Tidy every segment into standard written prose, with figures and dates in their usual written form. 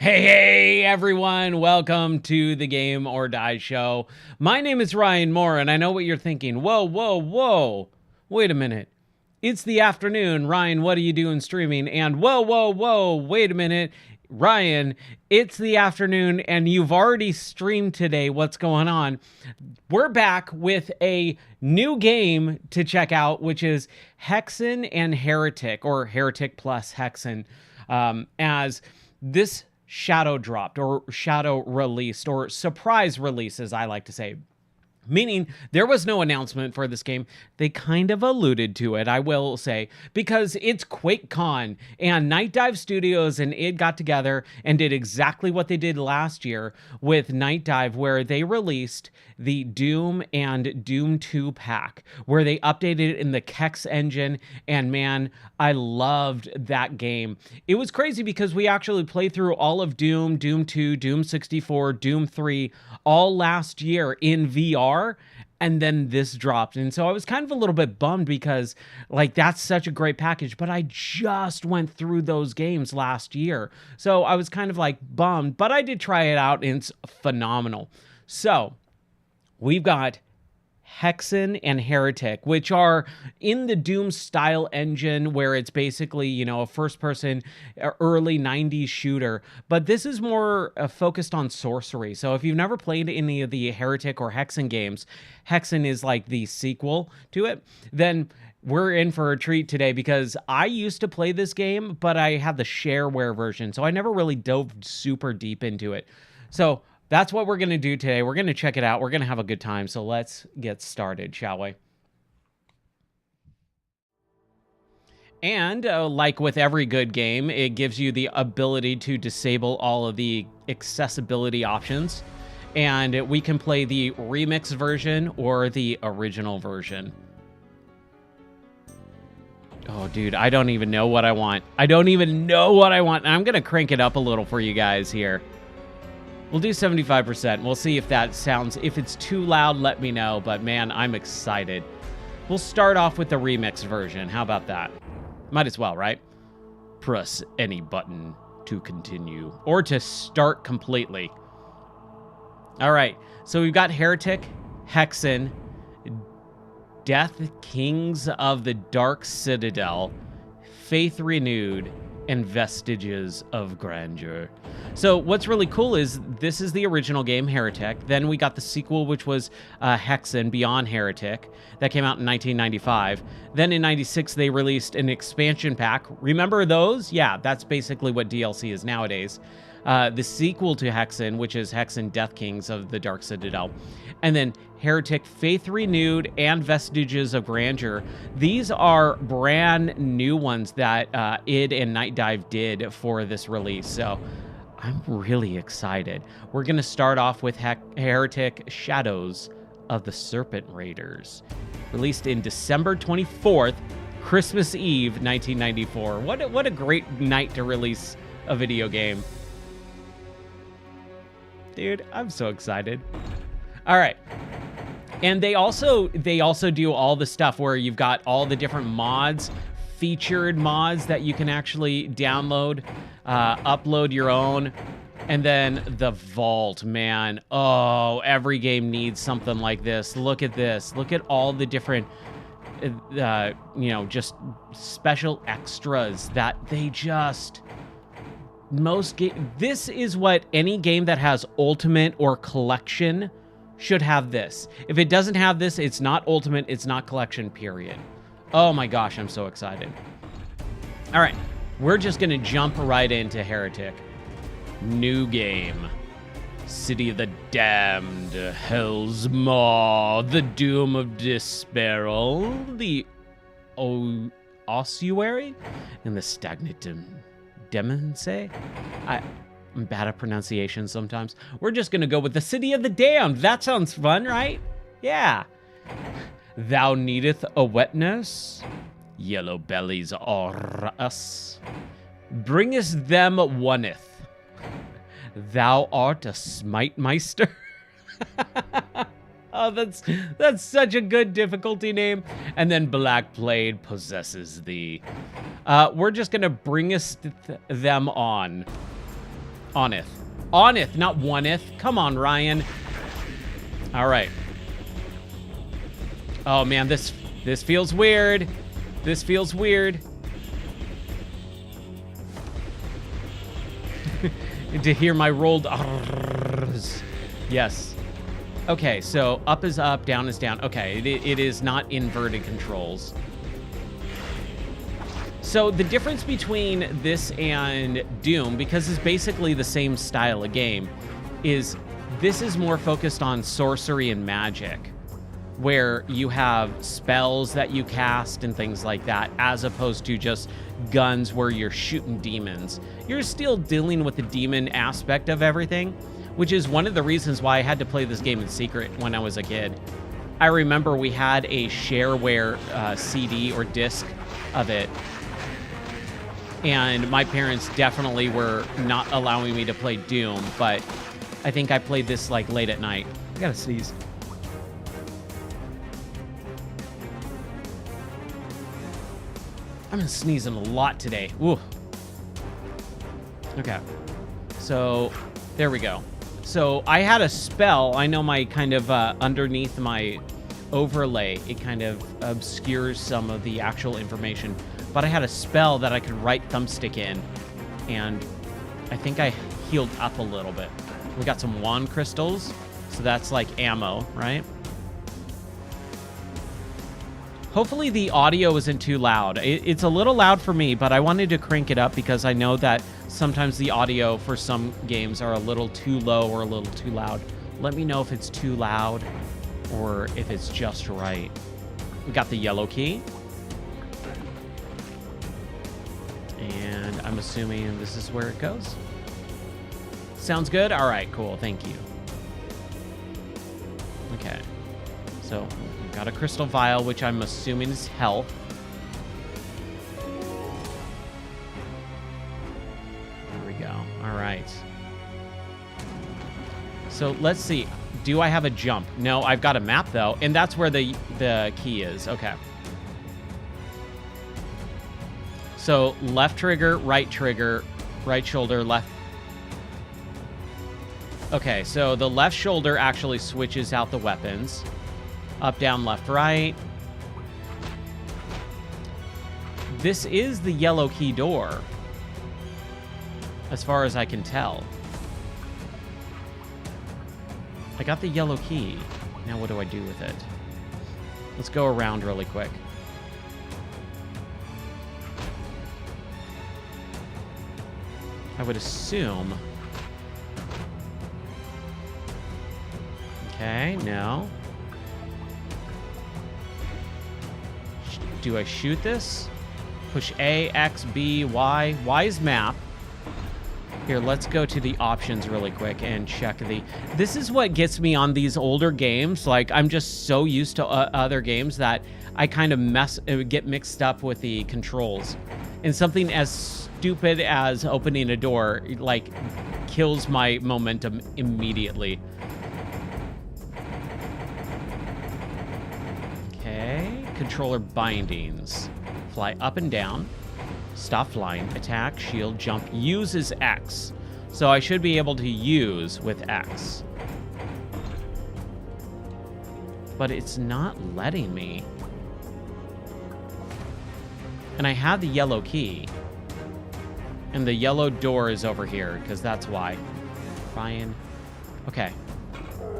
Hey everyone, welcome to the Game or Die Show. My name is Ryan Moore, and I know what you're thinking. Whoa. Wait a minute. It's the afternoon. Ryan, what are you doing streaming? And whoa. Wait a minute. Ryan, it's the afternoon, and you've already streamed today. What's going on? We're back with a new game to check out, which is Hexen and Heretic, or Heretic plus Hexen, as this shadow dropped or shadow released or surprise release, as I like to say. Meaning there was no announcement for this game. They kind of alluded to it, I will say, because it's QuakeCon and Night Dive Studios and id got together and did exactly what they did last year with Night Dive, where they released the Doom and Doom 2 pack, where they updated it in the Hex engine. And man, I loved that game. It was crazy because we actually played through all of Doom, Doom 2, Doom 64, Doom 3, all last year in VR, and then this dropped. And so I was kind of a little bit bummed because, like, that's such a great package, but I just went through those games last year. So I was kind of like bummed, but I did try it out and it's phenomenal. So we've got Hexen and Heretic, which are in the Doom style engine, where it's basically, you know, a first-person early 90s shooter. But this is more focused on sorcery. So if you've never played any of the Heretic or Hexen games, Hexen is like the sequel to it, then we're in for a treat today, because I used to play this game, but I had the shareware version, so I never really dove super deep into it. So that's what we're going to do today. We're going to check it out. We're going to have a good time. So let's get started, shall we? And like with every good game, it gives you the ability to disable all of the accessibility options. And we can play the remix version or the original version. Oh, dude, I don't even know what I want. I'm going to crank it up a little for you guys here. We'll do 75%. We'll see if that sounds, if it's too loud, let me know. But man, I'm excited. We'll start off with the remix version. How about that? Might as well, right? Press any button to continue or to start completely. All right. So we've got Heretic, Hexen, Death Kings of the Dark Citadel, Faith Renewed, and Vestiges of Grandeur. So what's really cool is this is the original game, Heretic. Then we got the sequel, which was Hexen Beyond Heretic. That came out in 1995. Then in 96, they released an expansion pack. Remember those? Yeah, that's basically what DLC is nowadays. The sequel to Hexen, which is Hexen Death Kings of the Dark Citadel. And then Heretic Faith Renewed and Vestiges of Grandeur. These are brand new ones that id and Night Dive did for this release. So I'm really excited. We're going to start off with Heretic Shadows of the Serpent Raiders. Released in December 24th, Christmas Eve, 1994. What a great night to release a video game. Dude, I'm so excited. All right. And they also do all the stuff where you've got all the different mods, featured mods that you can actually download, upload your own. And then the vault, man. Oh, every game needs something like this. Look at this. Look at all the different, just special extras that they just... This is what any game that has Ultimate or Collection should have this. If it doesn't have this, it's not Ultimate, it's not Collection, period. Oh my gosh, I'm so excited. All right, we're just gonna jump right into Heretic. New game. City of the Damned, Hell's Maw, the Doom of Despairel, the Ossuary, and the Stagnatum Demonse? I'm bad at pronunciation sometimes. We're just gonna go with the City of the Damned. That sounds fun, right? Yeah. Thou needeth a wetness, yellow bellies are us. Bringest them oneth. Thou art a smite meister. Oh, that's such a good difficulty name. And then Black Blade possesses thee. We're just gonna bring us them on. Oneth. Oneth, not oneth. Come on, Ryan. All right. Oh, man, this feels weird. This feels weird. To hear my rolled R's. Yes. Okay, so up is up, down is down. Okay, it is not inverted controls. So the difference between this and Doom, because it's basically the same style of game, is this is more focused on sorcery and magic, where you have spells that you cast and things like that, as opposed to just guns where you're shooting demons. You're still dealing with the demon aspect of everything, which is one of the reasons why I had to play this game in secret when I was a kid. I remember we had a shareware CD or disc of it, and my parents definitely were not allowing me to play Doom, but I think I played this like late at night. I gotta sneeze. I've been sneezing a lot today. Ooh. Okay. So, there we go. So, I had a spell. I know my kind of underneath my overlay, it kind of obscures some of the actual information. But I had a spell that I could write thumbstick in. And I think I healed up a little bit. We got some wand crystals. So, that's like ammo, right? Hopefully the audio isn't too loud. It's a little loud for me, but I wanted to crank it up because I know that sometimes the audio for some games are a little too low or a little too loud. Let me know if it's too loud or if it's just right. We got the yellow key. And I'm assuming this is where it goes. Sounds good? All right, cool. Thank you. Okay. So, we've got a crystal vial, which I'm assuming is health. There we go. All right. So, let's see. Do I have a jump? No, I've got a map, though, and that's where the key is. Okay. So, left trigger, right shoulder, left. Okay, so the left shoulder actually switches out the weapons. Up, down, left, right. This is the yellow key door, as far as I can tell. I got the yellow key. Now what do I do with it? Let's go around really quick. I would assume... Okay, no. Do I shoot this? Push A, X, B, Y. Y is map. Here, let's go to the options really quick and check the... This is what gets me on these older games. Like, I'm just so used to other games that I kind of get mixed up with the controls. And something as stupid as opening a door, like, kills my momentum immediately. Okay, controller bindings. Fly up and down. Stop flying. Attack, shield, jump. Use is X. So I should be able to use with X. But it's not letting me. And I have the yellow key. And the yellow door is over here, because that's why. Ryan. Okay.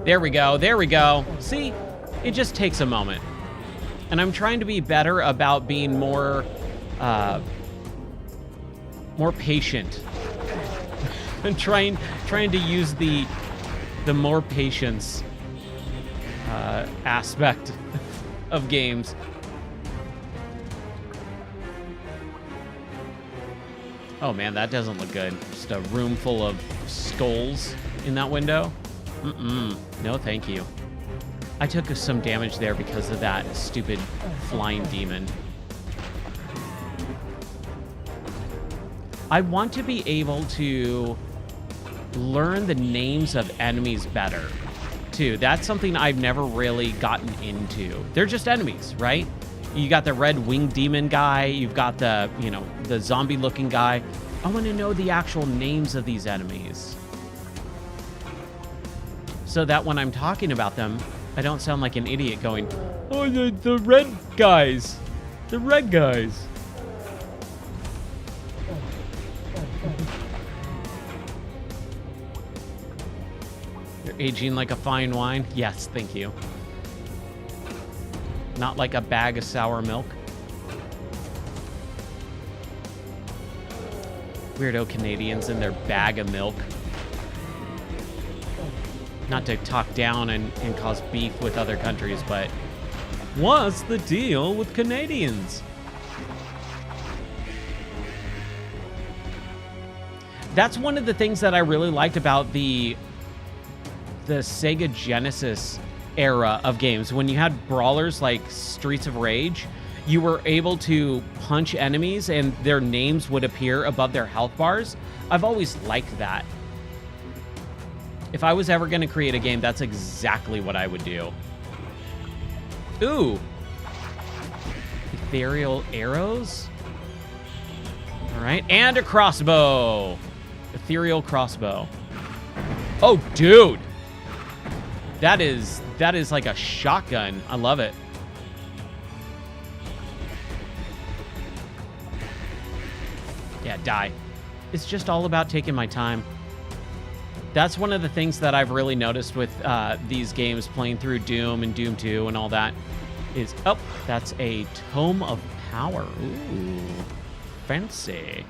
There we go. There we go. See? It just takes a moment. And I'm trying to be better about being more patient. And trying to use the more patience aspect of games. Oh man, that doesn't look good. Just a room full of skulls in that window. No, thank you. I took some damage there because of that stupid flying demon. I want to be able to learn the names of enemies better, too. That's something I've never really gotten into. They're just enemies, right? You got the red winged demon guy. You've got the, the zombie-looking guy. I want to know the actual names of these enemies, so that when I'm talking about them, I don't sound like an idiot going, oh, the red guys. The red guys. You're aging like a fine wine? Yes, thank you. Not like a bag of sour milk. Weirdo Canadians and their bag of milk. Not to talk down and cause beef with other countries, but what's the deal with Canadians? That's one of the things that I really liked about the Sega Genesis era of games. When you had brawlers like Streets of Rage, you were able to punch enemies and their names would appear above their health bars. I've always liked that. If I was ever going to create a game, that's exactly what I would do. Ooh. Ethereal arrows. All right. And a crossbow. Ethereal crossbow. Oh, dude. That is like a shotgun. I love it. Yeah, die. It's just all about taking my time. That's one of the things that I've really noticed with these games, playing through Doom and Doom 2 and all that, is... Oh, that's a Tome of Power. Ooh, fancy.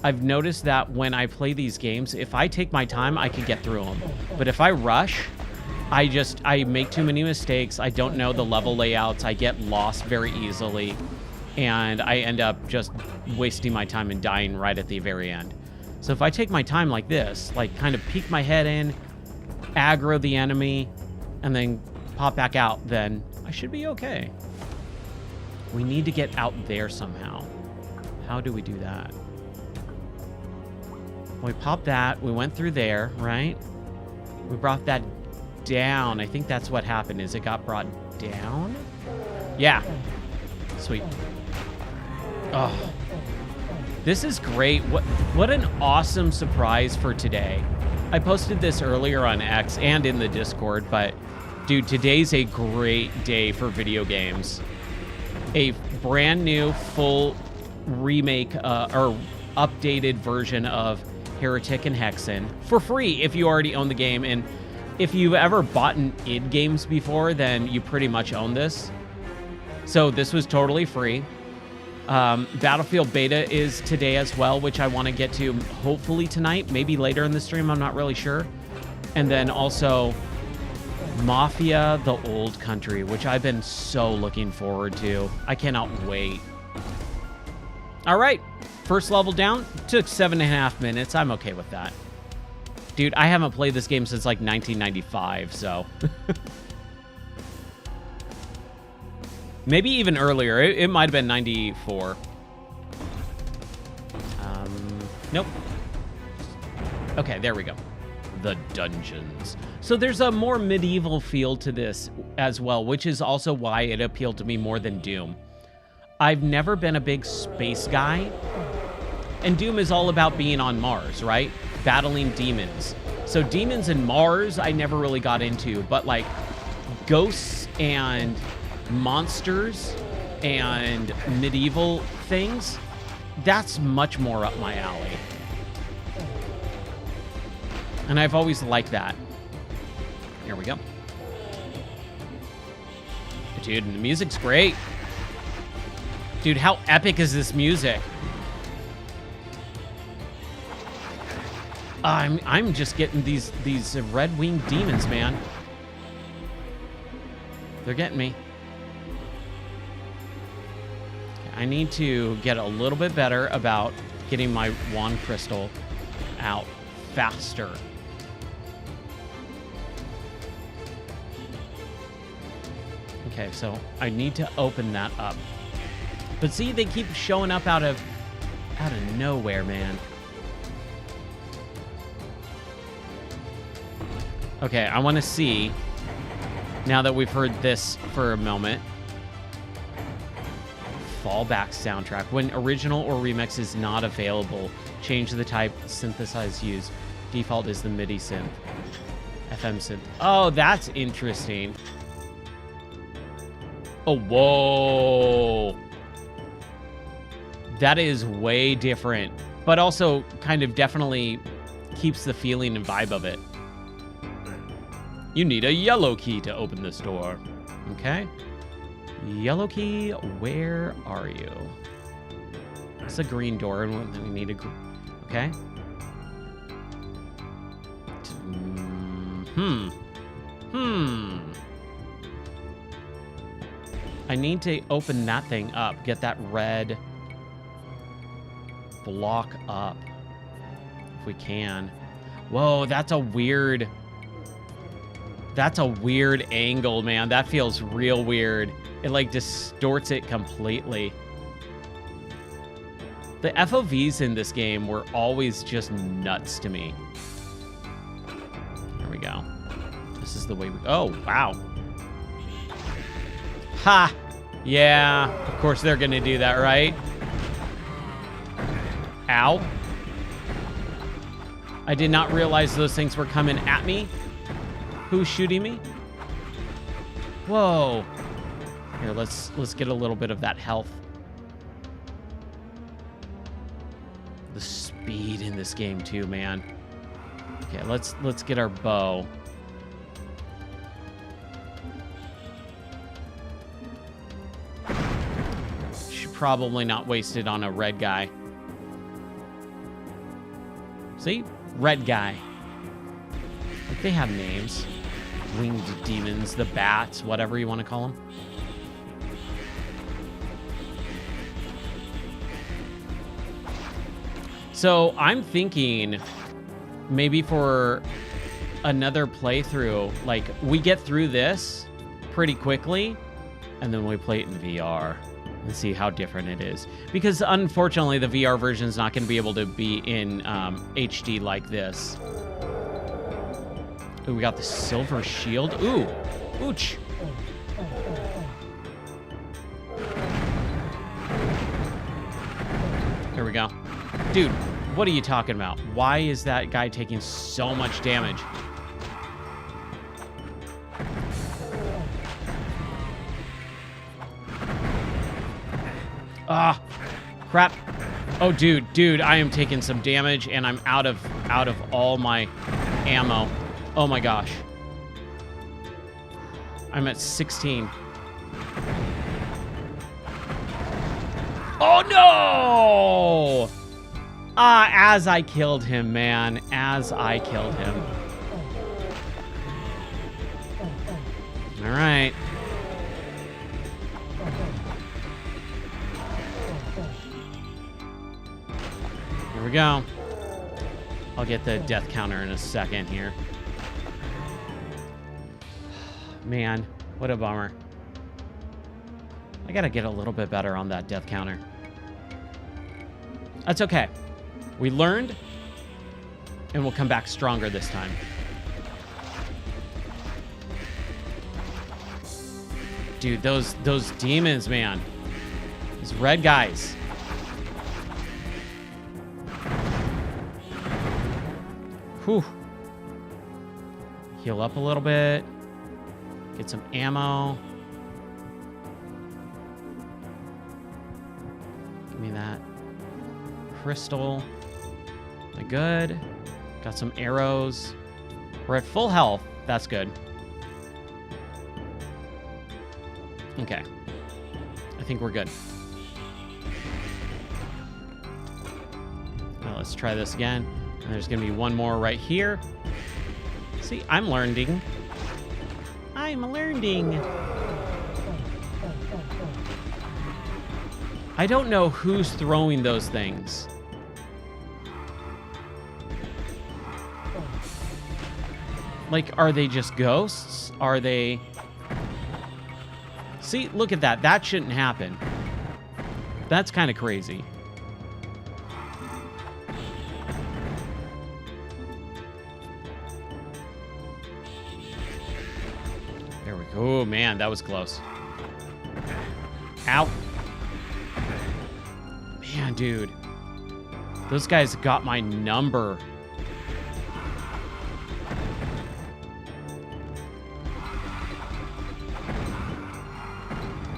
I've noticed that when I play these games, if I take my time, I can get through them. But if I rush, I make too many mistakes. I don't know the level layouts. I get lost very easily. And I end up just wasting my time and dying right at the very end. So if I take my time like this, like kind of peek my head in, aggro the enemy, and then pop back out, then I should be okay. We need to get out there somehow. How do we do that? We popped that. We went through there, right? We brought that down. I think that's what happened, is it got brought down? Yeah. Sweet. Oh. This is great. What an awesome surprise for today. I posted this earlier on X and in the Discord, but dude, today's a great day for video games. A brand new full remake or updated version of Heretic and Hexen for free if you already own the game. And if you've ever bought id games before, then you pretty much own this. So this was totally free. Battlefield Beta is today as well, which I want to get to hopefully tonight, maybe later in the stream, I'm not really sure. And then also Mafia: The Old Country, which I've been so looking forward to. I cannot wait. All right, first level down, took 7.5 minutes. I'm okay with that. Dude, I haven't played this game since like 1995, so... Maybe even earlier. It might have been 94. Nope. Okay, there we go. The dungeons. So there's a more medieval feel to this as well, which is also why it appealed to me more than Doom. I've never been a big space guy, and Doom is all about being on Mars, right? Battling demons. So demons and Mars I never really got into, but like ghosts and monsters and medieval things, that's much more up my alley. And I've always liked that. Here we go. Dude, the music's great. Dude, how epic is this music? I'm just getting these red-winged demons, man. They're getting me. I need to get a little bit better about getting my wand crystal out faster. Okay, so I need to open that up. But see, they keep showing up out of nowhere, man. Okay, I want to see, now that we've heard this for a moment. fallback soundtrack. When original or remix is not available, change the type synthesize use. Default is the MIDI synth. FM synth. Oh, that's interesting. Oh, whoa. That is way different, but also kind of definitely keeps the feeling and vibe of it. You need a yellow key to open this door. Okay. Yellow key, where are you? It's a green door, and we need a okay. I need to open that thing up. Get that red block up. If we can. Whoa, that's a weird angle, man. That feels real weird. It like distorts it completely. The FOVs in this game were always just nuts to me. There we go. This is the way we... Oh, wow. Ha! Yeah, of course they're gonna do that, right? Ow. I did not realize those things were coming at me. Who's shooting me? Whoa. Here, let's get a little bit of that health. The speed in this game too, man. Okay, let's get our bow. Should probably not waste it on a red guy. See? Red guy. Like, they have names. Winged demons, the bats, whatever you want to call them. So I'm thinking maybe for another playthrough, like we get through this pretty quickly and then we play it in VR and see how different it is. Because unfortunately, the VR version is not going to be able to be in HD like this. Ooh, we got the silver shield. Ooh, ooch. Here we go. Dude, what are you talking about? Why is that guy taking so much damage? Ah, crap. Oh, dude, I am taking some damage and I'm out of all my ammo. Oh my gosh. I'm at 16. Oh no! As I killed him, man. As I killed him. All right. Here we go. I'll get the death counter in a second here. Man, what a bummer. I gotta get a little bit better on that death counter. That's okay. We learned, and we'll come back stronger this time. Dude, those demons, man. These red guys. Whew. Heal up a little bit. Get some ammo. Give me that crystal. Am I good? Got some arrows. We're at full health. That's good. Okay. I think we're good. Now let's try this again. And there's going to be one more right here. See, I'm learning. I'm learning. I don't know who's throwing those things. Like, are they just ghosts? Are they... See, look at that. That shouldn't happen. That's kind of crazy. There we go. Oh, man, that was close. Ow. Man, dude. Those guys got my number.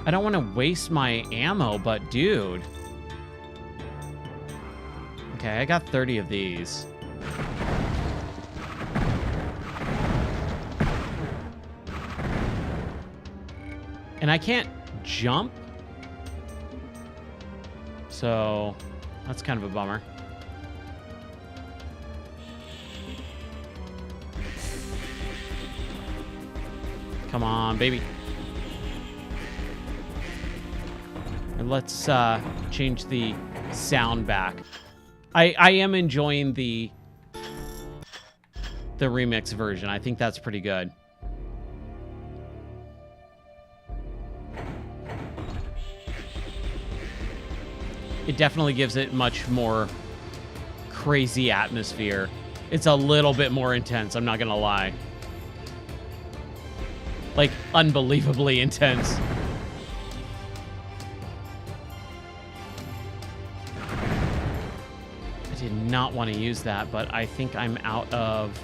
I don't want to waste my ammo, but dude. Okay, I got 30 of these. And I can't jump. So that's kind of a bummer. Come on, baby. And let's change the sound back. I am enjoying the remix version. I think that's pretty good. It definitely gives it much more crazy atmosphere. It's a little bit more intense, I'm not gonna lie. Like, unbelievably intense. I did not want to use that, but I think I'm out of...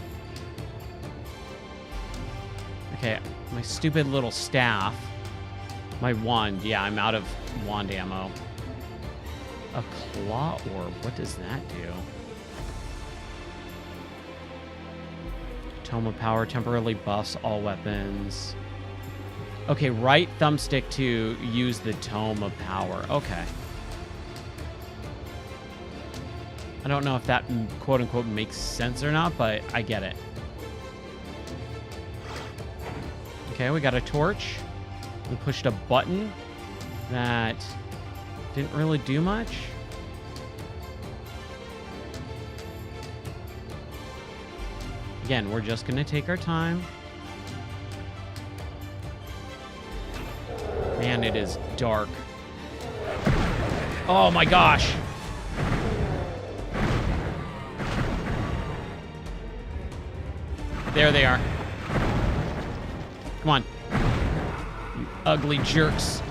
Okay, my stupid little staff. My wand. Yeah, I'm out of wand ammo. A claw orb. What does that do? Tome of Power temporarily buffs all weapons. Okay, right thumbstick to use the Tome of Power. Okay. I don't know if that quote-unquote makes sense or not, but I get it. Okay, we got a torch. We pushed a button that didn't really do much. Again, we're just going to take our time. Man, it is dark. Oh my gosh. There they are. Come on. You ugly jerks.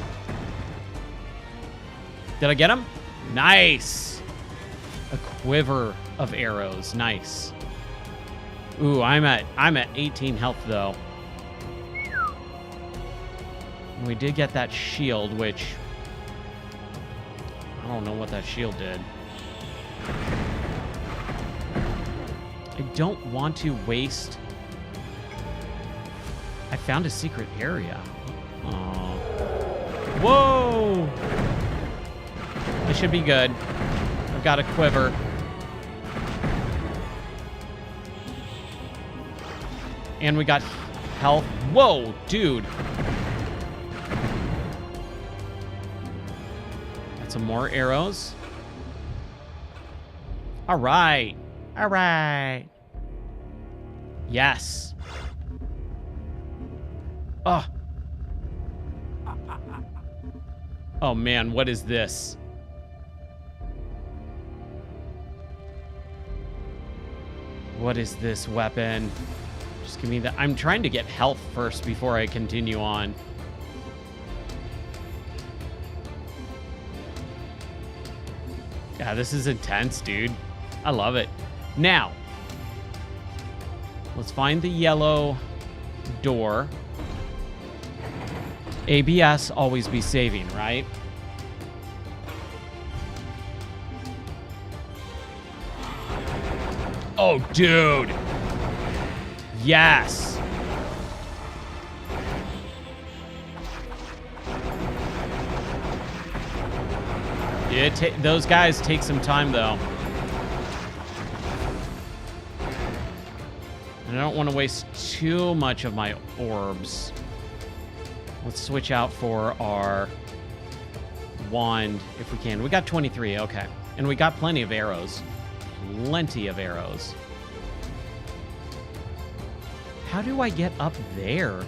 Did I get him? Nice. A quiver of arrows. Nice. Ooh, I'm at 18 health though. And we did get that shield, which I don't know what that shield did. I don't want to waste. I found a secret area. Oh. Whoa! This should be good. I've got a quiver. And we got health. Whoa, dude. Got some more arrows. All right. All right. Yes. Oh. Oh, man, what is this? What is this weapon? Just give me that. I'm trying to get health first before I continue on. Yeah, this is intense, dude. I love it. Now, let's find the yellow door. ABS, always be saving, right? Oh, dude. Yes. Those guys take some time, though. And I don't want to waste too much of my orbs. Let's switch out for our wand if we can. We got 23, okay. And we got plenty of arrows. Plenty of arrows. How do I get up there?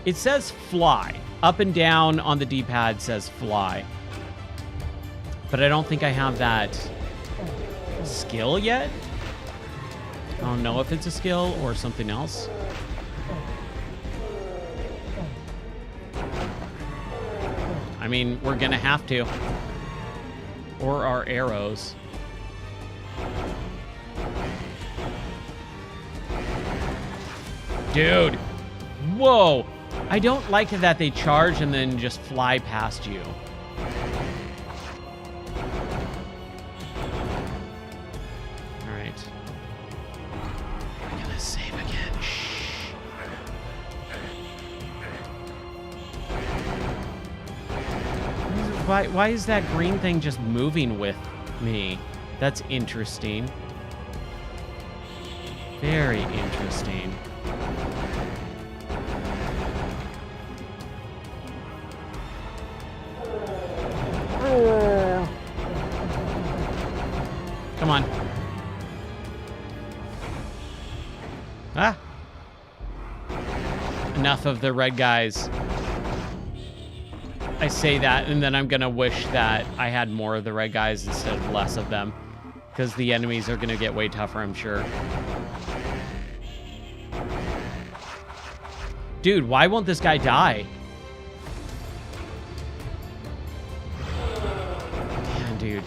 It says fly. Up and down on the D-pad says fly. But I don't think I have that skill yet. I don't know if it's a skill or something else. I mean, we're gonna have to. Or our arrows. Dude. Whoa. I don't like that they charge and then just fly past you. All right. I'm gonna save again. Shh. Why is that green thing just moving with me? That's interesting. Very interesting. Come on. Ah. Enough of the red guys. I say that, and then I'm gonna wish that I had more of the red guys instead of less of them. Because the enemies are gonna get way tougher, I'm sure. Dude, why won't this guy die? Damn, dude.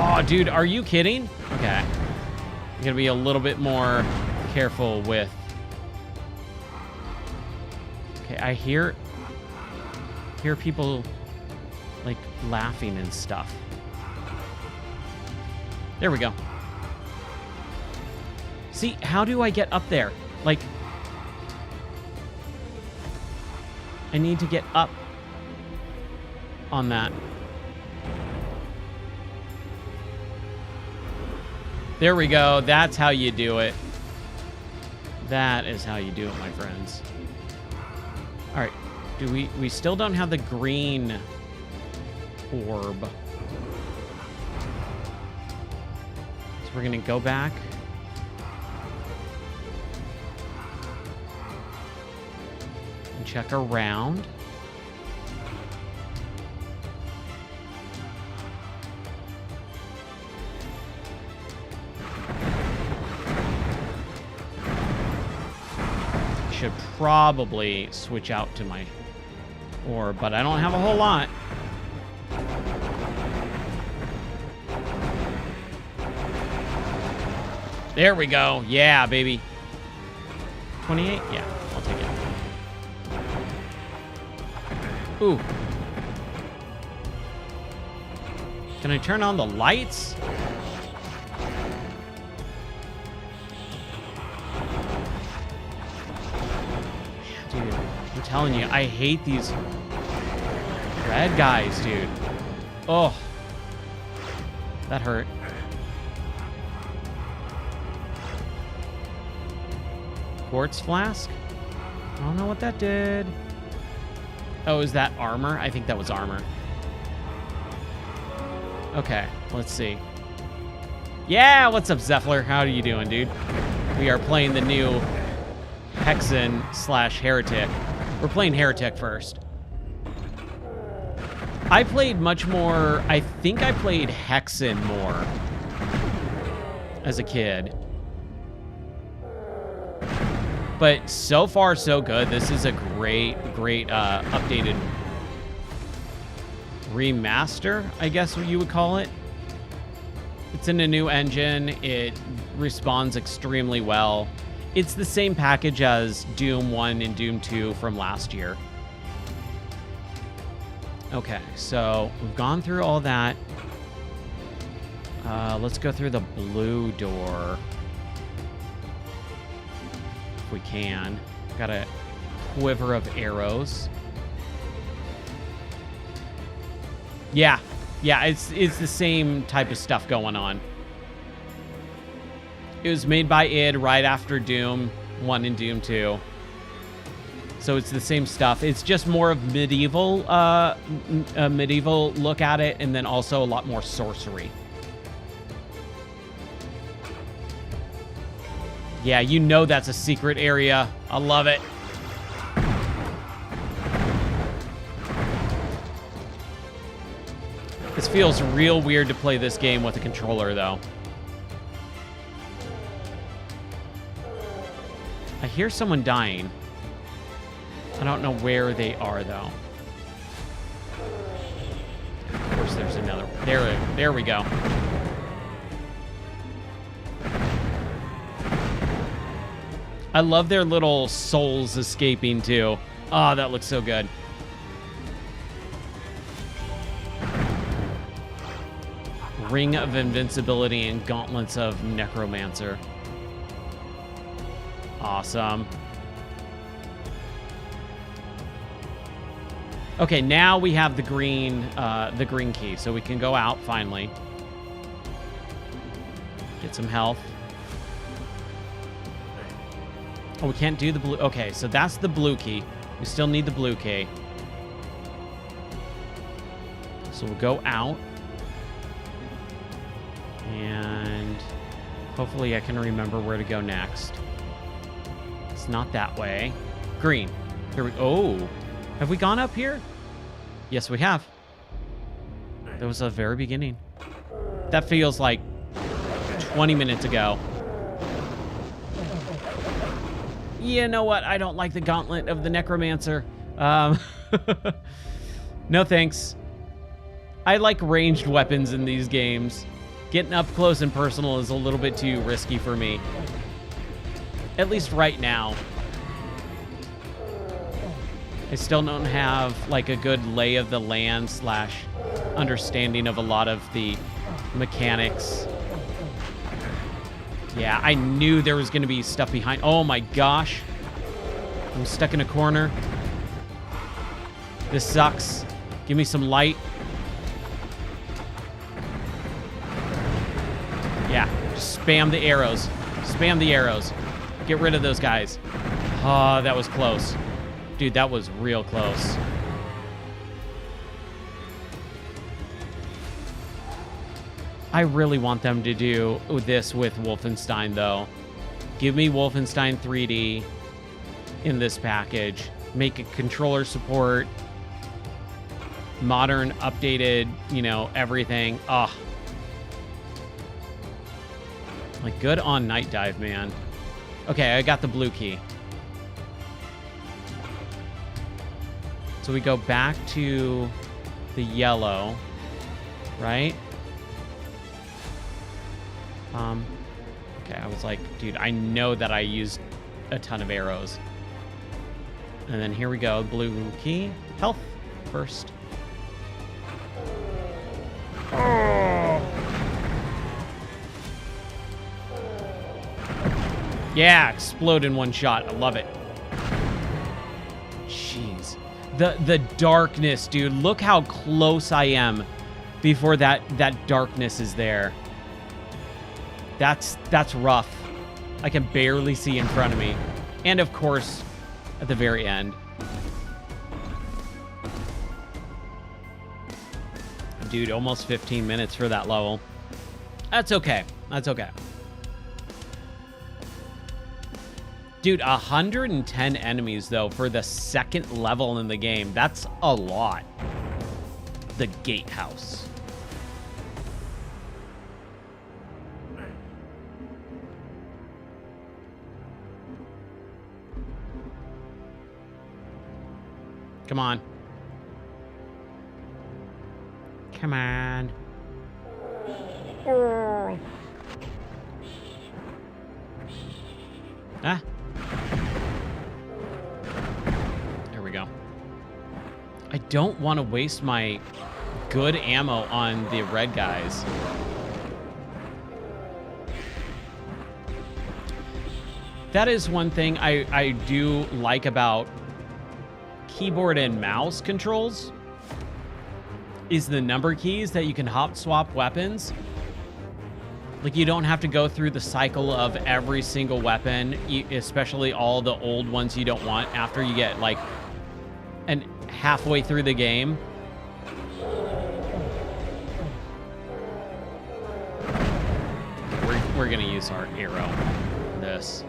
Oh, dude, are you kidding? Okay. I'm gonna be a little bit more careful with... Okay, I hear people, like, laughing and stuff. There we go. See, how do I get up there? Like, I need to get up on that. There we go. That's how you do it. That is how you do it, my friends. All right. Do we still don't have the green orb. So we're going to go back. And check around. Should probably switch out to my orb, but I don't have a whole lot. There we go. Yeah, baby. 28? Yeah, I'll take it. Ooh. Can I turn on the lights? Dude, I'm telling you, I hate these red guys, dude. Oh, that hurt. Quartz flask? I don't know what that did. Oh, is that armor? I think that was armor. Okay, let's see. Yeah, what's up, Zephyr? How are you doing, dude? We are playing the new Hexen / Heretic. We're playing Heretic first. I played much more... I think I played Hexen more as a kid. But so far, so good. This is a great updated remaster, I guess what you would call it. It's in a new engine. It responds extremely well. It's the same package as Doom 1 and Doom 2 from last year. Okay, so we've gone through all that. Let's go through the blue door. If we can. Got a quiver of arrows. Yeah, it's the same type of stuff going on. It was made by id right after Doom 1 and Doom 2. So it's the same stuff. It's just more of medieval, a medieval look at it, and then also a lot more sorcery. Yeah, you know that's a secret area. I love it. This feels real weird to play this game with a controller, though. I hear someone dying. I don't know where they are, though. course there's another. There we go. I love their little souls escaping too. Oh, that looks so good. Ring of Invincibility and Gauntlets of Necromancer. Awesome. Okay, now we have the green key, so we can go out finally. Get some health. Oh, we can't do the blue. Okay, so that's the blue key. We still need the blue key. So we'll go out. And hopefully I can remember where to go next. It's not that way. Green. Here we go. Oh, have we gone up here? Yes, we have. That was the very beginning. That feels like 20 minutes ago. You know what? I don't like the Gauntlet of the Necromancer. No thanks. I like ranged weapons in these games. Getting up close and personal is a little bit too risky for me. At least right now. I still don't have like a good lay of the land / understanding of a lot of the mechanics. Yeah, I knew there was going to be stuff behind. Oh my gosh. I'm stuck in a corner. This sucks. Give me some light. Yeah, just spam the arrows. Spam the arrows. Get rid of those guys. Oh, that was close. Dude, that was real close. I really want them to do this with Wolfenstein, though. Give me Wolfenstein 3D in this package. Make it controller support. Modern, updated, you know, everything. Ugh. Like, good on Night Dive, man. Okay, I got the blue key. So we go back to the yellow, right? Okay, I was like, dude, I know that I used a ton of arrows. And then here we go, blue key. Health first. Oh. Yeah, explode in one shot. I love it. Jeez. The darkness, dude. Look how close I am before that darkness is there. That's rough. I can barely see in front of me. And of course, at the very end. Dude, almost 15 minutes for that level. That's okay. That's okay. Dude, 110 enemies, though, for the second level in the game. That's a lot. The Gatehouse. Come on. Come on. Ah. There we go. I don't want to waste my good ammo on the red guys. That is one thing I do like about keyboard and mouse controls is the number keys that you can hop swap weapons. Like, you don't have to go through the cycle of every single weapon, especially all the old ones you don't want after you get like halfway through the game. We're gonna use our arrow in this.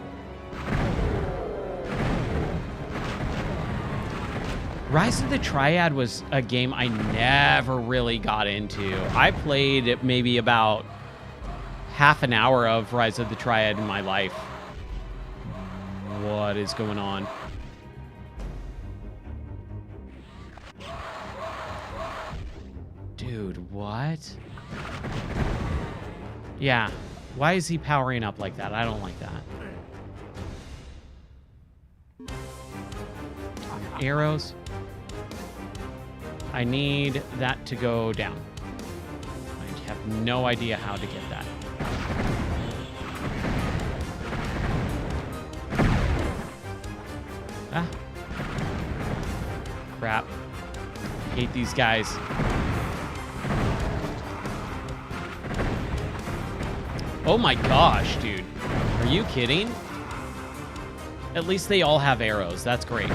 Rise of the Triad was a game I never really got into. I played maybe about half an hour of Rise of the Triad in my life. What is going on? Dude, what? Yeah. Why is he powering up like that? I don't like that. Arrows. I need that to go down. I have no idea how to get that. Ah. Crap. Hate these guys. Oh my gosh, dude. Are you kidding? At least they all have arrows. That's great.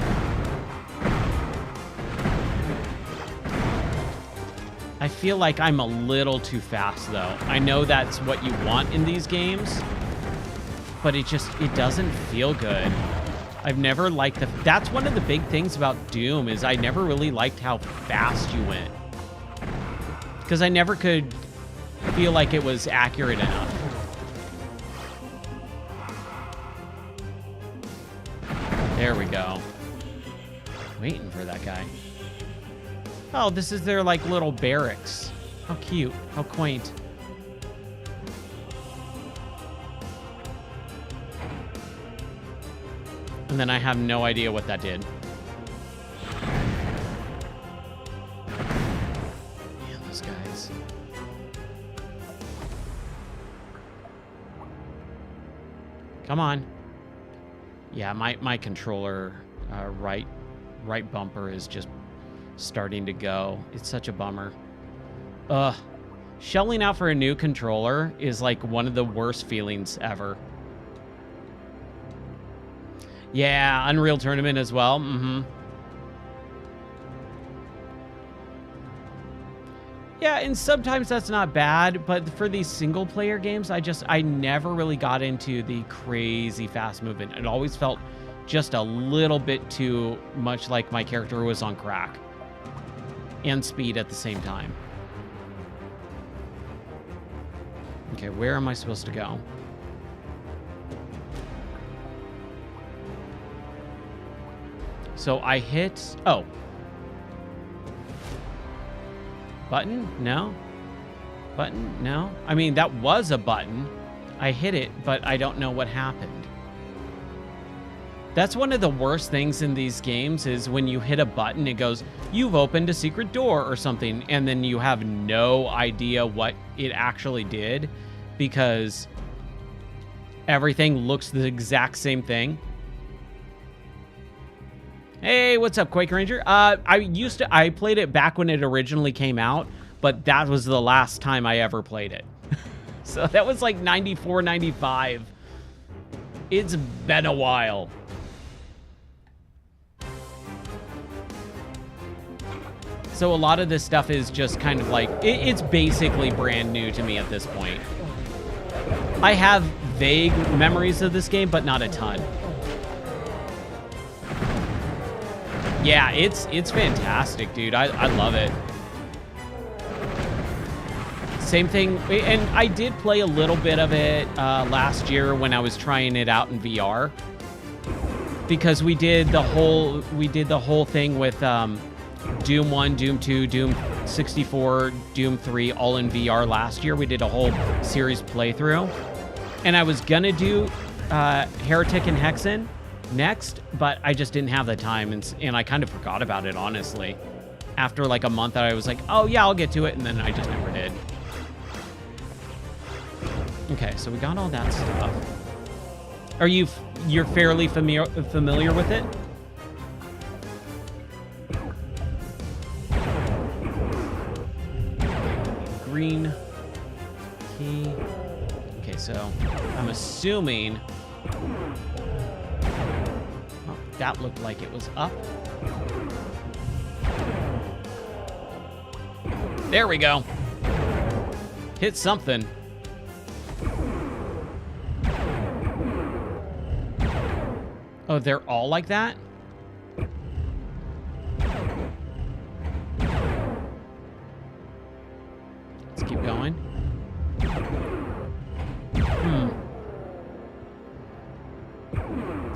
I feel like I'm a little too fast, though. I know that's what you want in these games, but it doesn't feel good. I've never liked that's one of the big things about Doom is I never really liked how fast you went. Because I never could feel like it was accurate enough. There we go. Waiting for that guy. Oh, this is their, like, little barracks. How cute. How quaint. And then I have no idea what that did. Man, those guys. Come on. Yeah, my controller right bumper is just starting to go. It's such a bummer. Ugh. Shelling out for a new controller is like one of the worst feelings ever. Yeah, Unreal Tournament as well. Mm-hmm. Yeah, and sometimes that's not bad, but for these single-player games, I never really got into the crazy fast movement. It always felt just a little bit too much like my character was on crack. And speed at the same time. Okay, where am I supposed to go? So I hit... Oh. Button? No. Button? No. I mean, that was a button. I hit it, but I don't know what happened. That's one of the worst things in these games is when you hit a button, it goes, you've opened a secret door or something, and then you have no idea what it actually did because everything looks the exact same thing. Hey, what's up, Quake Ranger? I played it back when it originally came out, but that was the last time I ever played it. So that was like 94, 95. It's been a while. So a lot of this stuff is just kind of like, it's basically brand new to me at this point. I have vague memories of this game, but not a ton. Yeah, it's fantastic, dude. I love it. Same thing, and I did play a little bit of it last year when I was trying it out in VR. Because we did the whole thing with Doom 1, Doom 2, Doom 64, Doom 3, all in VR last year. We did a whole series playthrough. And I was gonna do Heretic and Hexen next, but I just didn't have the time, and I kind of forgot about it, honestly. After like a month, I was like, oh yeah, I'll get to it, and then I just never did. Okay, so we got all that stuff. You're fairly familiar with it? Green key. Okay, so I'm assuming... Oh, that looked like it was up. There we go. Hit something. Oh, they're all like that? Let's keep going.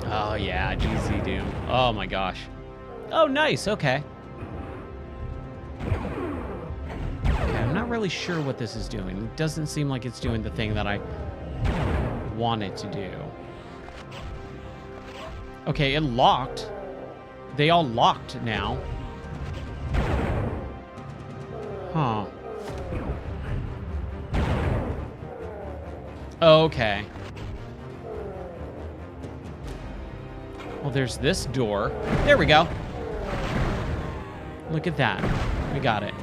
Oh, yeah, GZ Doom. Oh, my gosh. Oh, nice. Okay. Okay, really sure what this is doing. It doesn't seem like it's doing the thing that I want it to do. Okay, it locked. They all locked now. Huh. Okay. Well, there's this door. There we go. Look at that. We got it.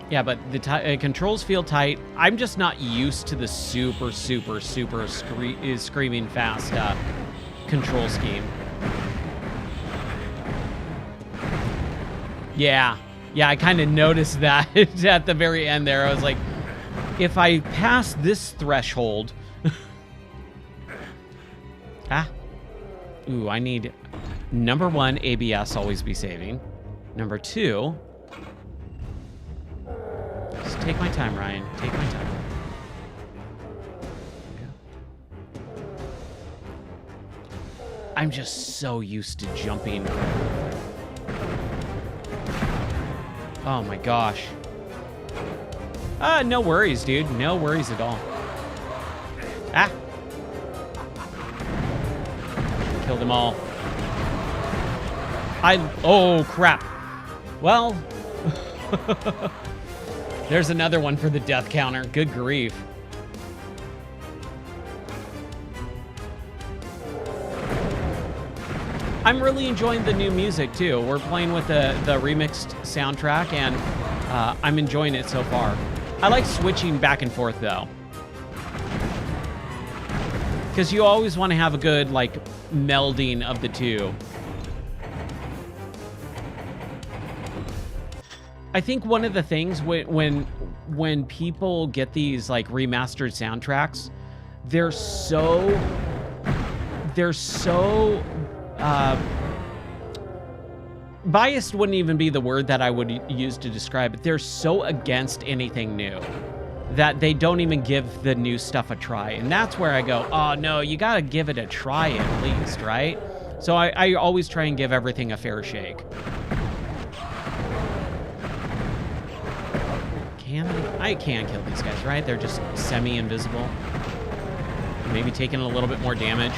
Yeah, but the controls feel tight. I'm just not used to the super screaming fast control scheme. Yeah, I kind of noticed that at the very end there. I was like, if I pass this threshold... Ooh, I need... Number 1, ABS, always be saving. Number 2... Just take my time, Ryan. Take my time. I'm just so used to jumping. Oh my gosh. No worries, dude. No worries at all. Killed them all. Oh, crap. Well... There's another one for the death counter. Good grief. I'm really enjoying the new music, too. We're playing with the remixed soundtrack, and I'm enjoying it so far. I like switching back and forth, though. Because you always want to have a good, like, melding of the two. I think one of the things when people get these like remastered soundtracks, they're so biased wouldn't even be the word that I would use to describe it. They're so against anything new that they don't even give the new stuff a try. And that's where I go, oh no, you gotta give it a try at least, right? So I always try and give everything a fair shake. I can kill these guys, right? They're just semi-invisible. Maybe taking a little bit more damage.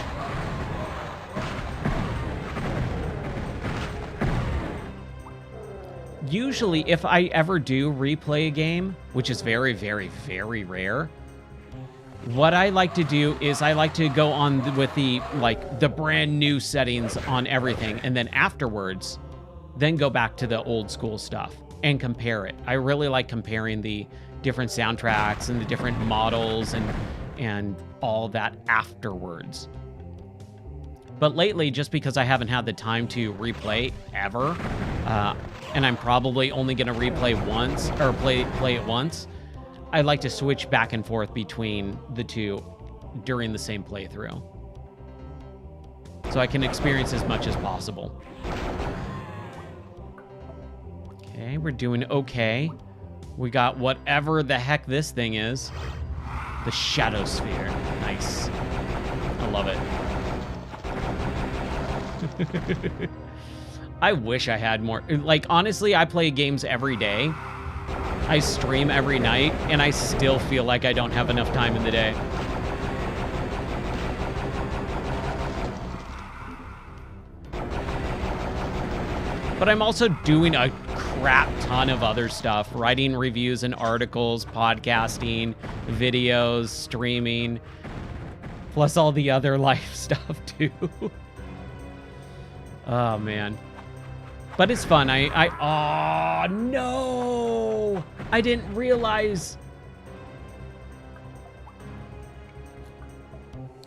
Usually, if I ever do replay a game, which is very, very, very rare, what I like to do is I like to go on with the brand new settings on everything, and then afterwards, then go back to the old school stuff and compare it. I really like comparing the different soundtracks and the different models and all that afterwards. But lately, just because I haven't had the time to replay ever, and I'm probably only going to replay once or play it once, I like to switch back and forth between the two during the same playthrough, so I can experience as much as possible. Okay, we're doing okay. We got whatever the heck this thing is. The Shadow Sphere. Nice. I love it. I wish I had more. Like, honestly, I play games every day. I stream every night, and I still feel like I don't have enough time in the day. But I'm also doing a crap ton of other stuff. Writing reviews and articles, podcasting, videos, streaming, plus all the other life stuff, too. Oh, man. But it's fun. Oh, no! I didn't realize.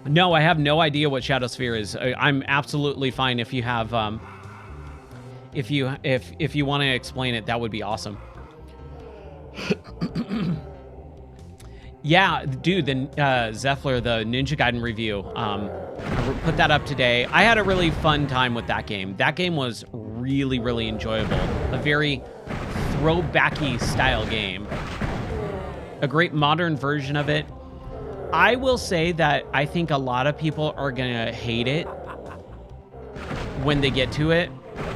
No, I have no idea what Shadow Sphere is. I'm absolutely fine if you have, if you want to explain it, that would be awesome. Yeah, dude, the Zephyr, the Ninja Gaiden review, I put that up today. I had a really fun time with that game. That game was really, really enjoyable. A very throwbacky style game. A great modern version of it. I will say that I think a lot of people are gonna hate it when they get to it,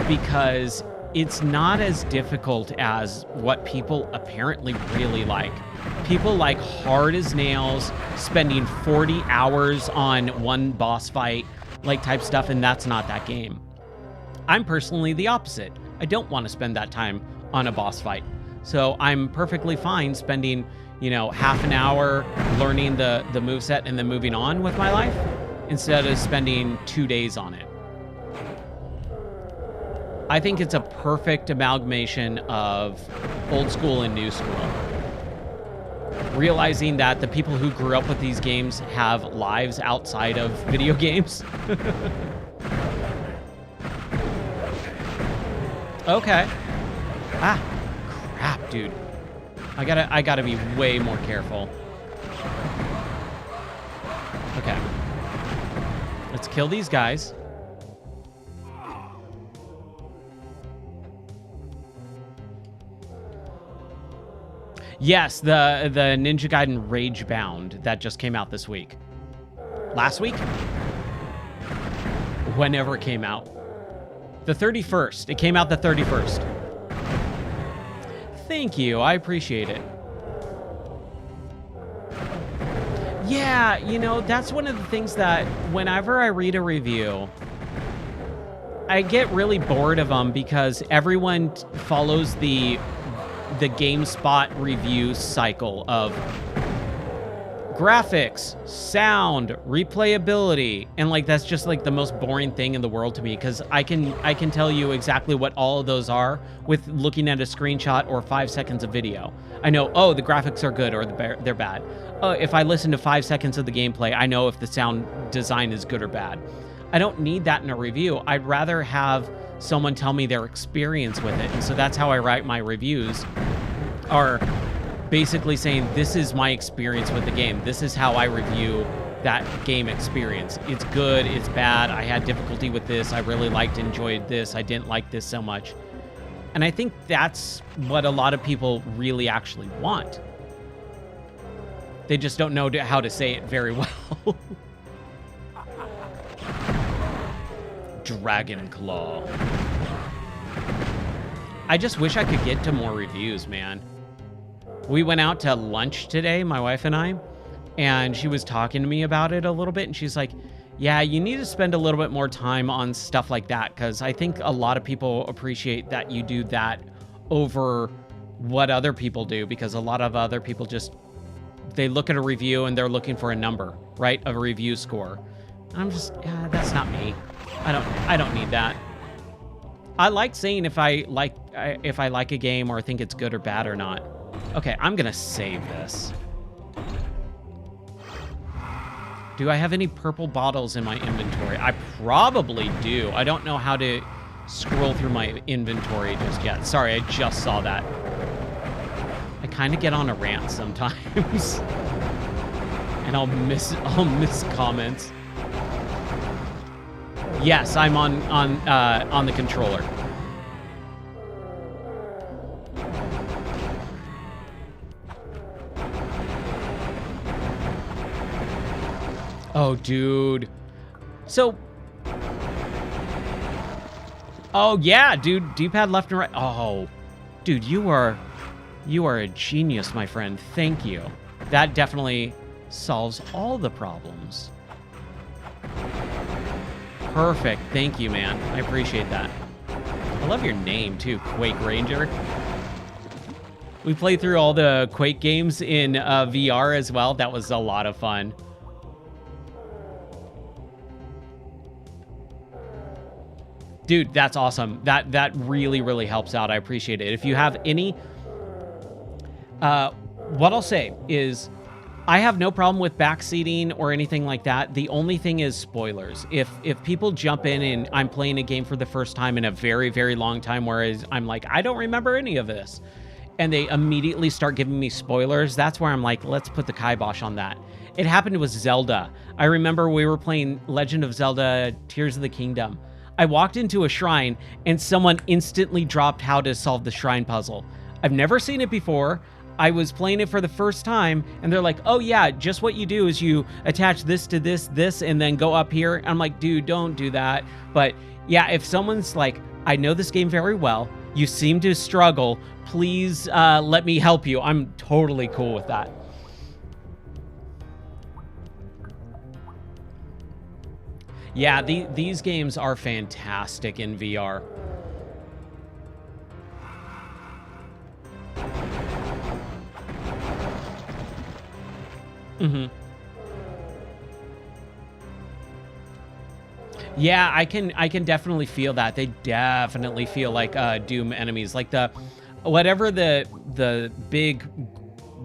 because it's not as difficult as what people apparently really like. People like hard as nails, spending 40 hours on one boss fight, like type stuff, and that's not that game. I'm personally the opposite. I don't want to spend that time on a boss fight. So I'm perfectly fine spending, you know, half an hour learning the moveset and then moving on with my life instead of spending 2 days on it. I think it's a perfect amalgamation of old school and new school. Realizing that the people who grew up with these games have lives outside of video games. Okay. Ah, crap, dude. I gotta be way more careful. Okay. Let's kill these guys. Yes, the Ninja Gaiden Rage Bound that just came out this week. Last week? Whenever it came out. The 31st. It came out the 31st. Thank you. I appreciate it. Yeah, you know, that's one of the things that whenever I read a review, I get really bored of them because everyone follows the GameSpot review cycle of graphics, sound, replayability, and like that's just like the most boring thing in the world to me because I can tell you exactly what all of those are with looking at a screenshot or 5 seconds of video. I know, oh, the graphics are good or they're bad. Oh, if I listen to 5 seconds of the gameplay, I know if the sound design is good or bad. I don't need that in a review. I'd rather have someone tell me their experience with it. And so that's how I write my reviews, are basically saying, this is my experience with the game. This is how I review that game experience. It's good, it's bad. I had difficulty with this. I really liked, enjoyed this. I didn't like this so much. And I think that's what a lot of people really actually want. They just don't know how to say it very well. Dragon Claw. I just wish I could get to more reviews, man. We went out to lunch today, my wife and I, and she was talking to me about it a little bit, and she's like, yeah, you need to spend a little bit more time on stuff like that, because I think a lot of people appreciate that you do that over what other people do, because a lot of other people just, they look at a review and they're looking for a number, right? A review score. I'm just, yeah, that's not me. I don't need that. I like saying if I like a game or think it's good or bad or not. Okay, I'm gonna save this. Do I have any purple bottles in my inventory? I probably do. I don't know how to scroll through my inventory just yet. Sorry, I just saw that. I kind of get on a rant sometimes. And I'll miss comments. Yes, I'm on the controller. Oh, dude. So, oh yeah, dude. D-pad left and right. Oh, dude, you are a genius, my friend. Thank you. That definitely solves all the problems. Perfect. Thank you, man. I appreciate that. I love your name, too, Quake Ranger. We played through all the Quake games in VR as well. That was a lot of fun. Dude, that's awesome. That really, really helps out. I appreciate it. If you have any... what I'll say is... I have no problem with backseating or anything like that. The only thing is spoilers. If people jump in and I'm playing a game for the first time in a very, very long time, whereas I'm like, I don't remember any of this, and they immediately start giving me spoilers, that's where I'm like, let's put the kibosh on that. It happened with Zelda. I remember we were playing Legend of Zelda Tears of the Kingdom. I walked into a shrine and someone instantly dropped how to solve the shrine puzzle. I've never seen it before. I was playing it for the first time, and they're like, oh yeah, just what you do is you attach this to this, and then go up here. I'm like, dude, don't do that. But yeah, if someone's like, I know this game very well, You seem to struggle. Please let me help you. I'm totally cool with that. Yeah, these games are fantastic in VR. Mm-hmm. Yeah, I can definitely feel that. They definitely feel like Doom enemies, like whatever the big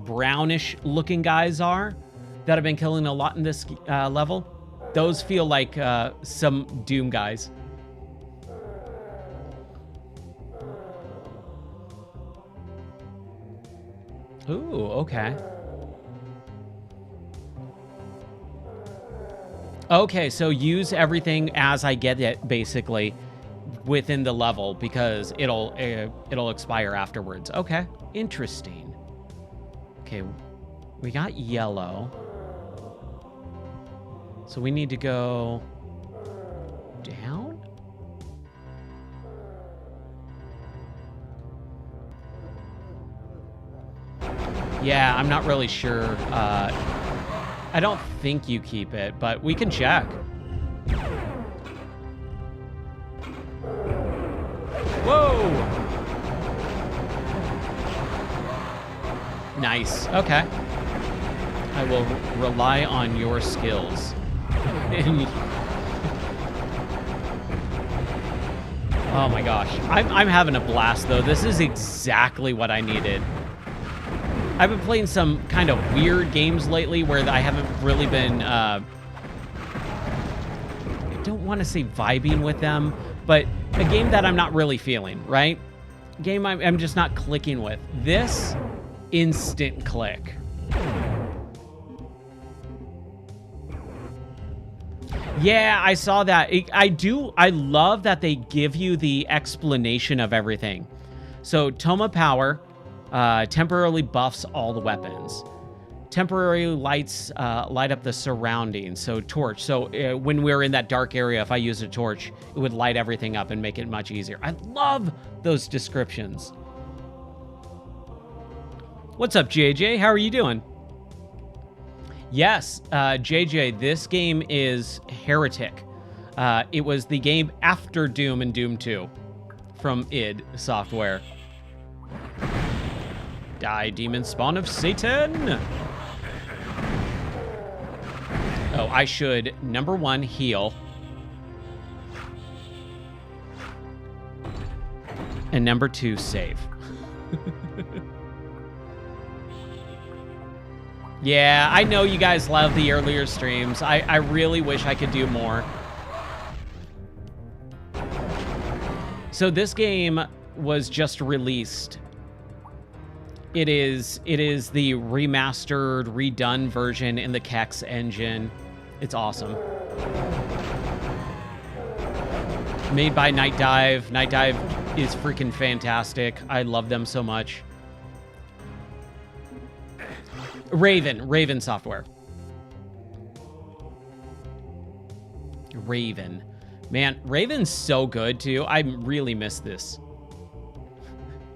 brownish looking guys are that have been killing a lot in this level. Those feel like some Doom guys. Ooh, okay. Okay, so use everything as I get it, basically, within the level, because it'll expire afterwards. Okay, interesting. Okay, we got yellow. So we need to go down? Yeah, I'm not really sure. I don't think you keep it, but we can check. Whoa! Nice. Okay. I will rely on your skills. Oh my gosh. I'm having a blast, though. This is exactly what I needed. I've been playing some kind of weird games lately where I haven't really been, I don't want to say vibing with them, but a game that I'm not really feeling, right? A game I'm just not clicking with. This, instant click. Yeah, I saw that. I love that they give you the explanation of everything. So, Toma Power temporarily buffs all the weapons. Temporarily light up the surroundings. So, torch. So, when we're in that dark area, if I use a torch, it would light everything up and make it much easier. I love those descriptions. What's up, JJ? How are you doing? Yes, JJ, this game is Heretic. It was the game after Doom and Doom 2 from id Software. Die, demon spawn of Satan! Oh, I should, number 1, heal. And number 2, save. Yeah, I know you guys love the earlier streams. I really wish I could do more. So this game was just released. It is the remastered, redone version in the Hex engine. It's awesome. Made by Night Dive. Night Dive is freaking fantastic. I love them so much. Raven Software. Raven. Man, Raven's so good, too. I really miss this.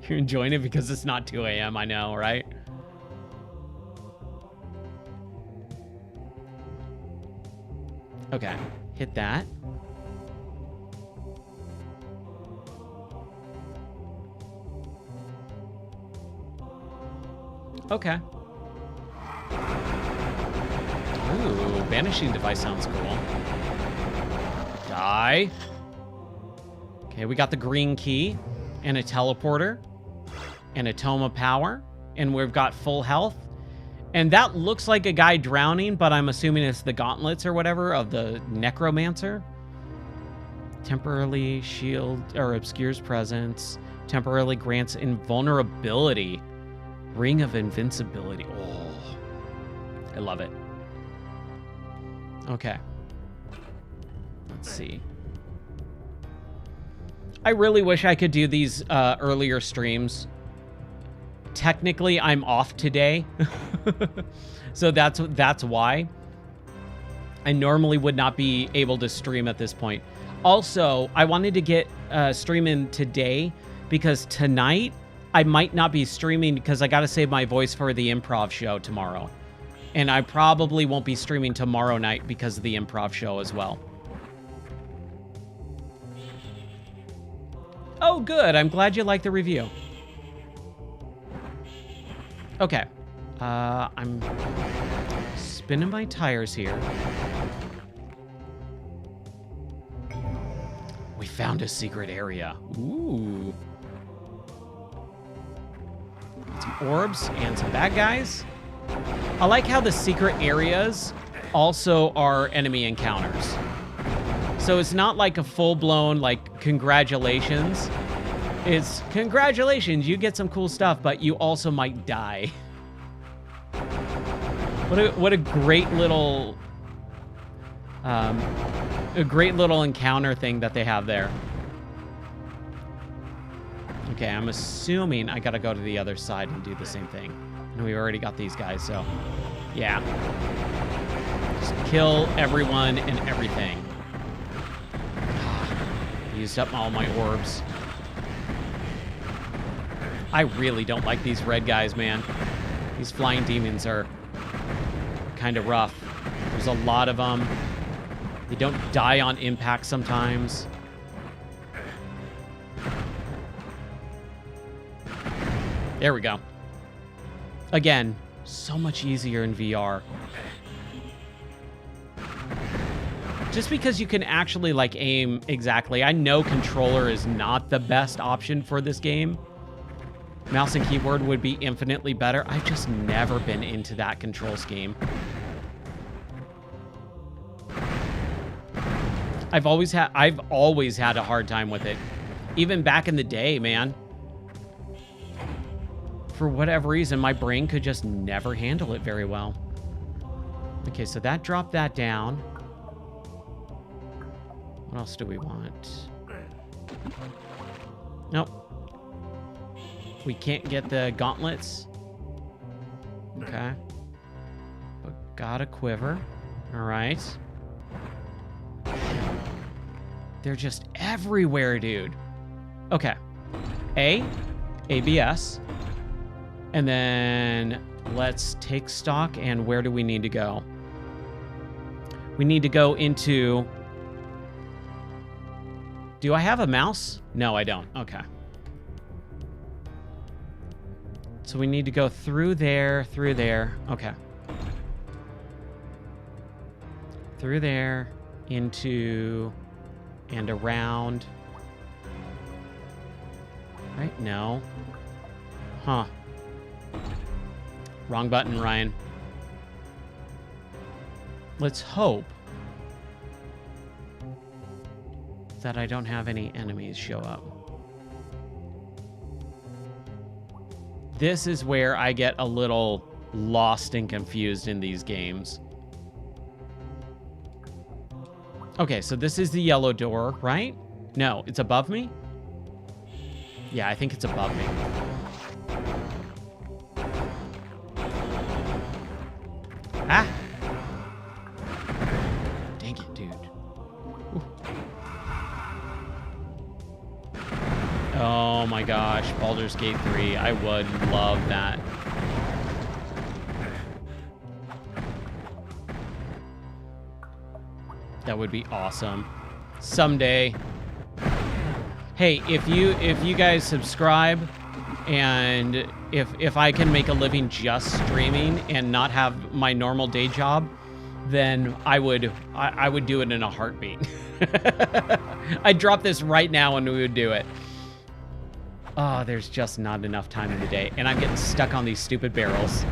You're enjoying it because it's not 2 a.m., I know, right? Okay, hit that. Okay. Ooh, banishing device sounds cool. Die. Okay, we got the green key and a teleporter and a tome of power, and we've got full health. And that looks like a guy drowning, but I'm assuming it's the gauntlets or whatever of the necromancer. Temporarily shield or obscures presence. Temporarily grants invulnerability. Ring of invincibility. Oh, I love it. Okay. Let's see. I really wish I could do these earlier streams. Technically, I'm off today. So that's why. I normally would not be able to stream at this point. Also, I wanted to get streaming today because tonight I might not be streaming because I got to save my voice for the improv show tomorrow. And I probably won't be streaming tomorrow night because of the improv show as well. Oh, good. I'm glad you liked the review. Okay. I'm spinning my tires here. We found a secret area. Ooh. Some orbs and some bad guys. I like how the secret areas also are enemy encounters. So it's not like a full-blown, like, congratulations. It's congratulations, you get some cool stuff, but you also might die. What a great little encounter thing that they have there. Okay, I'm assuming I gotta go to the other side and do the same thing. And we've already got these guys, so yeah. Just kill everyone and everything. Used up all my orbs. I really don't like these red guys, man. These flying demons are kind of rough. There's a lot of them. They don't die on impact sometimes. There we go. Again, so much easier in VR. Just because you can actually, like, aim exactly. I know controller is not the best option for this game. Mouse and keyboard would be infinitely better. I've just never been into that control scheme. I've always had a hard time with it. Even back in the day, man. For whatever reason, my brain could just never handle it very well. Okay, so that dropped that down. What else do we want? Nope. We can't get the gauntlets. Okay. But got a quiver. All right. They're just everywhere, dude. Okay. ABS. And then let's take stock. And where do we need to go? We need to go into... Do I have a mouse? No, I don't. Okay. So we need to go through there, Okay. Through there, into, and around. Right? No. Huh. Wrong button, Ryan. Let's hope that I don't have any enemies show up. This is where I get a little lost and confused in these games. Okay, so this is the yellow door, right? No, it's above me? Yeah, I think it's above me. Ah! Dang it, dude. Ooh. Oh my gosh, Baldur's Gate 3. I would love that. That would be awesome. Someday. Hey, if you guys subscribe and if I can make a living just streaming and not have my normal day job, then I would do it in a heartbeat. I'd drop this right now and we would do it. Oh, there's just not enough time in the day. And I'm getting stuck on these stupid barrels.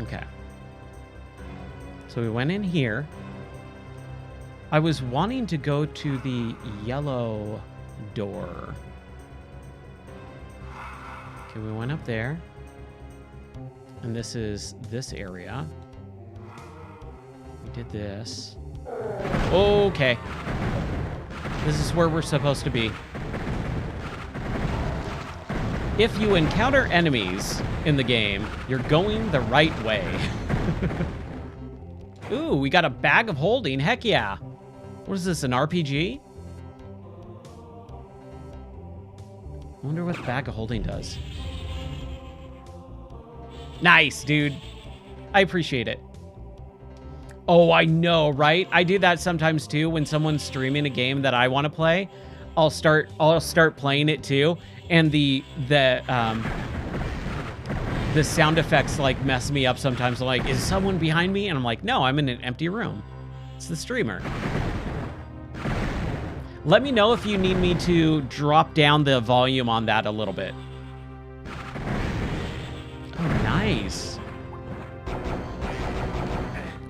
Okay. So we went in here. I was wanting to go to the yellow door. Okay, we went up there. And this is this area. We did this. Okay. This is where we're supposed to be. If you encounter enemies in the game, you're going the right way. Ooh, we got a bag of holding. Heck yeah. What is this, an RPG? I wonder what the bag of holding does. Nice, dude. I appreciate it. Oh, I know, right? I do that sometimes too. When someone's streaming a game that I want to play, I'll start playing it too, and the sound effects like mess me up sometimes. I'm like, is someone behind me? And I'm like, no, I'm in an empty room. It's the streamer. Let me know if you need me to drop down the volume on that a little bit. Oh, nice.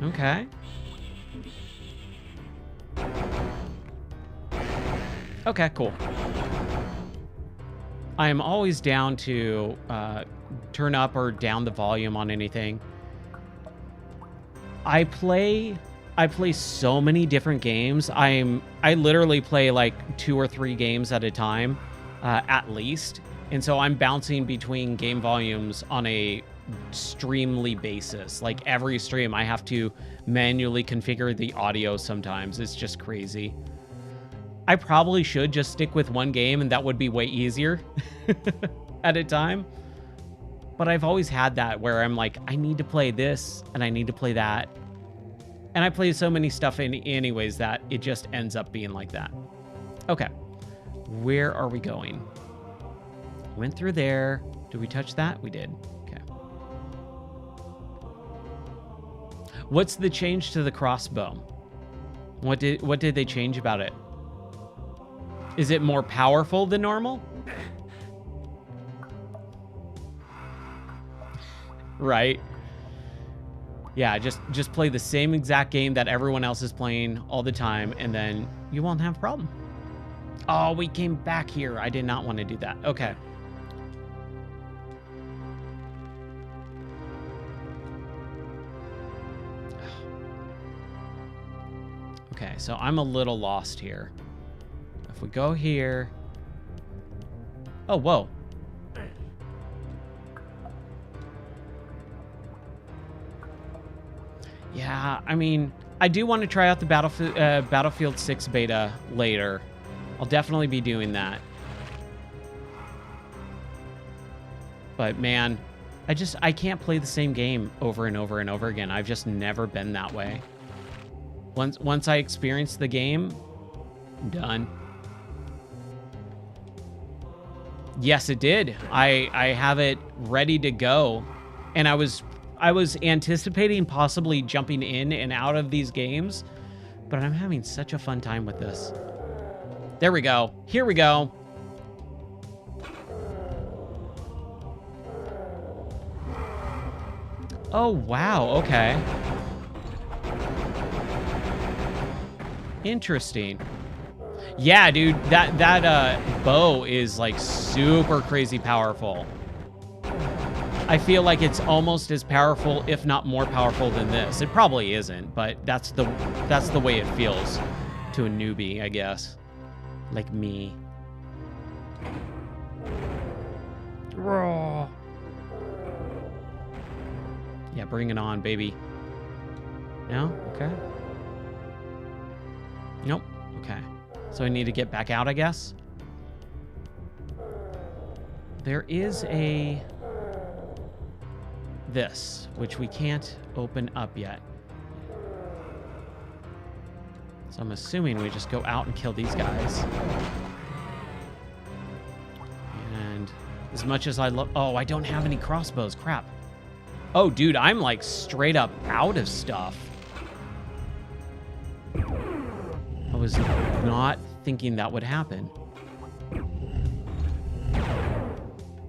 Okay. Okay, cool. I am always down to turn up or down the volume on anything. I play so many different games. I literally play like 2 or 3 games at a time, at least. And so I'm bouncing between game volumes on a streamly basis. Like every stream, I have to manually configure the audio sometimes. It's just crazy. I probably should just stick with one game, and that would be way easier at a time. But I've always had that where I'm like, I need to play this and I need to play that. And I play so many stuff anyways that it just ends up being like that. Okay. Where are we going? Went through there. Did we touch that? We did. Okay. What's the change to the crossbow? What did they change about it? Is it more powerful than normal? Right. Yeah, just play the same exact game that everyone else is playing all the time, and then you won't have a problem. Oh, we came back here. I did not want to do that. Okay. Okay, so I'm a little lost here. If we go here... Oh, whoa. Yeah, I mean, I do want to try out the Battlefield 6 beta later. I'll definitely be doing that. But man, I can't play the same game over and over and over again. I've just never been that way. Once I experience the game, I'm done. Yes, it did. I have it ready to go, and I was anticipating possibly jumping in and out of these games, but I'm having such a fun time with this. There we go. Here we go. Oh, wow. Okay. Interesting. Yeah, dude, that bow is like super crazy powerful. I feel like it's almost as powerful, if not more powerful than this. It probably isn't, but that's the way it feels to a newbie, I guess. Like me. Raw. Yeah, bring it on, baby. No? Okay. Nope. Okay. So I need to get back out, I guess. There is this, which we can't open up yet. So I'm assuming we just go out and kill these guys. And as much as I love... Oh, I don't have any crossbows. Crap. Oh, dude, I'm like straight up out of stuff. I was not thinking that would happen.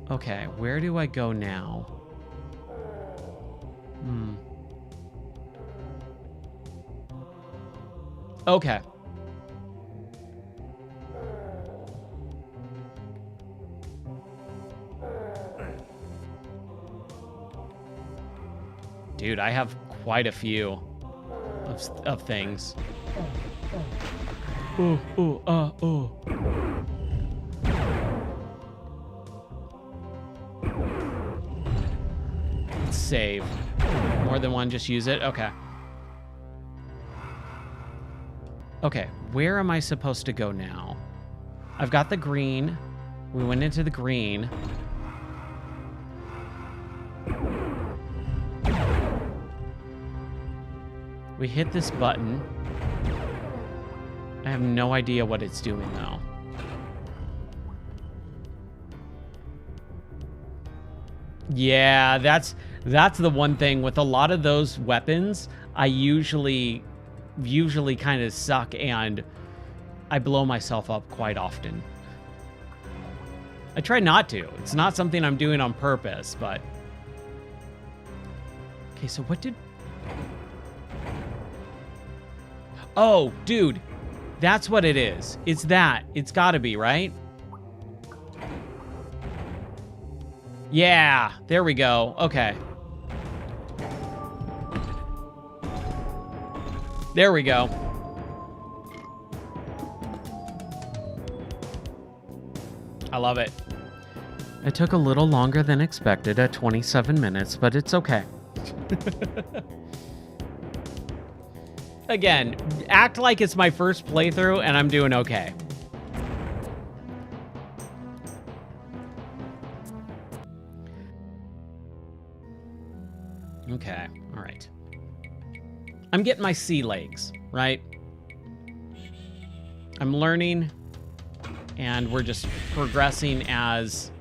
Okay, where do I go now? Okay. Dude, I have quite a few of things. Ooh. Let's save. More than one, just use it. Okay. Okay, where am I supposed to go now? I've got the green. We went into the green. We hit this button. I have no idea what it's doing, though. Yeah, that's the one thing with a lot of those weapons. I usually kind of suck, and I blow myself up quite often. I try not to. It's not something I'm doing on purpose, but... Okay, so what did... Oh, dude. That's what it is. It's that. It's gotta be, right? Yeah, there we go. Okay. There we go. I love it. It took a little longer than expected at 27 minutes, but it's okay. Again, act like it's my first playthrough and I'm doing okay. Okay, all right. I'm getting my sea legs, right? I'm learning, and we're just progressing as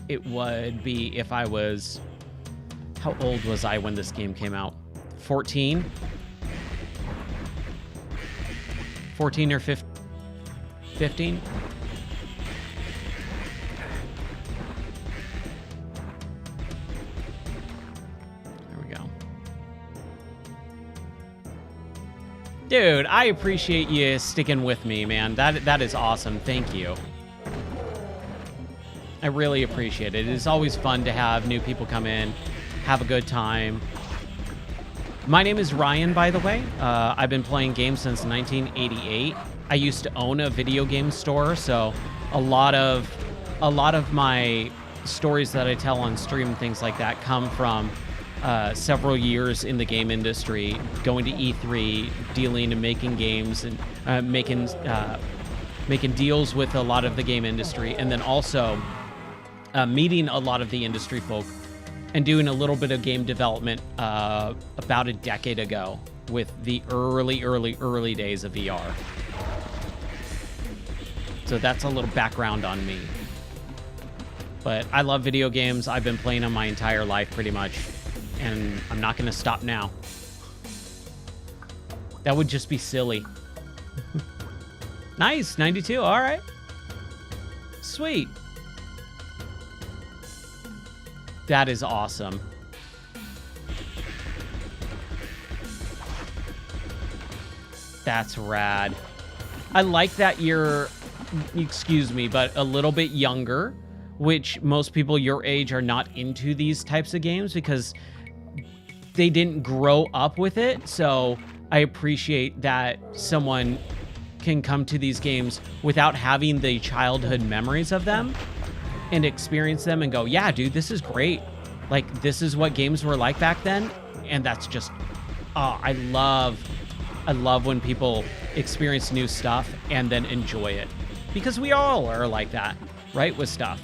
it would be if I was... How old was I when this game came out? 14? 14 or 15? Dude, I appreciate you sticking with me, man. That is awesome. Thank you. I really appreciate it. It is always fun to have new people come in, have a good time. My name is Ryan, by the way. I've been playing games since 1988. I used to own a video game store, so a lot of my stories that I tell on stream and things like that come from several years in the game industry, going to E3, dealing and making games, and making deals with a lot of the game industry, and then also meeting a lot of the industry folk and doing a little bit of game development about a decade ago with the early days of VR. So that's a little background on me. But I love video games. I've been playing them my entire life pretty much. And I'm not going to stop now. That would just be silly. Nice, 92. All right. Sweet. That is awesome. That's rad. I like that you're, excuse me, but a little bit younger, which most people your age are not into these types of games because they didn't grow up with it. So I appreciate that someone can come to these games without having the childhood memories of them and experience them and go, yeah, dude, this is great. Like, this is what games were like back then. And that's just, oh, I love when people experience new stuff and then enjoy it, because we all are like that, right? With stuff.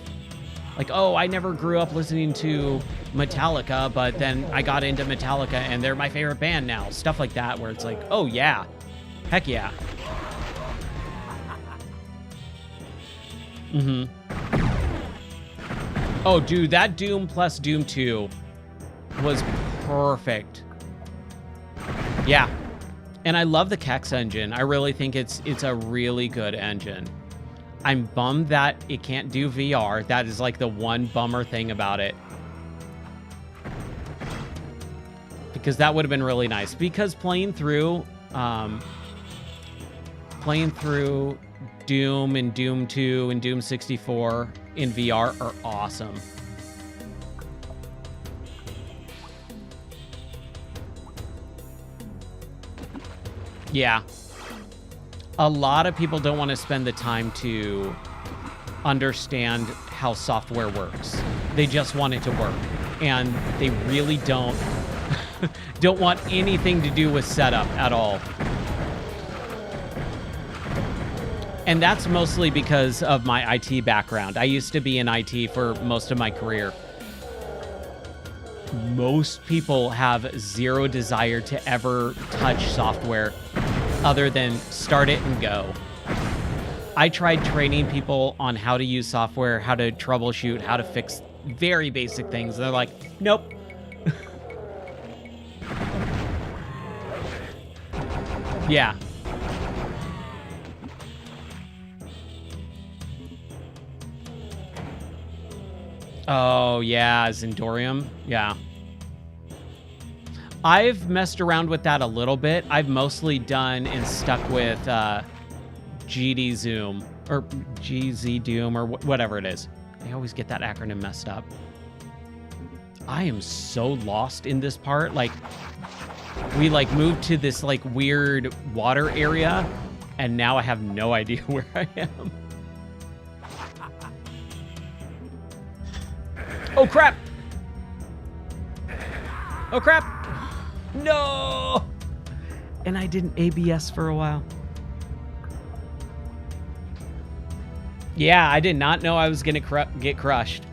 Like, oh, I never grew up listening to Metallica, but then I got into Metallica and they're my favorite band now. Stuff like that, where it's like, oh yeah, heck yeah. Mm-hmm. Oh, dude, that Doom plus Doom 2 was perfect. Yeah. And I love the Hex engine. I really think it's a really good engine. I'm bummed that it can't do VR. That is like the one bummer thing about it. Because that would have been really nice. Because playing through Doom and Doom 2 and Doom 64 in VR are awesome. Yeah. A lot of people don't want to spend the time to understand how software works. They just want it to work. And they really don't want anything to do with setup at all. And that's mostly because of my IT background. I used to be in IT for most of my career. Most people have zero desire to ever touch software other than start it and go. I tried training people on how to use software, how to troubleshoot, how to fix very basic things. They're like, nope. Yeah. Oh, yeah, Zendorium. Yeah. I've messed around with that a little bit. I've mostly done and stuck with GD Zoom or GZ Doom or whatever it is. I always get that acronym messed up. I am so lost in this part. Like, we like moved to this like weird water area, and now I have no idea where I am. Oh, crap. Oh, crap. No. And I didn't ABS for a while. Yeah, I did not know I was going to get crushed.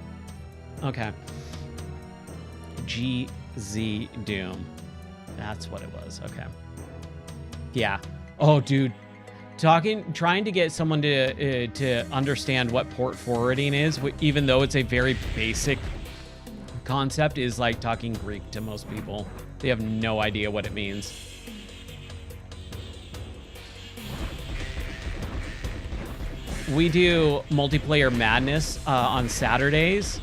Okay. GZ Doom. That's what it was. Okay. Yeah. Oh, dude. Trying to get someone to understand what port forwarding is, even though it's a very basic concept, is like talking Greek to most people. They have no idea what it means. We do multiplayer madness on Saturdays,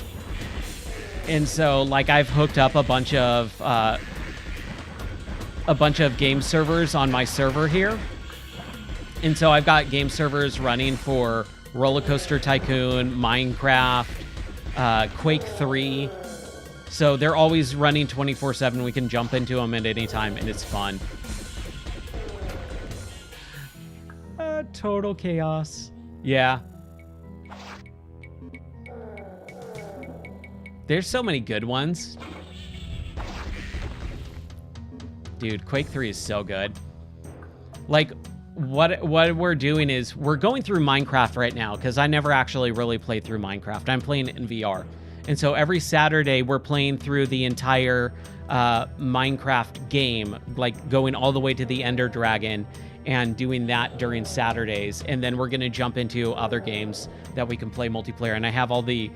and so like I've hooked up a bunch of game servers on my server here. And so I've got game servers running for Roller Coaster Tycoon, Minecraft, Quake 3. So they're always running 24/7. We can jump into them at any time, and it's fun. Total chaos. Yeah. There's so many good ones. Dude, Quake 3 is so good. Like, what we're doing is we're going through Minecraft right now, because I never actually really played through Minecraft. I'm playing it in VR. And so every Saturday we're playing through the entire Minecraft game, like going all the way to the Ender Dragon and doing that during Saturdays. And then we're going to jump into other games that we can play multiplayer. And I have all the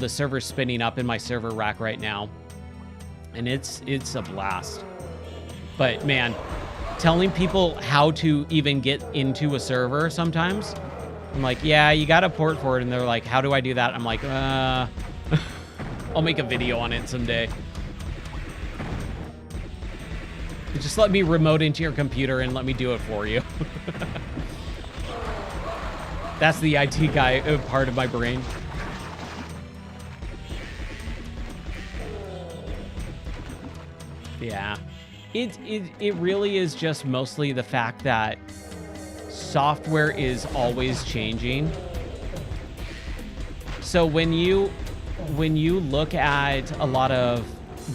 servers spinning up in my server rack right now. And it's a blast. But man, telling people how to even get into a server sometimes, I'm like, yeah, you got to port for it. And they're like, how do I do that? I'm like, I'll make a video on it someday. Just let me remote into your computer and let me do it for you. That's the IT guy part of my brain. Yeah. It really is just mostly the fact that software is always changing. So when you look at a lot of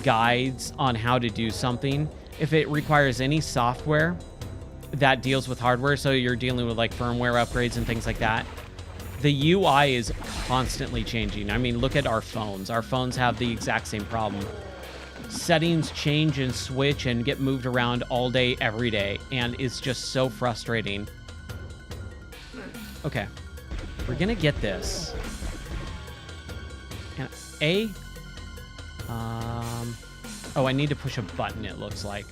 guides on how to do something, if it requires any software that deals with hardware, so you're dealing with like firmware upgrades and things like that, the UI is constantly changing. I mean, look at our phones. Our phones have the exact same problem. Settings change and switch and get moved around all day, every day, and it's just so frustrating. Okay, we're gonna get this. And oh, I need to push a button, it looks like,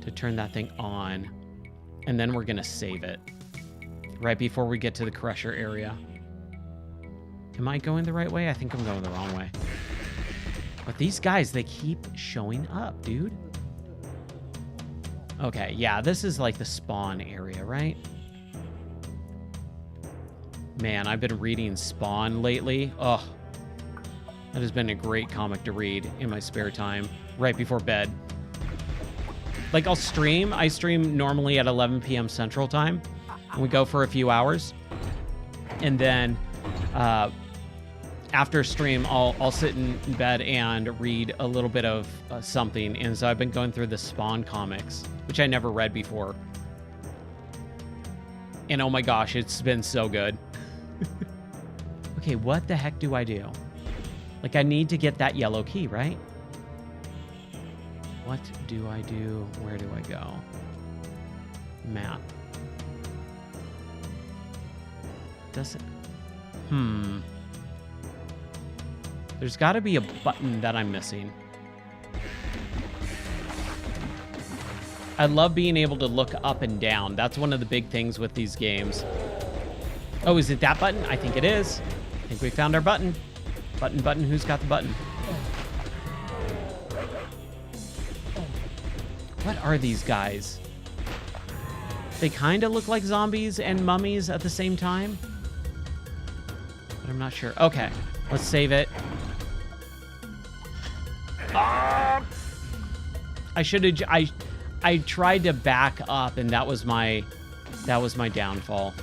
to turn that thing on, and then we're gonna save it right before we get to the crusher area. Am I going the right way? I think I'm going the wrong way. But these guys, they keep showing up, dude. Okay, yeah, this is like the spawn area, right? Man, I've been reading Spawn lately. Ugh. That has been a great comic to read in my spare time, right before bed. Like, I'll stream. I stream normally at 11 p.m. Central Time, and we go for a few hours. And then after stream, I'll sit in bed and read a little bit of something. And so I've been going through the Spawn comics, which I never read before. And oh my gosh, it's been so good. Okay, what the heck do I do? Like, I need to get that yellow key, right? What do I do? Where do I go? Map. Does it? There's got to be a button that I'm missing. I love being able to look up and down. That's one of the big things with these games. Oh, is it that button? I think it is. I think we found our button. Button, who's got the button? What are these guys? They kind of look like zombies and mummies at the same time. But I'm not sure. Okay, let's save it. I should have... I tried to back up, and that was my downfall.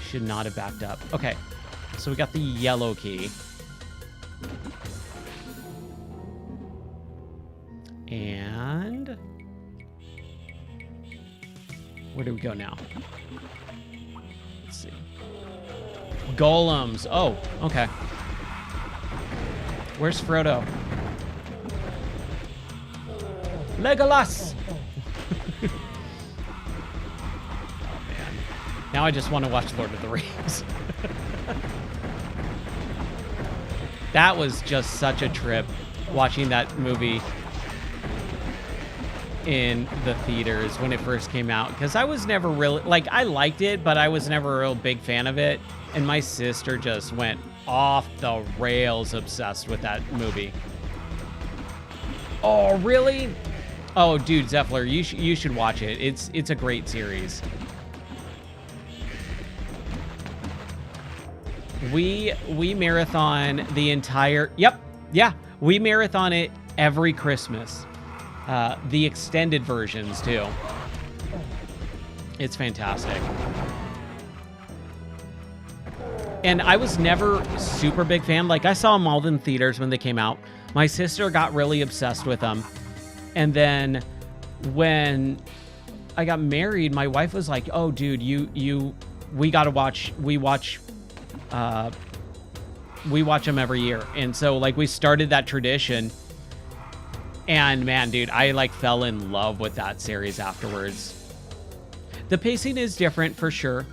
Should not have backed up. Okay, so we got the yellow key. And where do we go now? Let's see. Golems. Oh, okay. Where's Frodo? Legolas! Oh, man. Now I just want to watch Lord of the Rings. That was just such a trip, watching that movie in the theaters when it first came out. Because I was never really... Like, I liked it, but I was never a real big fan of it. And my sister just went off the rails obsessed with that movie. Oh, really? Oh, dude, Zephyr, you should watch it. It's a great series. We marathon the entire... Yep, yeah. We marathon it every Christmas. The extended versions, too. It's fantastic. And I was never super big fan. Like, I saw them all in theaters when they came out. My sister got really obsessed with them. And then when I got married, my wife was like, "Oh, dude, we watch them every year." And so, like, we started that tradition. And man, dude, I like fell in love with that series afterwards. The pacing is different for sure,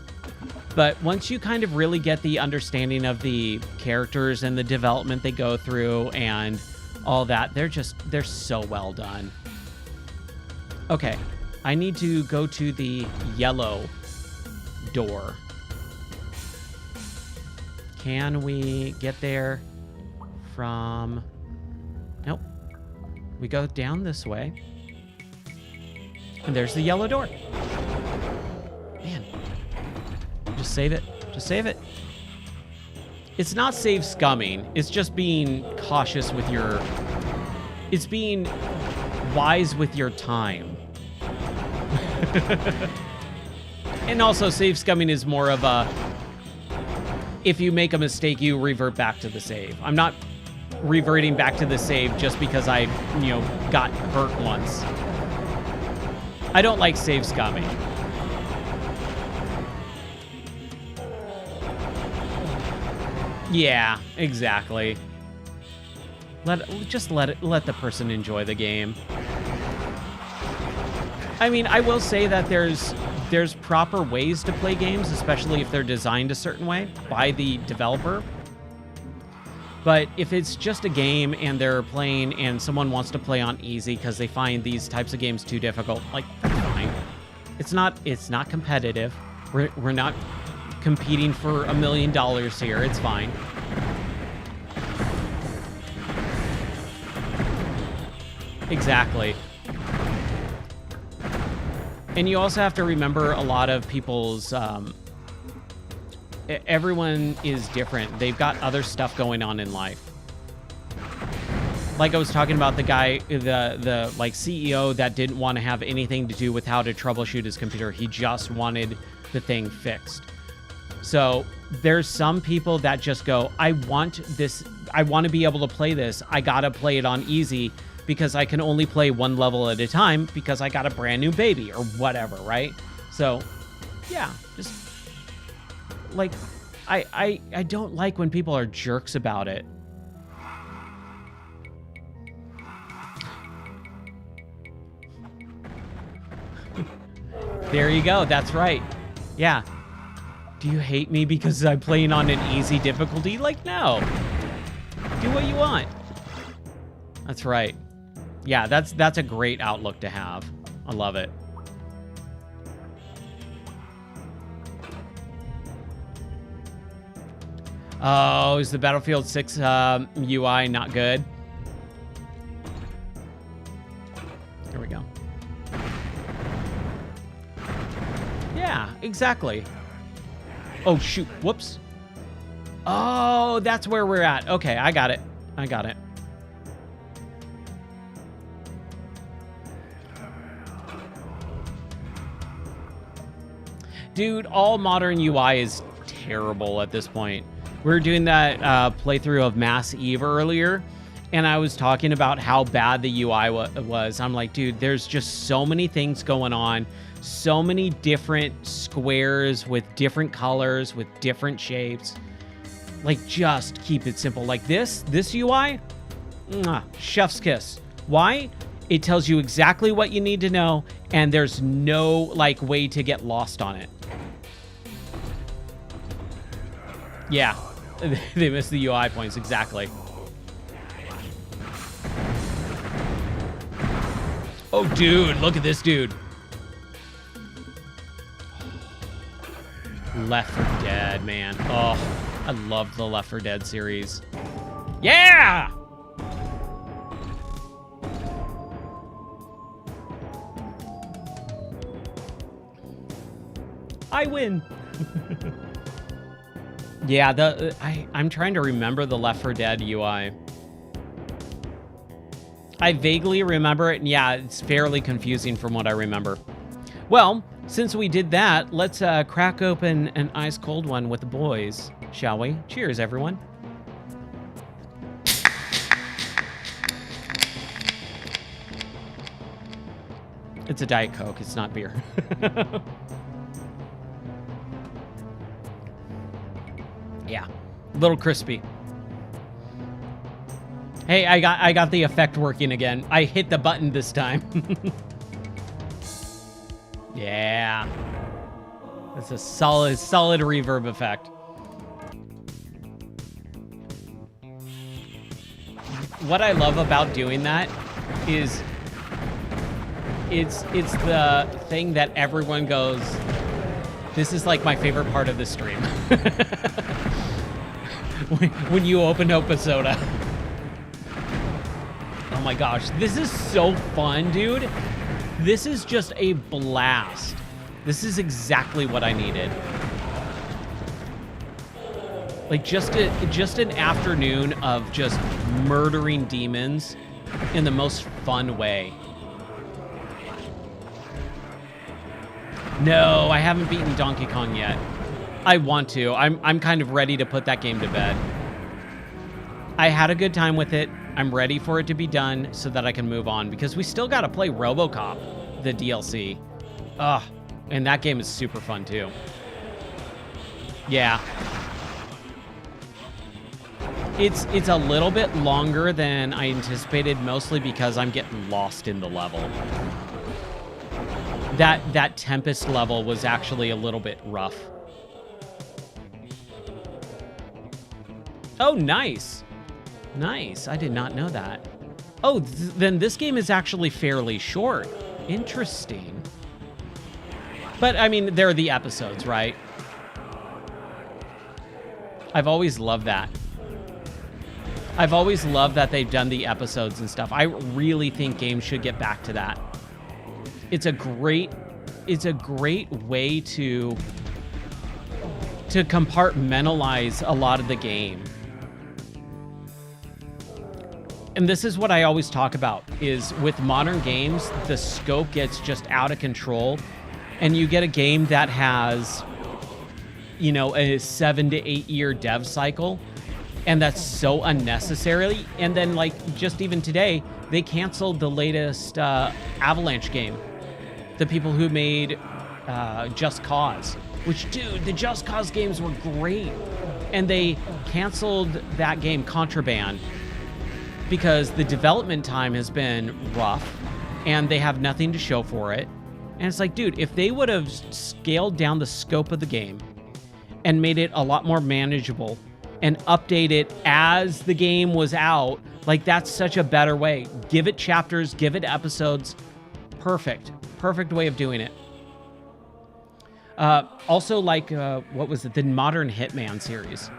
but once you kind of really get the understanding of the characters and the development they go through and all that, they're so well done. Okay, I need to go to the yellow door. Can we get there from... Nope. We go down this way. And there's the yellow door. Man. Just save it. Just save it. It's not save scumming. It's just being cautious with your... It's being wise with your time. And also, save scumming is more of a... If you make a mistake, you revert back to the save. I'm not reverting back to the save just because I, got hurt once. I don't like save scumming. Yeah, exactly. Let the person enjoy the game. I mean, I will say that there's proper ways to play games, especially if they're designed a certain way by the developer. But if it's just a game and they're playing and someone wants to play on easy because they find these types of games too difficult, like, fine. It's not competitive. We're not competing for $1 million here. It's fine. Exactly. And you also have to remember a lot of people's... everyone is different. They've got other stuff going on in life. Like I was talking about the guy, the like CEO that didn't want to have anything to do with how to troubleshoot his computer. He just wanted the thing fixed. So there's some people that just go, I want to be able to play this. I gotta play it on easy because I can only play one level at a time because I got a brand new baby or whatever, right? So yeah, just like, I don't like when people are jerks about it. There you go. That's right. Yeah. Do you hate me because I'm playing on an easy difficulty? Like, no. Do what you want. That's right. Yeah, that's a great outlook to have. I love it. Oh, is the Battlefield 6 UI not good? There we go. Yeah, exactly. Oh, shoot. Whoops. Oh, that's where we're at. Okay, I got it. I got it. Dude, all modern UI is terrible at this point. We were doing that playthrough of Mass Eve earlier, and I was talking about how bad the UI was. I'm like, dude, there's just so many things going on. So many different squares with different colors, with different shapes. Like, just keep it simple. Like this UI, chef's kiss. Why? It tells you exactly what you need to know, and there's no, like, way to get lost on it. Yeah, they missed the UI points, exactly. Oh, dude, look at this dude. Left 4 Dead, man. Oh, I love the Left 4 Dead series. Yeah! I win. Yeah, I'm trying to remember the Left 4 Dead UI. I vaguely remember it, and yeah, it's fairly confusing from what I remember. Well, since we did that, let's crack open an ice cold one with the boys, shall we? Cheers, everyone. It's a Diet Coke, it's not beer. Yeah, a little crispy. Hey, I got the effect working again. I hit the button this time. Yeah. That's a solid reverb effect. What I love about doing that is it's the thing that everyone goes, this is like my favorite part of the stream. when you open up a soda. Oh my gosh, this is so fun, dude. This is just a blast. This is exactly what I needed. Like just an afternoon of just murdering demons in the most fun way. No, I haven't beaten Donkey Kong yet. I want to. I'm kind of ready to put that game to bed. I had a good time with it. I'm ready for it to be done so that I can move on, because we still got to play RoboCop, the DLC. Ugh, and that game is super fun too. Yeah. It's a little bit longer than I anticipated, mostly because I'm getting lost in the level. That Tempest level was actually a little bit rough. Oh, nice. Nice. I did not know that. Oh, then this game is actually fairly short. Interesting. But, I mean, they're the episodes, right? I've always loved that. I've always loved that they've done the episodes and stuff. I really think games should get back to that. It's a great way to compartmentalize a lot of the game. And this is what I always talk about, is with modern games, the scope gets just out of control, and you get a game that has, you know, a 7 to 8 year dev cycle, and that's so unnecessary. And then, like, just even today, they canceled the latest Avalanche game. The people who made Just Cause, which, dude, the Just Cause games were great. And they canceled that game, Contraband, because the development time has been rough and they have nothing to show for it. And it's like, dude, if they would have scaled down the scope of the game and made it a lot more manageable and update it as the game was out, like, that's such a better way. Give it chapters, give it episodes. Perfect way of doing it. Also, like, what was it? The modern Hitman series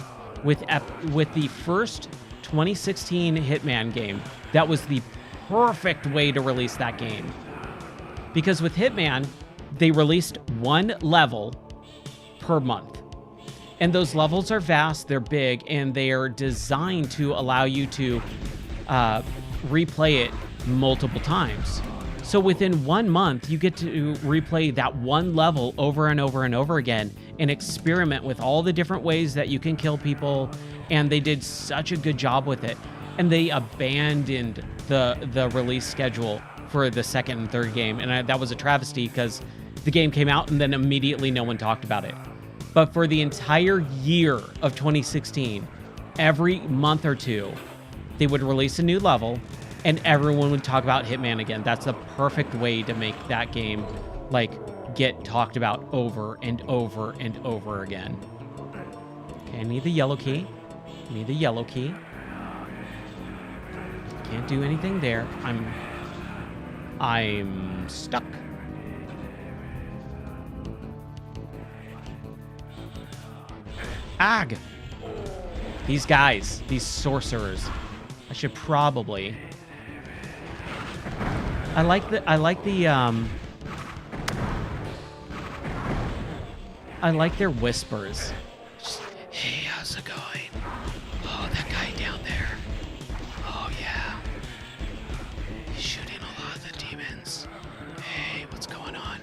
with the first 2016 Hitman game. That was the perfect way to release that game. Because with Hitman, they released one level per month. And those levels are vast, they're big, and they are designed to allow you to replay it multiple times. So within 1 month, you get to replay that one level over and over and over again and experiment with all the different ways that you can kill people. And they did such a good job with it. And they abandoned the release schedule for the second and third game. And that was a travesty because the game came out and then immediately no one talked about it. But for the entire year of 2016, every month or two, they would release a new level and everyone would talk about Hitman again. That's the perfect way to make that game, like, get talked about over and over and over again. Okay, I need the yellow key. Can't do anything there. I'm stuck. Ag! These guys, these sorcerers. I should probably... I like their whispers. Just, hey, how's it going? Oh, that guy down there. Oh, yeah. He's shooting a lot of the demons. Hey, what's going on?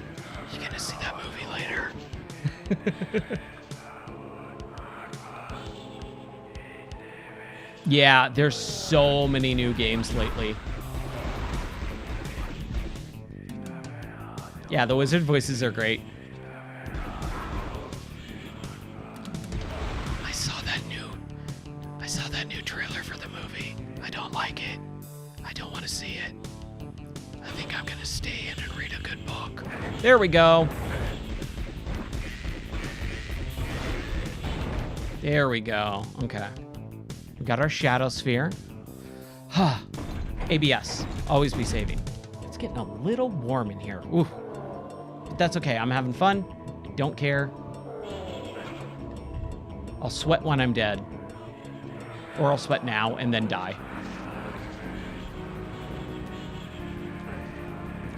You gonna see that movie later? Yeah, there's so many new games lately. Yeah, the wizard voices are great. I saw that new trailer for the movie. I don't like it. I don't want to see it. I think I'm gonna stay in and read a good book. There we go. There we go. Okay. We got our shadow sphere. ABS. Always be saving. It's getting a little warm in here. Ooh. But that's okay. I'm having fun. I don't care. I'll sweat when I'm dead. Or I'll sweat now and then die.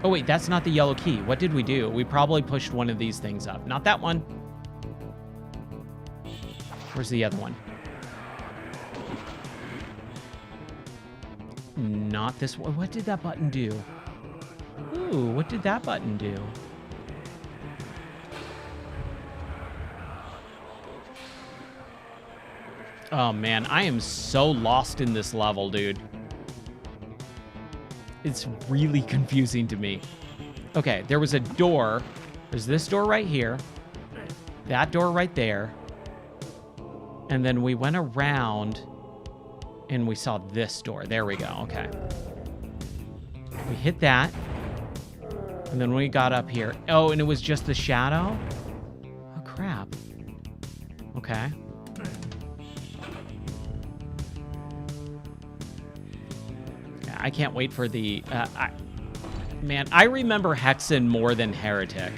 Oh, wait. That's not the yellow key. What did we do? We probably pushed one of these things up. Not that one. Where's the other one? Not this one. What did that button do? Ooh, what did that button do? Oh, man. I am so lost in this level, dude. It's really confusing to me. Okay, there was a door. There's this door right here. That door right there. And then we went around and we saw this door. There we go. Okay. We hit that. And then we got up here. Oh, and it was just the shadow? Oh, crap. Okay. I can't wait for the... Man, I remember Hexen more than Heretic.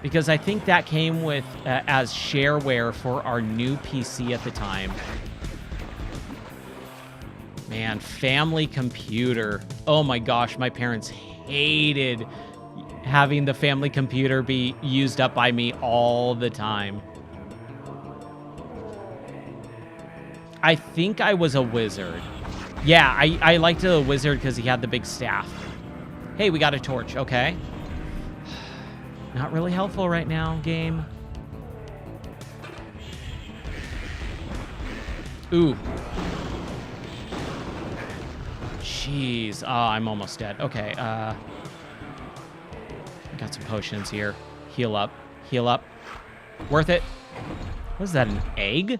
Because I think that came with as shareware for our new PC at the time. Man, family computer. Oh my gosh, my parents hated having the family computer be used up by me all the time. I think I was a wizard. Yeah, I liked the wizard because he had the big staff. Hey, we got a torch. Okay. Not really helpful right now, game. Ooh. Jeez. Oh, I'm almost dead. Okay, Got some potions here. Heal up. Heal up. Worth it. Was that, an egg?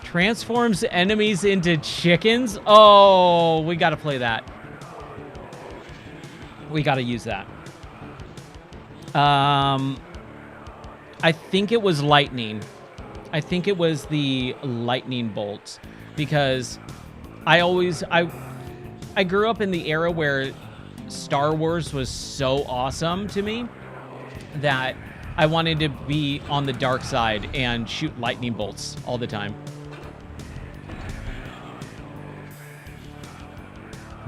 Transforms enemies into chickens? Oh, we got to play that. We got to use that. I think it was lightning. I think it was the lightning bolts, because I grew up in the era where Star Wars was so awesome to me that I wanted to be on the dark side and shoot lightning bolts all the time.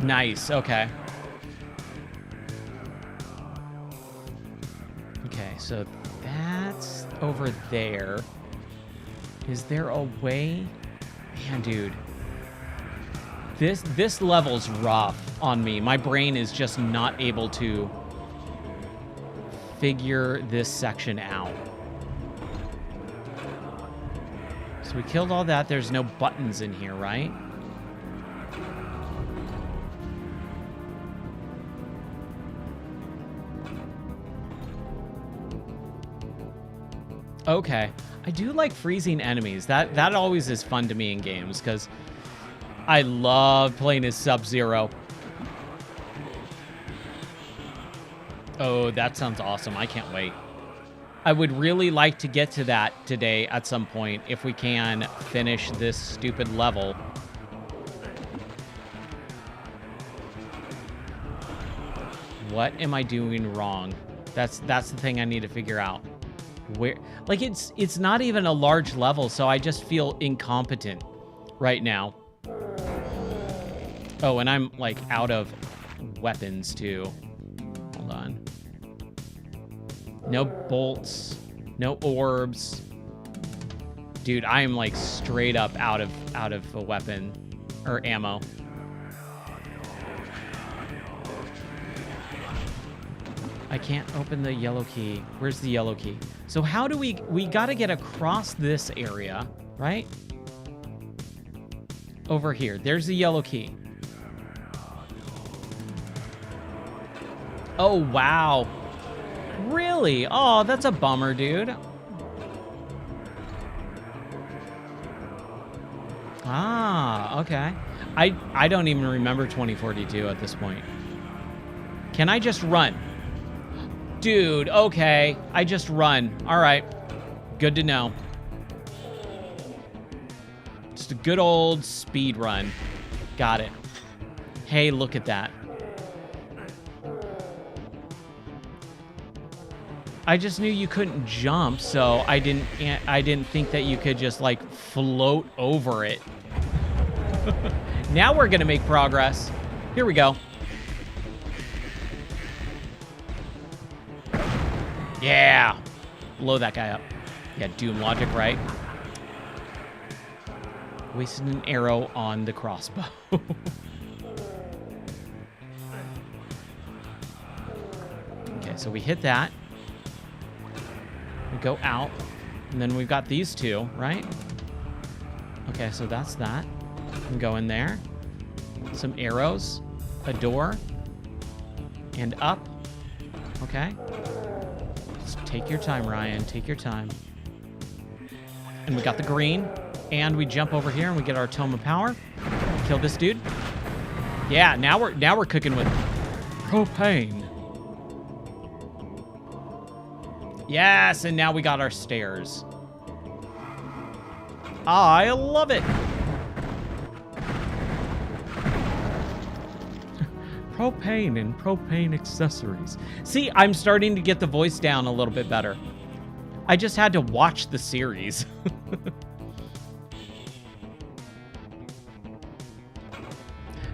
Nice, okay. Okay, so that's over there. Is there a way? Man, dude. This level's rough on me. My brain is just not able to figure this section out. So we killed all that. There's no buttons in here, right? Okay. I do like freezing enemies. That always is fun to me in games, because I love playing as Sub-Zero. Oh, that sounds awesome. I can't wait. I would really like to get to that today at some point, if we can finish this stupid level. What am I doing wrong? That's the thing I need to figure out. Where, like, it's not even a large level, so I just feel incompetent right now. Oh, and I'm like out of weapons too. Hold on. No bolts, no orbs. Dude, I am like straight up out of a weapon or ammo. I can't open the yellow key. Where's the yellow key? So how do we got to get across this area, right? Over here. There's the yellow key. Oh, wow. Really? Oh, that's a bummer, dude. Ah, okay. I don't even remember 2042 at this point. Can I just run? Dude, okay. I just run. All right. Good to know. Just a good old speed run. Got it. Hey, look at that. I just knew you couldn't jump, so I didn't think that you could just like float over it. Now we're gonna make progress. Here we go. Yeah. Blow that guy up. Yeah, Doom logic, right? Wasted an arrow on the crossbow. Okay, so we hit that. We go out. And then we've got these two, right? Okay, so that's that. We go in there. Some arrows. A door. And up. Okay. Just take your time, Ryan. Take your time. And we got the green. And we jump over here and we get our Tome of Power. Kill this dude. Yeah, now we're cooking with propane. Yes, and now we got our stairs. I love it. Propane and propane accessories. See, I'm starting to get the voice down a little bit better. I just had to watch the series.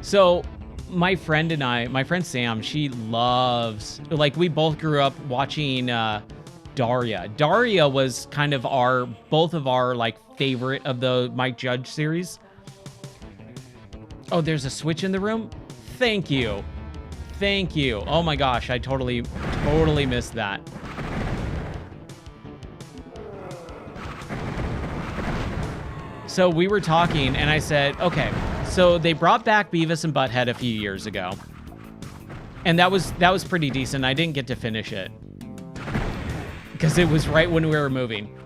So, my friend Sam, she loves, like, we both grew up watching Daria. Daria was kind of both of our, like, favorite of the Mike Judge series. Oh, there's a switch in the room? Thank you. Thank you. Oh my gosh, I totally missed that. So we were talking, and I said, okay, so they brought back Beavis and Butthead a few years ago. And that was pretty decent. I didn't get to finish it because it was right when we were moving.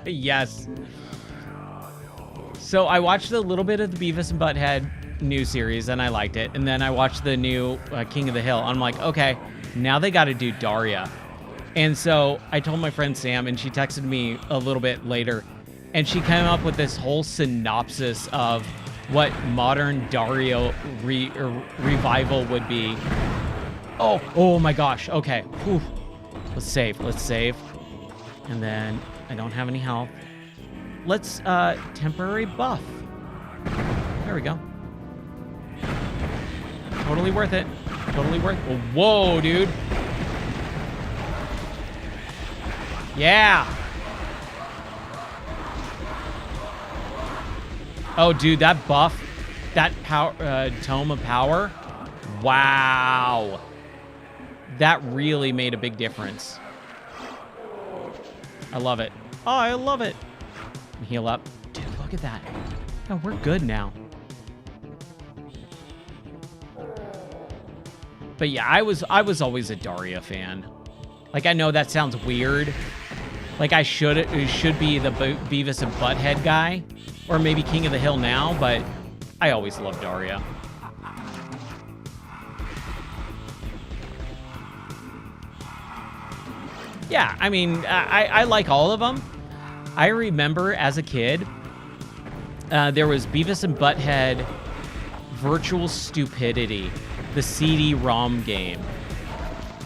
Yes. So I watched a little bit of the Beavis and Butthead new series and I liked it. And then I watched the new King of the Hill. I'm like, okay, now they got to do Daria. And so I told my friend Sam, and she texted me a little bit later, and she came up with this whole synopsis of what modern Dario revival would be. Oh my gosh. Okay. Whew. Let's save. And then I don't have any health. Let's temporary buff. There we go. Totally worth it. Oh, whoa, dude. Yeah. Oh, dude, that buff, that power, Tome of Power. Wow. That really made a big difference. I love it. Oh, I love it. Heal up. Dude, look at that. Oh, we're good now. But yeah, I was always a Daria fan. Like, I know that sounds weird. Like, it should be the Beavis and Butthead guy, or maybe King of the Hill now, but I always loved Daria. Yeah, I mean, I like all of them. I remember as a kid, there was Beavis and Butthead Virtual Stupidity, the CD-ROM game.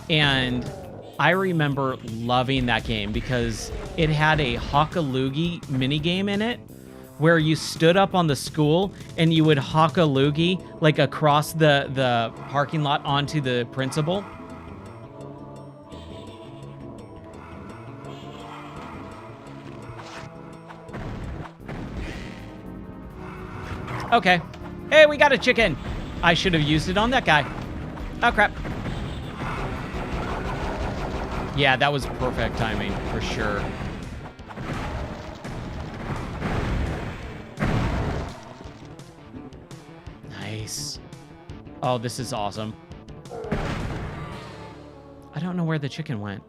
And I remember loving that game because it had a Hawk-a-Loogie minigame in it where you stood up on the school and you would Hawk-a-Loogie like across the parking lot onto the principal. Okay. Hey, we got a chicken. I should have used it on that guy. Oh, crap. Yeah, that was perfect timing, for sure. Nice. Oh, this is awesome. I don't know where the chicken went.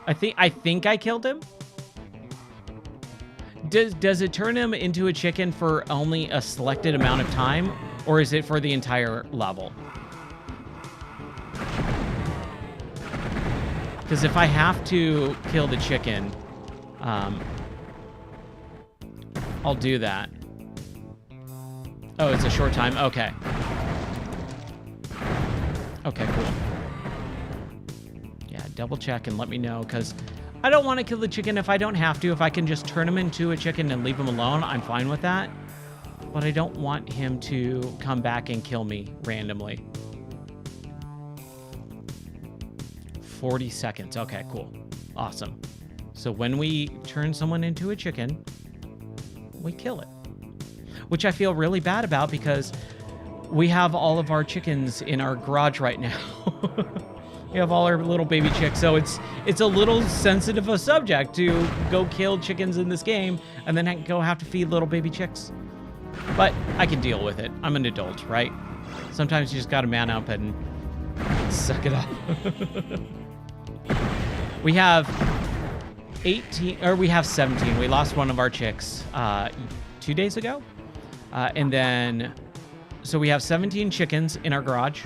I think I killed him. Does it turn him into a chicken for only a selected amount of time, or is it for the entire level? Because if I have to kill the chicken, I'll do that. Oh, it's a short time? Okay. Okay, cool. Yeah, double check and let me know, because I don't want to kill the chicken if I don't have to. If I can just turn him into a chicken and leave him alone, I'm fine with that. But I don't want him to come back and kill me randomly. 40 seconds. Okay, cool. Awesome. So when we turn someone into a chicken, we kill it. Which I feel really bad about because we have all of our chickens in our garage right now. We have all our little baby chicks, so it's a little sensitive a subject to go kill chickens in this game and then go have to feed little baby chicks. But I can deal with it. I'm an adult, right? Sometimes you just gotta man up and suck it up. We have 17. We lost one of our chicks 2 days ago. And then, so we have 17 chickens in our garage.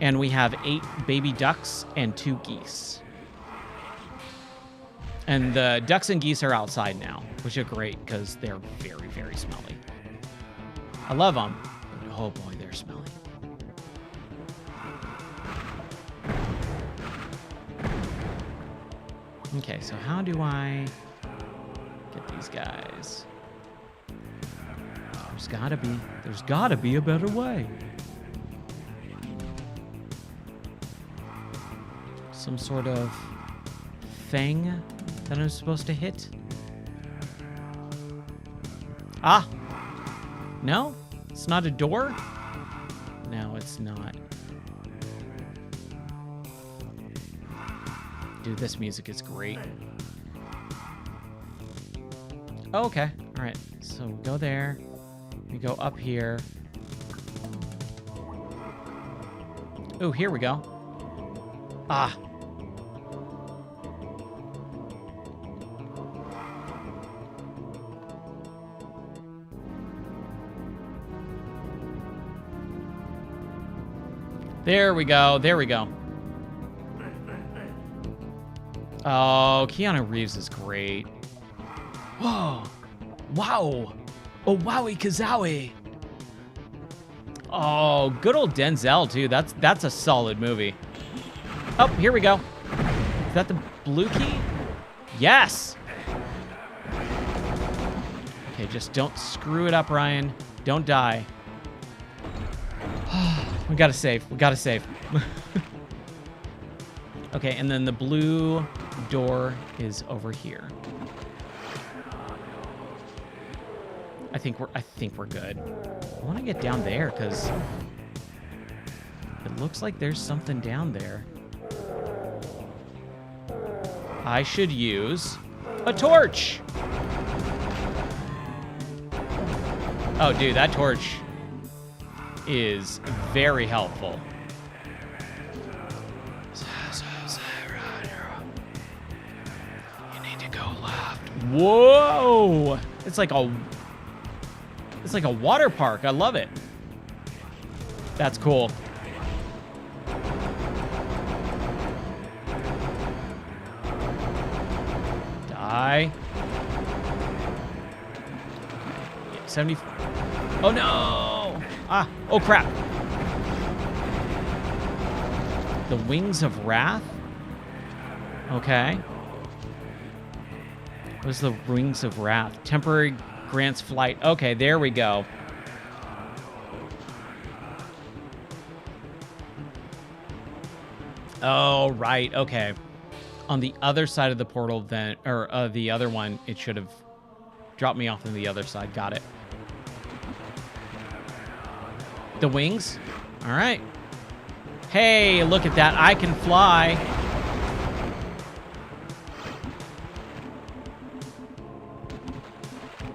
And we have 8 baby ducks and 2 geese. And the ducks and geese are outside now, which are great because they're very, very smelly. I love them, but oh boy, they're smelly. Okay, so how do I get these guys? There's gotta be a better way. Some sort of thing that I'm supposed to hit. Ah! No? It's not a door? No, it's not. Dude, this music is great. Oh, okay. All right, so we go there. We go up here. Oh, here we go. Ah. There we go. There we go. Oh, Keanu Reeves is great. Whoa. Wow. Oh, wowie kazowie. Oh, good old Denzel, too. That's a solid movie. Oh, here we go. Is that the blue key? Yes. Okay, just don't screw it up, Ryan. Don't die. We gotta save. We gotta save. Okay, and then the blue door is over here. I think we're good. I want to get down there because it looks like there's something down there. I should use a torch. Oh, dude, that torch is very helpful. You need to go left. Whoa! It's like a water park. I love it. That's cool. Die. 70. Oh no! Ah! Oh crap! The Wings of Wrath? Okay. What is the Wings of Wrath? Temporary grants flight. Okay, there we go. Oh, right. Okay. On the other side of the portal, then, or the other one, it should have dropped me off on the other side. Got it. The wings? All right. Hey, look at that. I can fly.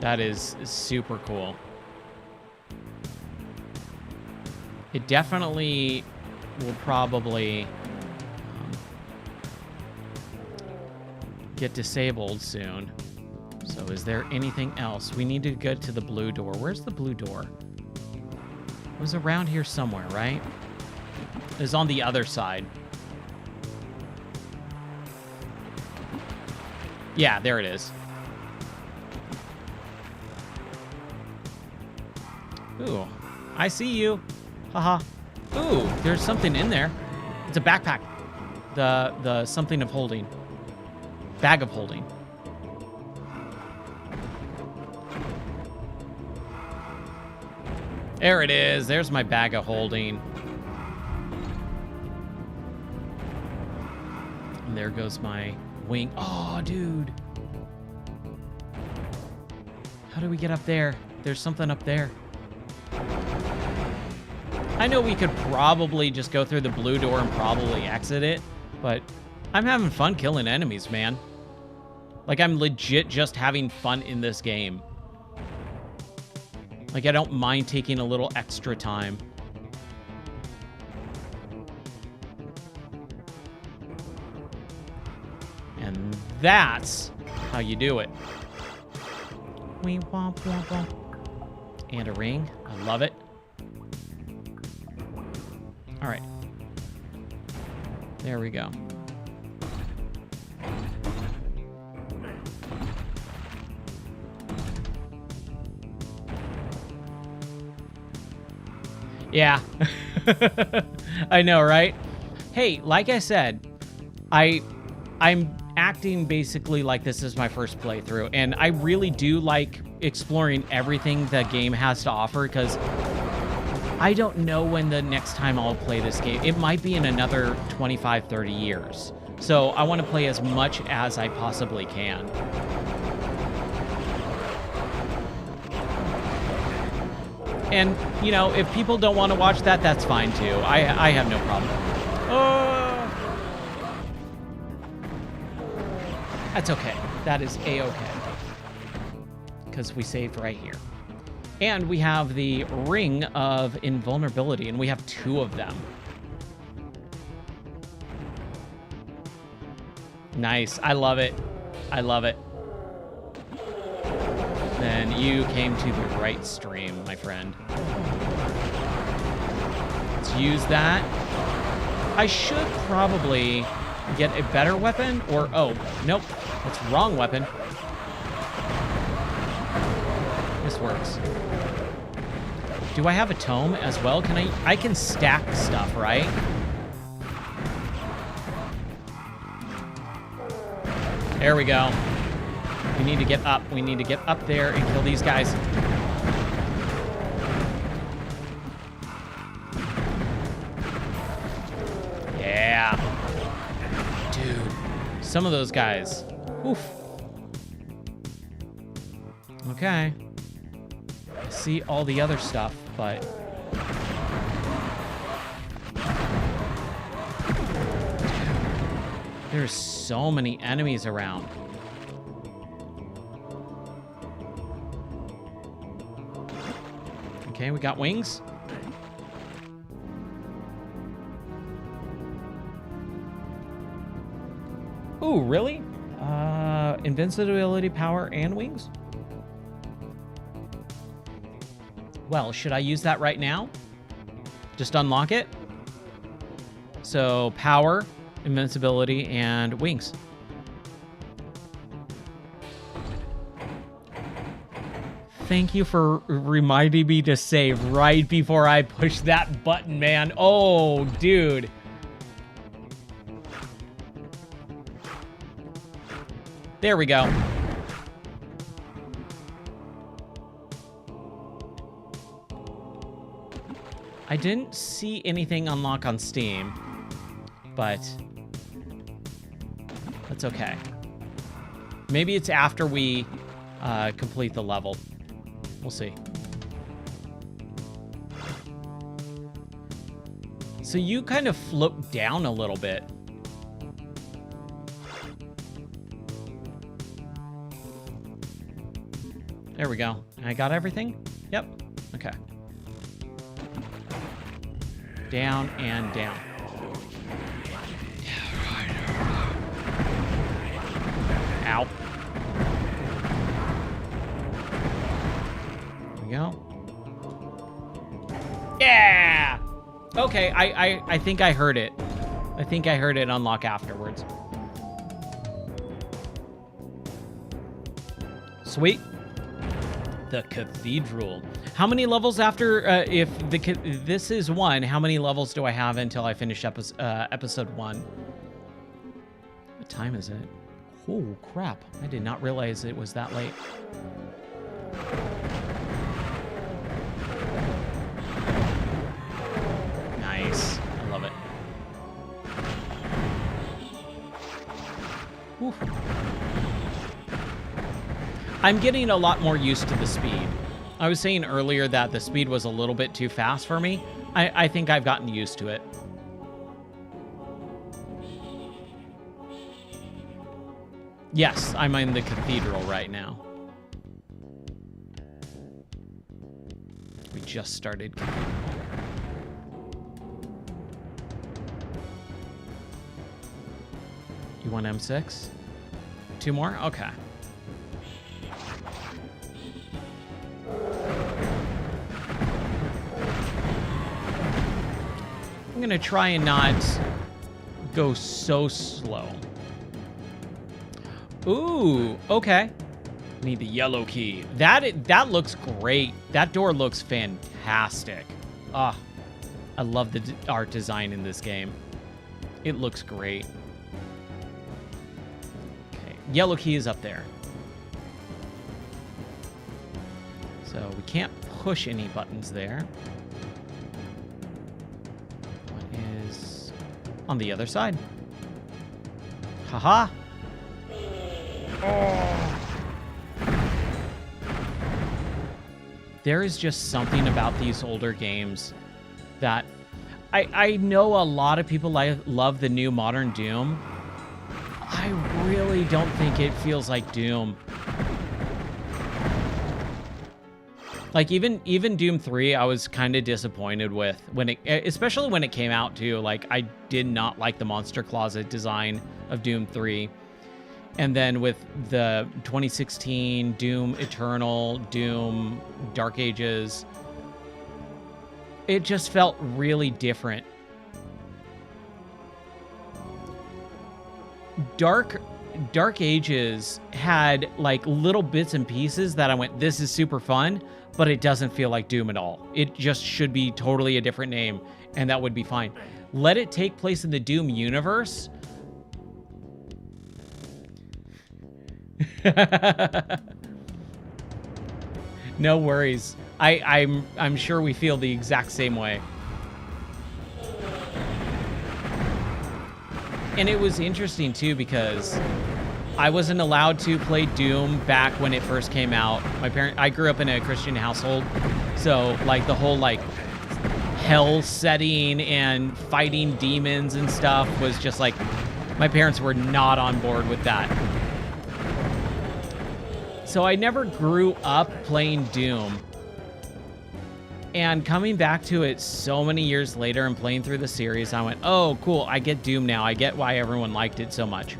That is super cool. It definitely will probably get disabled soon. So is there anything else? We need to go to the blue door. Where's the blue door? It was around here somewhere, right? It was on the other side. Yeah, there it is. Ooh, I see you. Haha. Ooh, there's something in there. It's a backpack. The something of holding. Bag of holding. There it is. There's my bag of holding. And there goes my wing. Oh, dude. How do we get up there? There's something up there. I know we could probably just go through the blue door and probably exit it, but I'm having fun killing enemies, man. Like, I'm legit just having fun in this game. Like, I don't mind taking a little extra time. And that's how you do it. Wee womp womp womp. And a ring. I love it. All right. There we go. Yeah. I know, right? Hey, like I said, I'm acting basically like this is my first playthrough, and I really do like exploring everything the game has to offer, because I don't know when the next time I'll play this game. It might be in another 25, 30 years. So I want to play as much as I possibly can. And, you know, if people don't want to watch that, that's fine too. I have no problem. That's okay. That is A-okay. because we saved right here. And we have the Ring of Invulnerability, and we have 2 of them. Nice. I love it. I love it. Then you came to the right stream, my friend. Let's use that. I should probably get a better weapon, or... Oh, nope. That's the wrong weapon. This works. Do I have a tome as well? Can I can stack stuff, right? There we go. We need to get up. We need to get up there and kill these guys. Yeah. Dude. Some of those guys. Oof. Okay. I see all the other stuff, but... There's so many enemies around. Okay, we got wings. Ooh, really? Invincibility, power, and wings? Well, should I use that right now? Just unlock it? So, power, invincibility, and wings. Thank you for reminding me to save right before I push that button, man. Oh, dude. There we go. I didn't see anything unlock on Steam, but that's okay. Maybe it's after we complete the level. We'll see. So you kind of float down a little bit. There we go. I got everything? Yep. Okay. Down and down. Ow. There we go. Yeah! Okay, I think I heard it. I think I heard it unlock afterwards. Sweet. The Cathedral. How many levels after, if this is 1, how many levels do I have until I finish episode 1? What time is it? Oh, crap. I did not realize it was that late. Nice. I love it. Whew. I'm getting a lot more used to the speed. I was saying earlier that the speed was a little bit too fast for me. I think I've gotten used to it. Yes, I'm in the cathedral right now. We just started cathedral. You want M6? 2 more? Okay. I'm gonna try and not go so slow. Ooh, okay. Need the yellow key. That looks great. That door looks fantastic. Ah, I love the art design in this game. It looks great. Okay, yellow key is up there. So we can't push any buttons there. On the other side. Haha. Oh. There is just something about these older games that I know a lot of people love the new modern Doom. I really don't think it feels like Doom. Like even Doom 3, I was kind of disappointed with when it, especially when it came out too. Like I did not like the Monster Closet design of Doom 3. And then with the 2016 Doom Eternal, Doom Dark Ages, it just felt really different. Dark Ages had like little bits and pieces that I went, this is super fun, but it doesn't feel like Doom at all. It just should be totally a different name, and that would be fine. Let it take place in the Doom universe. No worries. I'm sure we feel the exact same way. And it was interesting too because I wasn't allowed to play Doom back when it first came out. I grew up in a Christian household, so like the whole like hell setting and fighting demons and stuff was just like, my parents were not on board with that. So I never grew up playing Doom. And coming back to it so many years later and playing through the series, I went, oh, cool, I get Doom now. I get why everyone liked it so much.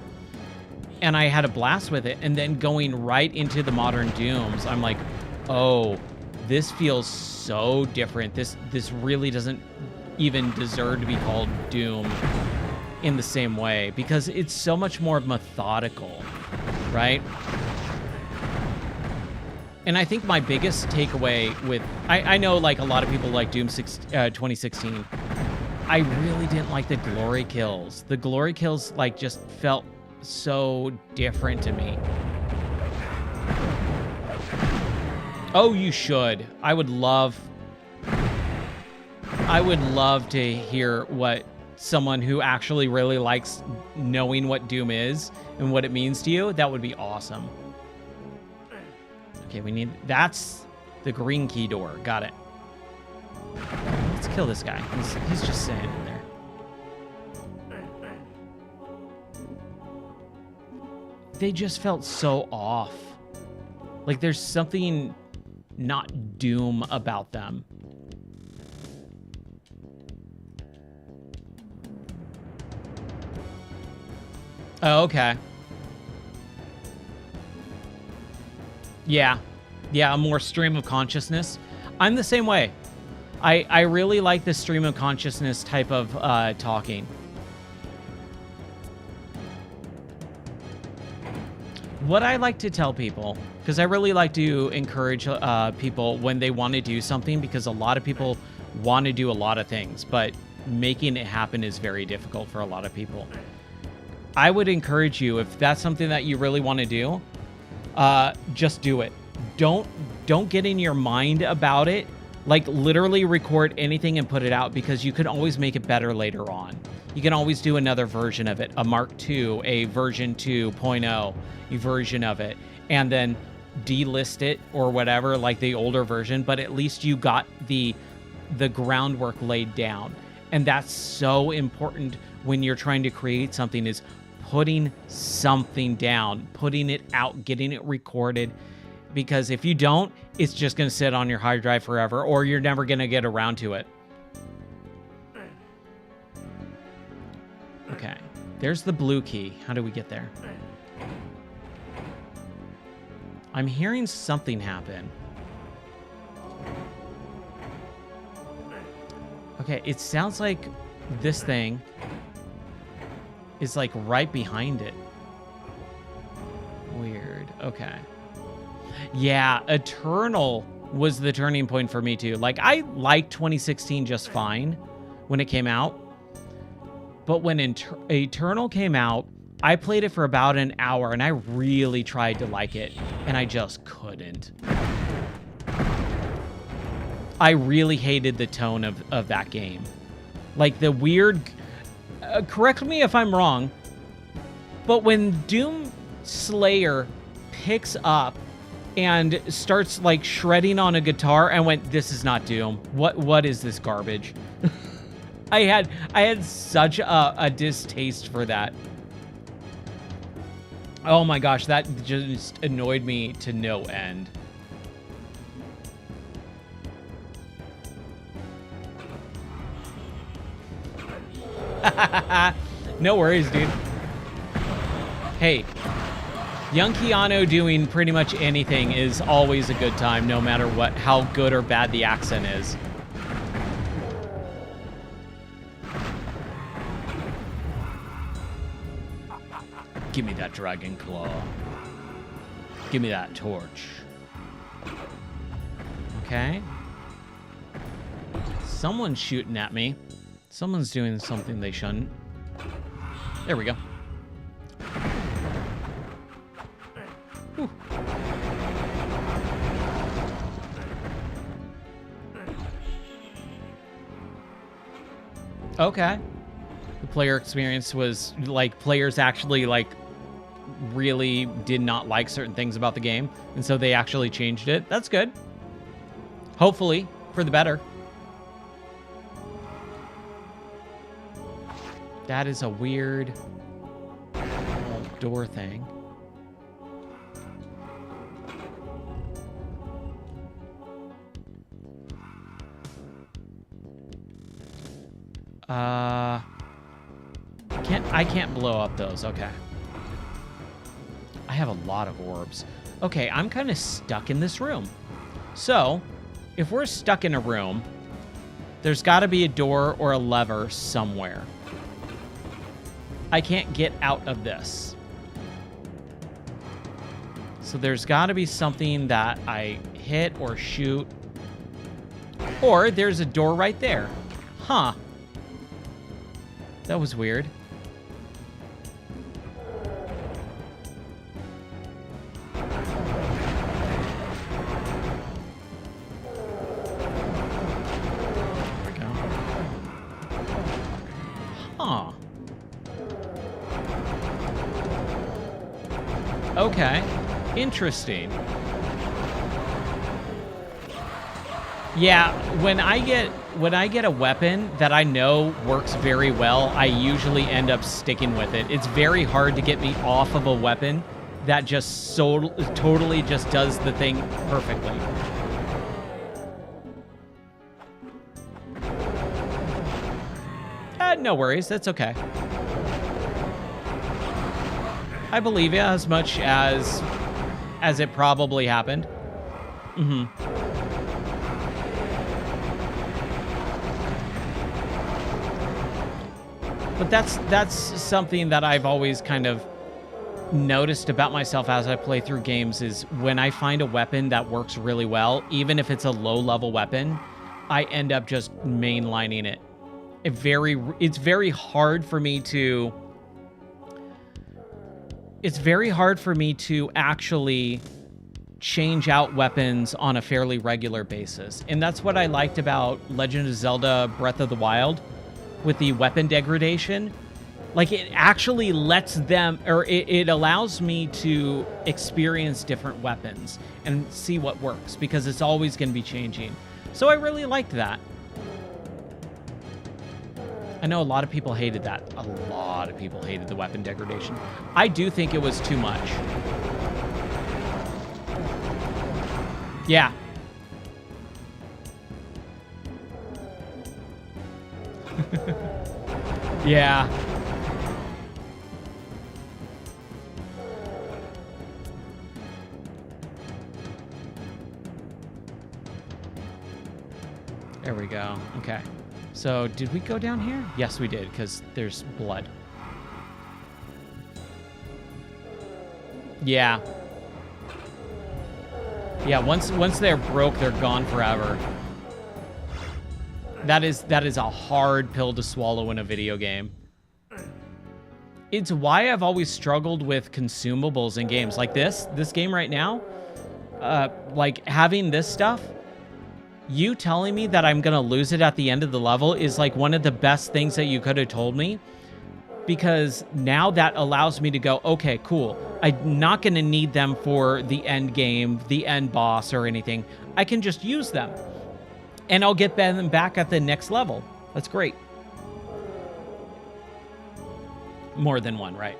And I had a blast with it. And then going right into the modern Dooms, I'm like, oh, this feels so different. This really doesn't even deserve to be called Doom in the same way because it's so much more methodical, right? And I think my biggest takeaway with, I know like a lot of people like Doom 2016. I really didn't like the glory kills. The glory kills like just felt so different to me. Oh, you should. I would love to hear what someone who actually really likes knowing what Doom is and what it means to you. That would be awesome. Okay, that's the green key door. Got it. Let's kill this guy. He's just standing there. They just felt so off. Like there's something not Doom about them. Oh, okay. Yeah, a more stream of consciousness. I'm the same way. I really like the stream of consciousness type of talking. What I like to tell people, because I really like to encourage people when they want to do something, because a lot of people want to do a lot of things, but making it happen is very difficult for a lot of people. I would encourage you, if that's something that you really want to do, just do it. Don't get in your mind about it. Like literally record anything and put it out, because you can always make it better later on. You can always do another version of it, a Mark II, a version 2.0, a version of it, and then delist it or whatever, like the older version, but at least you got the groundwork laid down. And that's so important when you're trying to create something, is putting something down, putting it out, getting it recorded. Because if you don't, it's just going to sit on your hard drive forever, or you're never going to get around to it. Okay, there's the blue key. How do we get there? I'm hearing something happen. Okay, it sounds like this thing is like right behind it. Weird. Okay. Yeah, Eternal was the turning point for me too. Like, I liked 2016 just fine when it came out. But when Eternal came out, I played it for about an hour and I really tried to like it, and I just couldn't. I really hated the tone of that game. Like the weird... correct me if I'm wrong, but when Doom Slayer picks up and starts like shredding on a guitar, and went, this is not Doom. What is this garbage? I had such a distaste for that. Oh my gosh, that just annoyed me to no end. No worries, dude. Hey, young Keanu doing pretty much anything is always a good time, no matter what, how good or bad the accent is. Give me that dragon claw. Give me that torch. Okay. Someone's shooting at me. Someone's doing something they shouldn't. There we go. Whew. Okay. The player experience was like players actually like really did not like certain things about the game, and so they actually changed it. That's good. Hopefully for the better. That is a weird door thing. I can't blow up those. Okay. I have a lot of orbs. Okay, I'm kind of stuck in this room. So, if we're stuck in a room, there's got to be a door or a lever somewhere. I can't get out of this. So there's got to be something that I hit or shoot. Or there's a door right there. Huh. That was weird. There we go. Huh. Okay. Interesting. Yeah, when I get a weapon that I know works very well, I usually end up sticking with it. It's very hard to get me off of a weapon that just totally just does the thing perfectly. No worries, that's okay. I believe you as much as it probably happened. Mm-hmm. But that's something that I've always kind of noticed about myself as I play through games is when I find a weapon that works really well, even if it's a low-level weapon, I end up just mainlining it. It's very hard for me to actually change out weapons on a fairly regular basis. And that's what I liked about Legend of Zelda Breath of the Wild with the weapon degradation. Like, it actually lets them, or it allows me to experience different weapons and see what works, because it's always going to be changing. So I really liked that. I know a lot of people hated that. A lot of people hated the weapon degradation. I do think it was too much. Yeah. Yeah. There we go. Okay. So, did we go down here? Yes, we did, because there's blood. Yeah. Yeah, once they're broke, they're gone forever. That is a hard pill to swallow in a video game. It's why I've always struggled with consumables in games. Like this game right now, like having this stuff, you telling me that I'm gonna lose it at the end of the level is like one of the best things that you could have told me, because now that allows me to go, okay, cool. I'm not gonna need them for the end game, the end boss or anything. I can just use them and I'll get them back at the next level. That's great. More than one, right?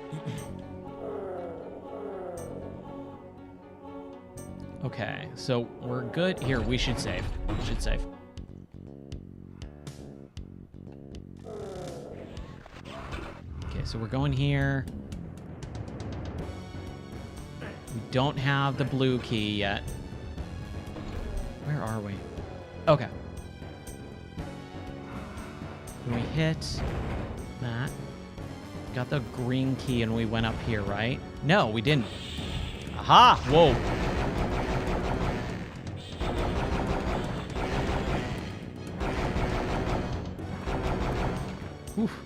Okay, so we're good. Here, we should save. We should save. Okay, so we're going here. We don't have the blue key yet. Where are we? Okay. Can we hit that? Got the green key and we went up here, right? No, we didn't. Aha! Whoa. Oof.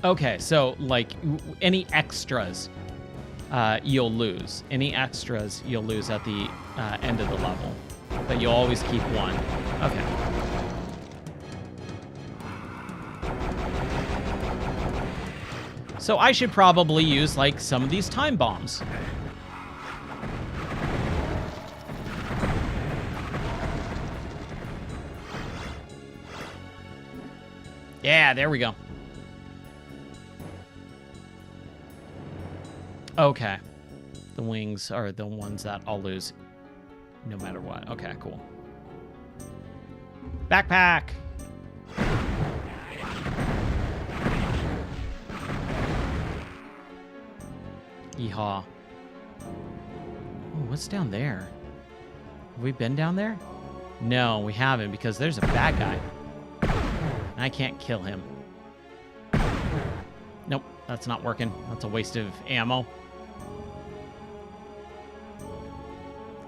Okay, so, like, any extras you'll lose. Any extras you'll lose at the end of the level. But you'll always keep one. Okay. So I should probably use, like, some of these time bombs. Yeah, there we go. Okay. The wings are the ones that I'll lose no matter what. Okay, cool. Backpack! Yeehaw. Oh, what's down there? Have we been down there? No, we haven't, because there's a bad guy. I can't kill him. Nope, that's not working. That's a waste of ammo.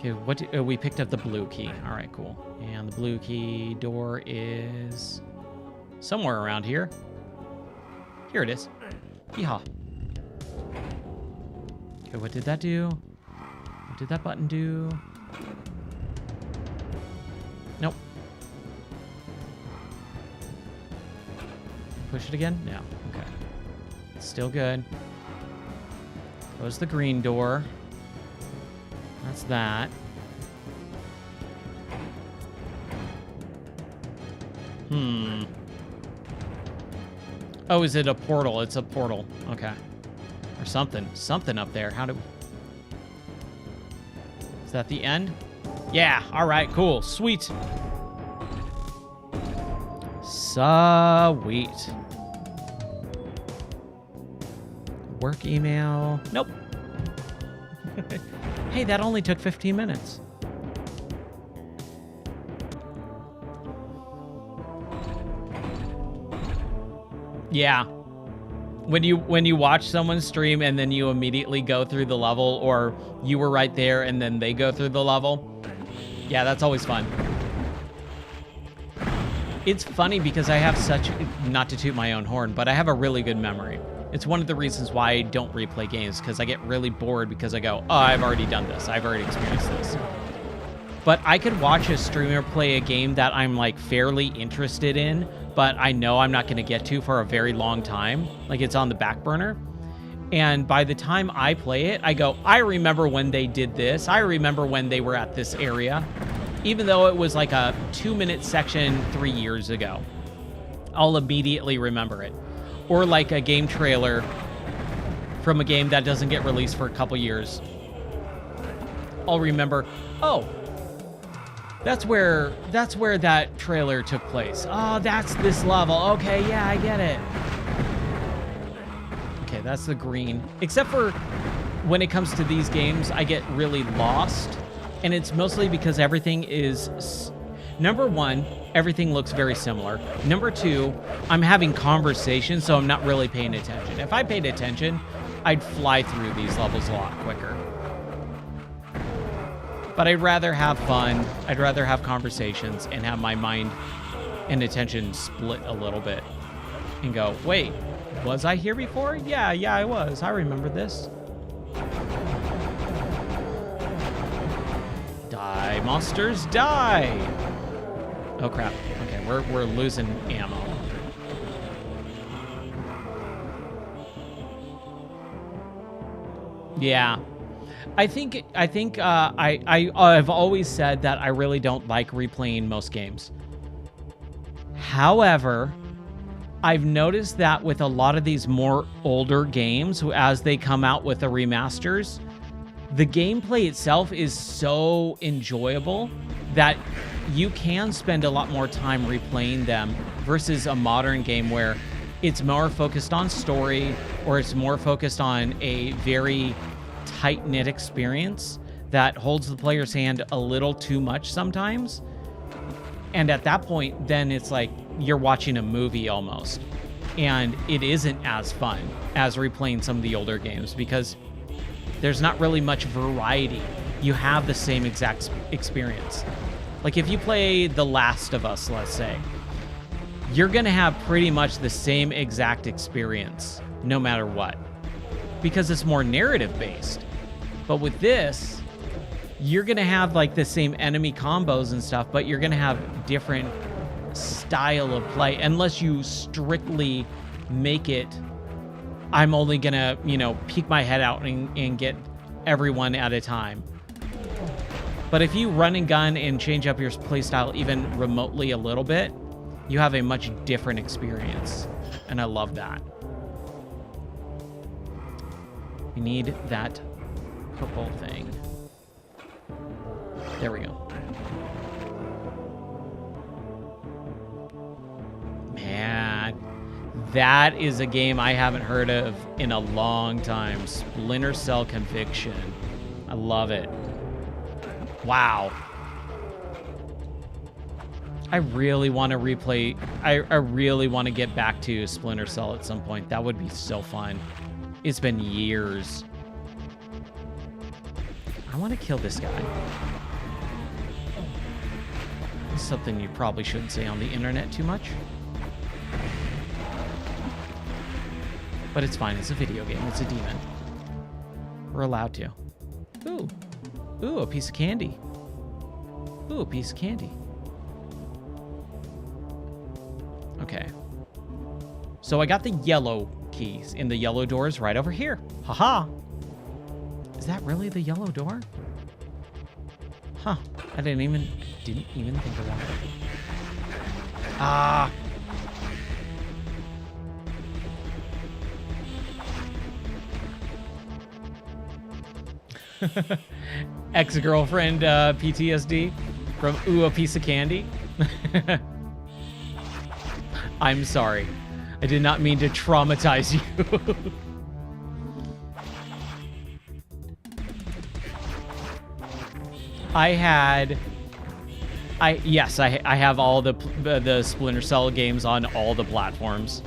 Okay, we picked up the blue key. All right, cool. And the blue key door is somewhere around here. Here it is. Yeehaw. Okay, what did that do? What did that button do? Nope. Push it again? No. Okay. Still good. Close the green door. That's that. Oh, is it a portal? It's a portal. Okay. Or something. Something up there. How do... Is that the end? Yeah. All right. Cool. Sweet. Sweet. Work email. Nope. Hey, that only took 15 minutes. Yeah. When you watch someone stream and then you immediately go through the level, or you were right there and then they go through the level. Yeah, that's always fun. It's funny because I have such, not to toot my own horn, but I have a really good memory. It's one of the reasons why I don't replay games, because I get really bored because I go, oh, I've already done this. I've already experienced this. But I could watch a streamer play a game that I'm, like, fairly interested in, but I know I'm not going to get to for a very long time. Like, it's on the back burner. And by the time I play it, I go, I remember when they did this. I remember when they were at this area. Even though it was like a 2-minute section 3 years ago. I'll immediately remember it. Or like a game trailer from a game that doesn't get released for a couple years. I'll remember, oh, that's where that trailer took place. Oh, that's this level. Okay, yeah, I get it. Okay, that's the green. Except for when it comes to these games, I get really lost. And it's mostly because everything is... Number one, everything looks very similar. Number two, I'm having conversations, so I'm not really paying attention. If I paid attention, I'd fly through these levels a lot quicker. But I'd rather have fun. I'd rather have conversations and have my mind and attention split a little bit. And go, wait, was I here before? Yeah, I was. I remember this. Die, monsters, die! Oh crap. Okay, we're losing ammo. Yeah. I've always said that I really don't like replaying most games. However, I've noticed that with a lot of these more older games, as they come out with the remasters, the gameplay itself is so enjoyable that you can spend a lot more time replaying them versus a modern game where it's more focused on story or it's more focused on a very tight-knit experience that holds the player's hand a little too much sometimes. And at that point, then it's like you're watching a movie almost. And it isn't as fun as replaying some of the older games because there's not really much variety. You have the same exact experience. Like if you play The Last of Us, let's say, you're going to have pretty much the same exact experience no matter what because it's more narrative based. But with this, you're going to have like the same enemy combos and stuff, but you're going to have different style of play unless you strictly make it, I'm only going to, you know, peek my head out and get everyone at a time. But if you run and gun and change up your playstyle even remotely a little bit, you have a much different experience. And I love that. We need that purple thing. There we go. Man, that is a game I haven't heard of in a long time. Splinter Cell Conviction. I love it. Wow. I really want to replay. I really want to get back to Splinter Cell at some point. That would be so fun. It's been years. I want to kill this guy. It's something you probably shouldn't say on the internet too much. But it's fine. It's a video game. It's a demon. We're allowed to. Ooh. Ooh, a piece of candy. Ooh, a piece of candy. Okay. So I got the yellow keys in the yellow doors right over here. Haha. Is that really the yellow door? Huh. I didn't even think about it. Ah. Ex-girlfriend PTSD from ooh, a piece of candy. I'm sorry. I did not mean to traumatize you. I have all the Splinter Cell games on all the platforms.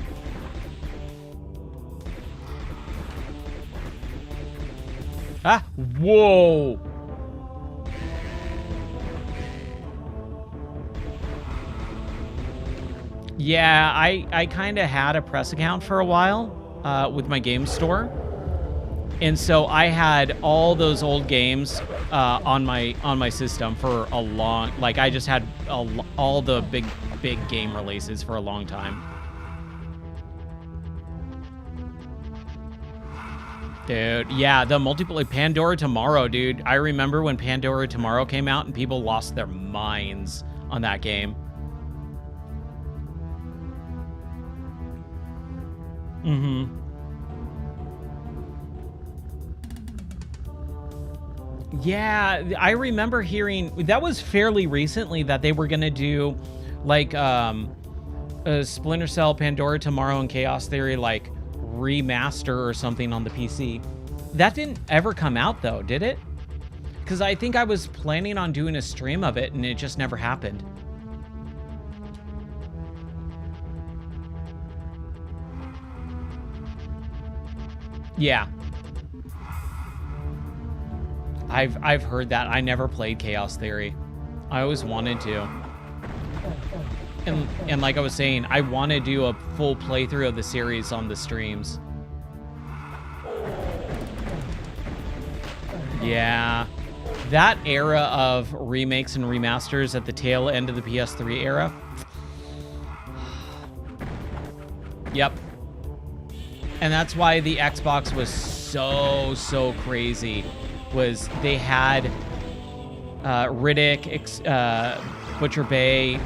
Ah, whoa. Yeah, I kind of had a press account for a while with my game store. And so I had all those old games on my system for a long, like I just had all the big game releases for a long time. Dude, yeah, the multiplayer Pandora Tomorrow, dude. I remember when Pandora Tomorrow came out and people lost their minds on that game. Mm-hmm. Yeah, I remember hearing that was fairly recently that they were gonna do like a Splinter Cell, Pandora Tomorrow, and Chaos Theory like remaster or something on the PC. That didn't ever come out though, did it? Because I think I was planning on doing a stream of it and it just never happened. Yeah. I've heard that. I never played Chaos Theory. I always wanted to. And like I was saying, I want to do a full playthrough of the series on the streams. Yeah. That era of remakes and remasters at the tail end of the PS3 era. Yep. And that's why the Xbox was so crazy. Was they had Heretic, Butcher Bay,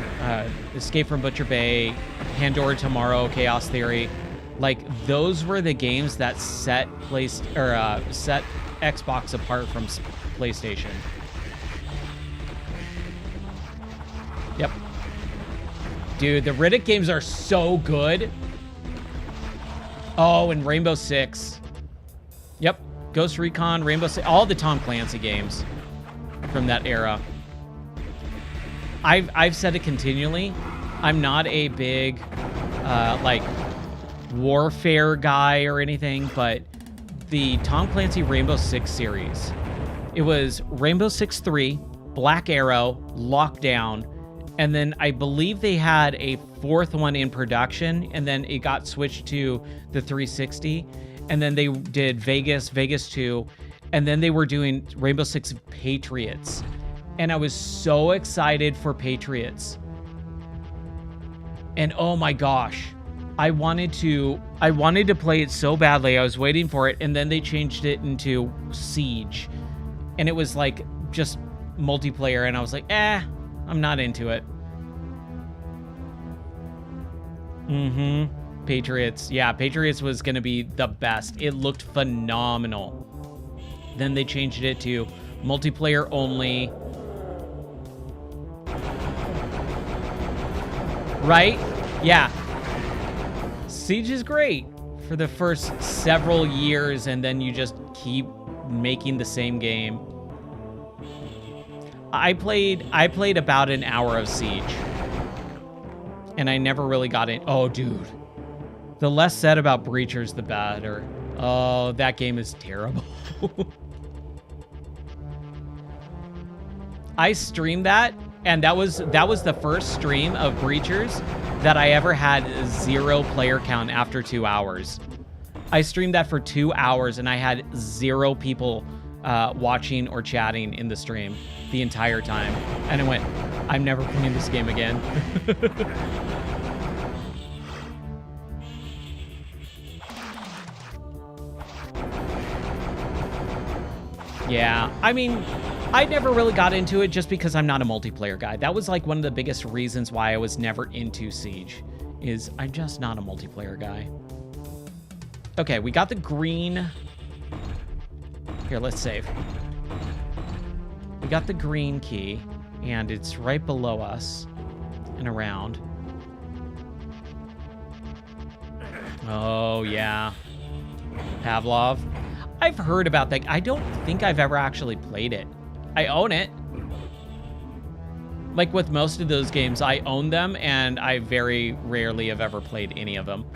Escape from Butcher Bay, Pandora Tomorrow, Chaos Theory. Like those were the games that set Xbox apart from PlayStation. Yep. Dude, the Heretic games are so good. Oh, and Rainbow Six. Yep. Ghost Recon, Rainbow Six, all the Tom Clancy games from that era. I've said it continually. I'm not a big like warfare guy or anything, but the Tom Clancy Rainbow Six series, it was Rainbow Six 3, Black Arrow, Lockdown, and then I believe they had a fourth one in production, and then it got switched to the 360, and then they did Vegas 2, and then they were doing Rainbow Six Patriots. And I was so excited for Patriots. And oh my gosh, I wanted to play it so badly. I was waiting for it, and then they changed it into Siege. And it was like just multiplayer, and I was like, I'm not into it. Patriots. Yeah, Patriots was gonna be the best. It looked phenomenal. Then they changed it to multiplayer only. Right? Yeah. Siege is great for the first several years, and then you just keep making the same game. I played about an hour of Siege, and I never really got in. Oh, dude. The less said about Breachers, the better. Oh, that game is terrible. I streamed that, and that was the first stream of Breachers that I ever had 0 player count after 2 hours. I streamed that for 2 hours, and I had 0 people watching or chatting in the stream the entire time. And I went, I'm never playing this game again. Yeah, I mean, I never really got into it just because I'm not a multiplayer guy. That was like one of the biggest reasons why I was never into Siege, is I'm just not a multiplayer guy. Okay, we got the green. Here, let's save. We got the green key, and it's right below us and around. Oh, yeah. Pavlov. I've heard about that. I don't think I've ever actually played it. I own it. Like with most of those games, I own them, and I very rarely have ever played any of them.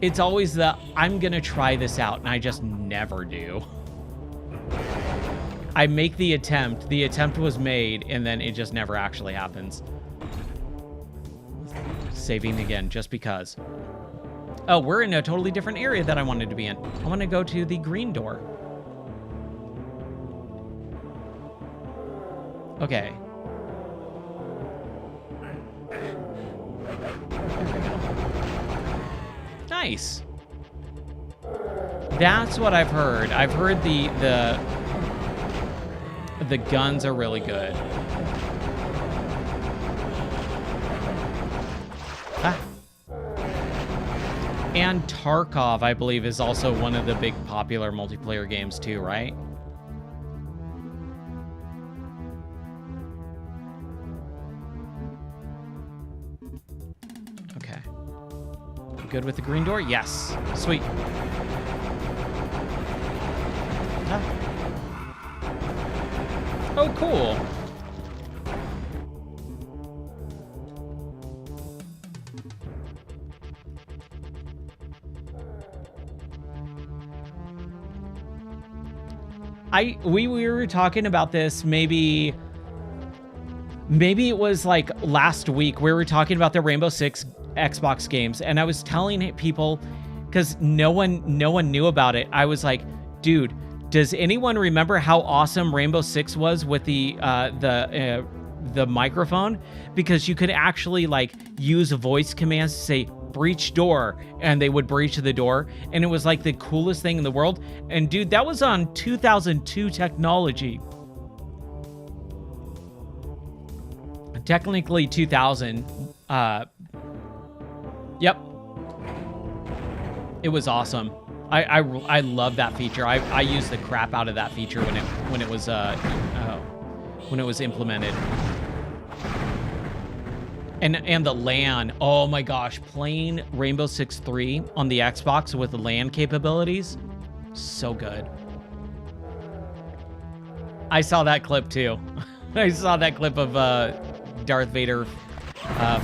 It's always the, I'm gonna try this out, and I just never do. I make the attempt was made, and then it just never actually happens. Saving again, just because. Oh, we're in a totally different area that I wanted to be in. I want to go to the green door. Okay. Nice. That's what I've heard. I've heard the guns are really good. Ah. And Tarkov, I believe, is also one of the big popular multiplayer games too, right? Okay. Good with the green door? Yes. Sweet. Ah. Oh, cool. We were talking about this maybe it was like last week. We were talking about the Rainbow Six Xbox games, and I was telling people, because no one knew about it. I was like, dude, does anyone remember how awesome Rainbow Six was with the microphone? Because you could actually like use voice commands to say breach door, and they would breach the door, and it was like the coolest thing in the world. And dude, that was on 2002 technology. Technically 2000. Yep. It was awesome. I love that feature. I used the crap out of that feature when it was implemented. And the LAN, oh my gosh, playing Rainbow Six 3 on the Xbox with the LAN capabilities, so good. I saw that clip too. I saw that clip of Darth Vader,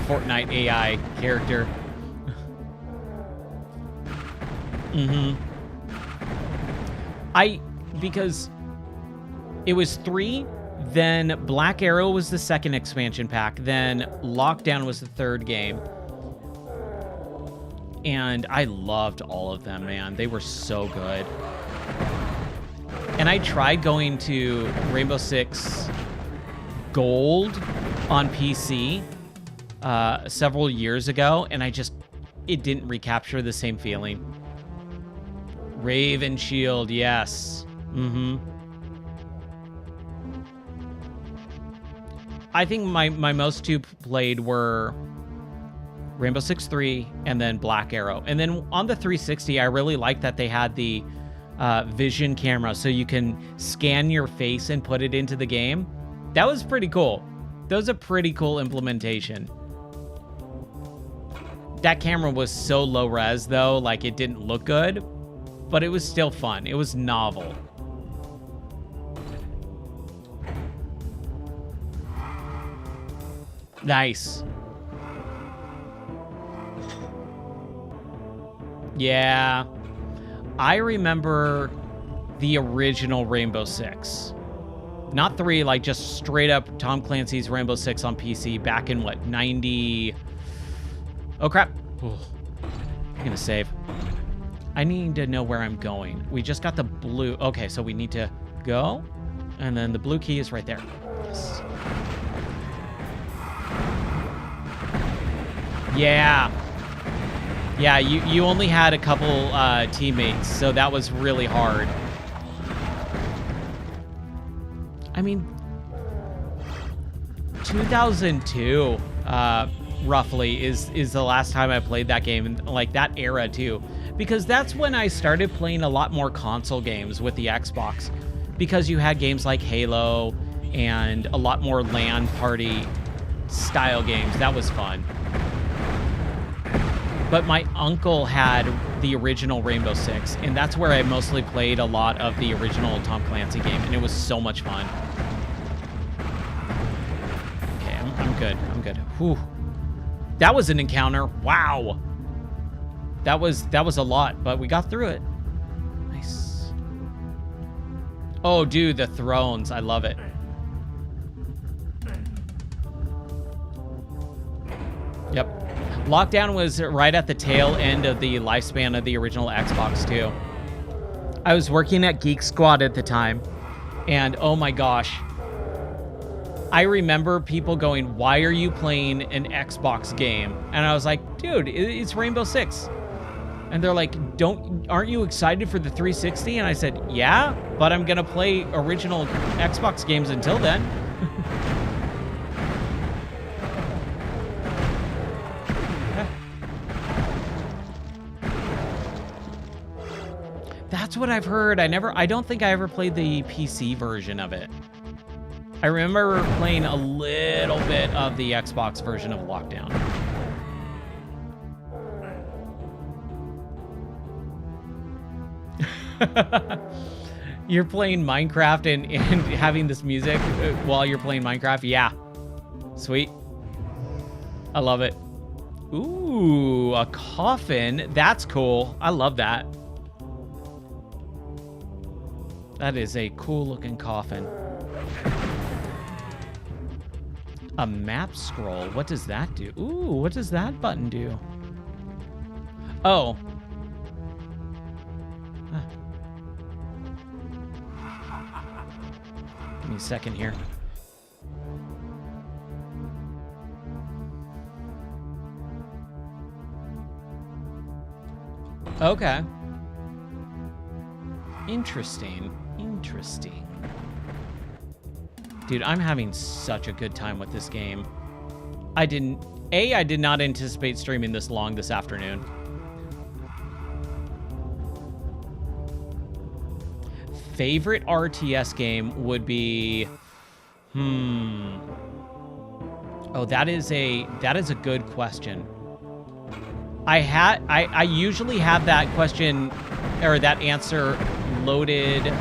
Fortnite AI character. Because it was 3, then Black Arrow was the second expansion pack, then Lockdown was the third game. And I loved all of them, man. They were so good. And I tried going to Rainbow Six Gold on PC several years ago, and it didn't recapture the same feeling. Raven Shield, yes. I think my most two played were Rainbow Six 3 and then Black Arrow. And then on the 360, I really liked that they had the vision camera, so you can scan your face and put it into the game. That was pretty cool. That was a pretty cool implementation. That camera was so low res, though, like it didn't look good, but it was still fun. It was novel. Nice. Yeah. I remember the original Rainbow Six. Not 3, like just straight up Tom Clancy's Rainbow Six on PC back in what, 90... Oh crap. Ooh. I'm gonna save. I need to know where I'm going. We just got the blue. Okay, so we need to go. And then the blue key is right there. Yes. Yeah. Yeah, you only had a couple teammates, so that was really hard. I mean, 2002, roughly, is the last time I played that game, and like that era too. Because that's when I started playing a lot more console games with the Xbox. Because you had games like Halo and a lot more LAN party style games. That was fun. But my uncle had the original Rainbow Six, and that's where I mostly played a lot of the original Tom Clancy game, and it was so much fun. Okay, I'm good. I'm good. Whew. That was an encounter. Wow. That was a lot, but we got through it. Nice. Oh, dude, the thrones. I love it. Yep. Lockdown was right at the tail end of the lifespan of the original Xbox, too. I was working at Geek Squad at the time, and oh my gosh. I remember people going, "Why are you playing an Xbox game?" And I was like, "Dude, it's Rainbow Six." And they're like, aren't you excited for the 360? And I said, "Yeah, but I'm gonna play original Xbox games until then." That's what I've heard. I don't think I ever played the PC version of it. I remember playing a little bit of the Xbox version of Lockdown. You're playing Minecraft and having this music while you're playing Minecraft? Yeah. Sweet. I love it. Ooh, a coffin. That's cool. I love that. That is a cool looking coffin. A map scroll. What does that do? Ooh, what does that button do? Oh. Huh. Give me a second here. Okay. Interesting. Interesting. Dude, I'm having such a good time with this game. I did not anticipate streaming this long this afternoon. favorite RTS game would be... Oh, that is a good question. I usually have that question or that answer loaded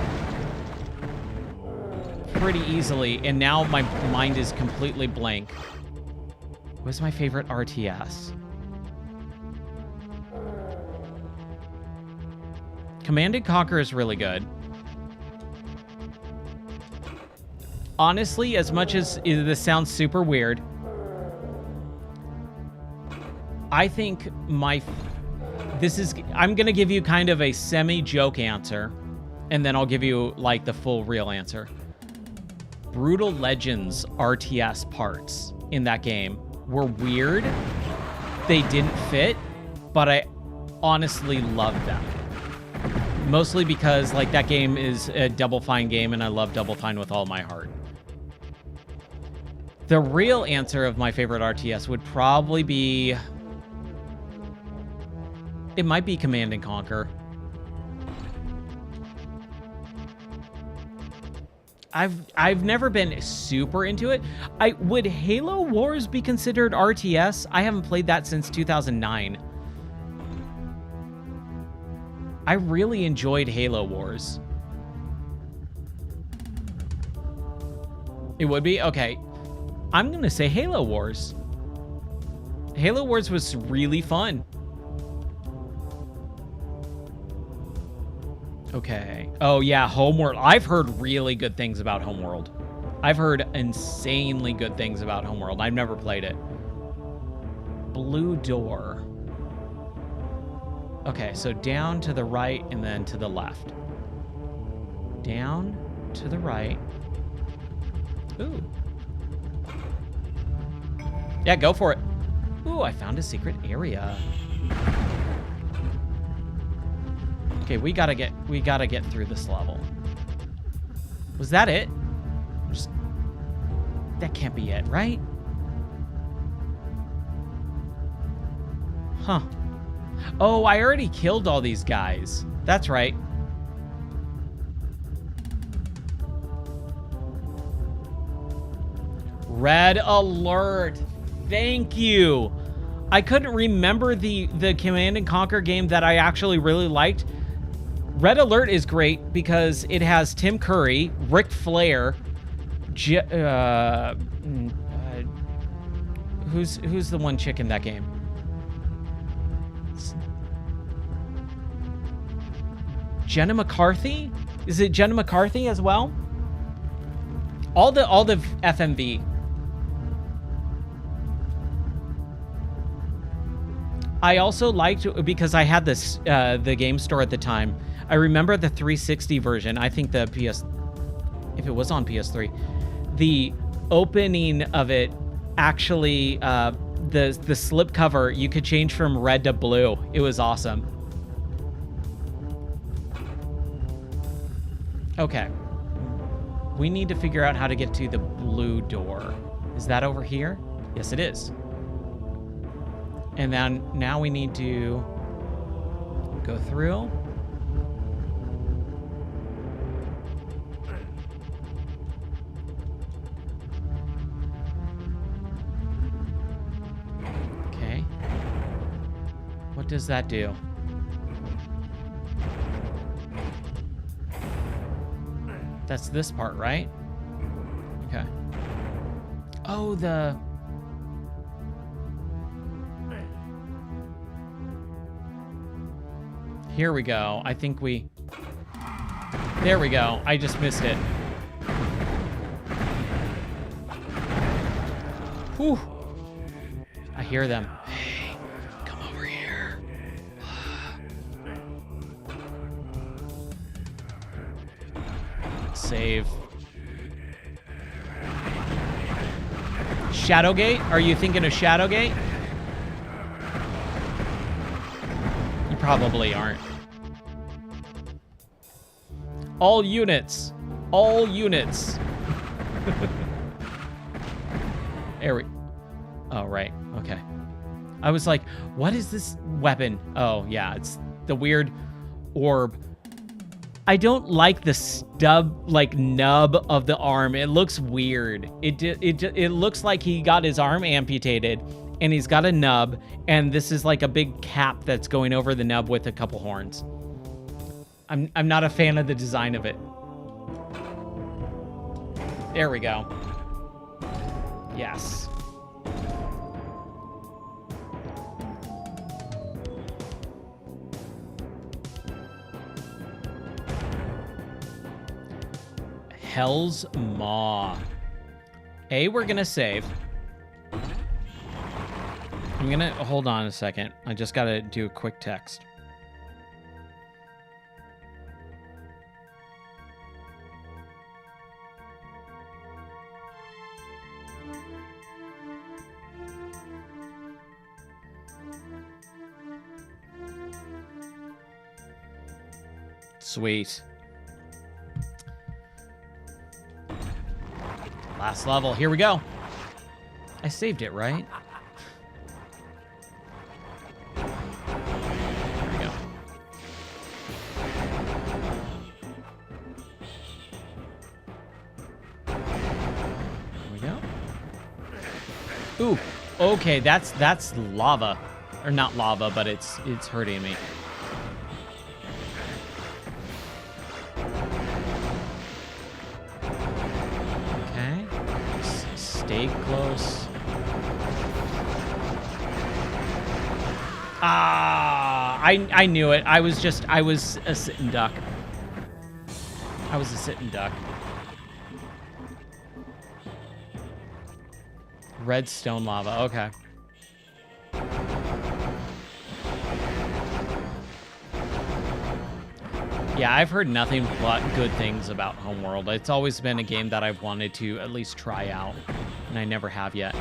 pretty easily, and now my mind is completely blank. What's my favorite RTS? Command & Conquer is really good. Honestly, as much as this sounds super weird, I think I'm going to give you kind of a semi-joke answer, and then I'll give you, like, the full real answer. Brutal Legends RTS parts in that game were weird. They didn't fit, but I honestly loved them. Mostly because, like, that game is a Double Fine game, and I love Double Fine with all my heart. The real answer of my favorite RTS would probably be... It might be Command & Conquer. I've never been super into it. Would Halo Wars be considered RTS? I haven't played that since 2009. I really enjoyed Halo Wars. It would be? Okay. I'm going to say Halo Wars. Halo Wars was really fun. Okay. Oh, yeah, Homeworld. I've heard really good things about Homeworld. I've heard insanely good things about Homeworld. I've never played it. Blue Door. Okay, so down to the right and then to the left. Down to the right. Ooh. Yeah, go for it. Ooh, I found a secret area. Okay, we gotta get through this level. Was that it? That can't be it, right? Huh. Oh, I already killed all these guys. That's right. Red alert. Thank you. I couldn't remember the Command & Conquer game that I actually really liked. Red Alert is great because it has Tim Curry, Ric Flair, who's the one chick in that game? Jenna McCarthy? Is it Jenna McCarthy as well? All the FMV. I also liked, because I had this the game store at the time. I remember the 360 version. I think the if it was on PS3, the opening of it actually the slipcover, you could change from red to blue. It was awesome. Okay. We need to figure out how to get to the blue door. Is that over here? Yes, it is. And then now we need to go through. Okay. What does that do? That's this part, right? Okay. Oh, Here we go. I think there we go. I just missed it. Whew. I hear them. Hey, come over here. Save. Shadowgate? Are you thinking of Shadowgate? You probably aren't. All units. All units. There we... Oh, right. Okay. I was like, what is this weapon? Oh, yeah. It's the weird orb. I don't like the stub, like nub of the arm. It looks weird. It looks like he got his arm amputated and he's got a nub, and this is like a big cap that's going over the nub with a couple horns. I'm not a fan of the design of it. There we go. Yes. Hell's Maw. We're gonna save. I'm gonna hold on a second. I just gotta do a quick text. Sweet. Last level. Here we go. I saved it, right? There we go. There we go. Ooh. Okay, that's lava. Or not lava, but it's hurting me. Stay close. Ah, I knew it. I was a sitting duck. I was a sitting duck. Redstone lava, okay. Yeah, I've heard nothing but good things about Homeworld. It's always been a game that I've wanted to at least try out, and I never have yet.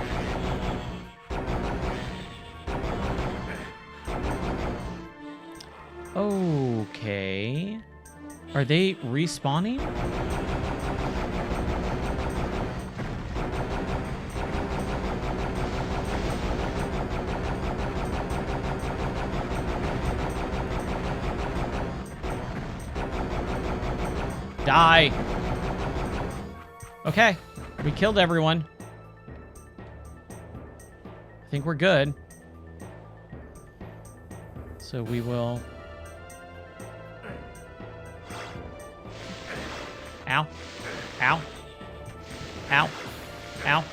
Okay. Are they respawning? Die. Okay, we killed everyone. I think we're good. So we will... Ow. Ow. Ow. Ow.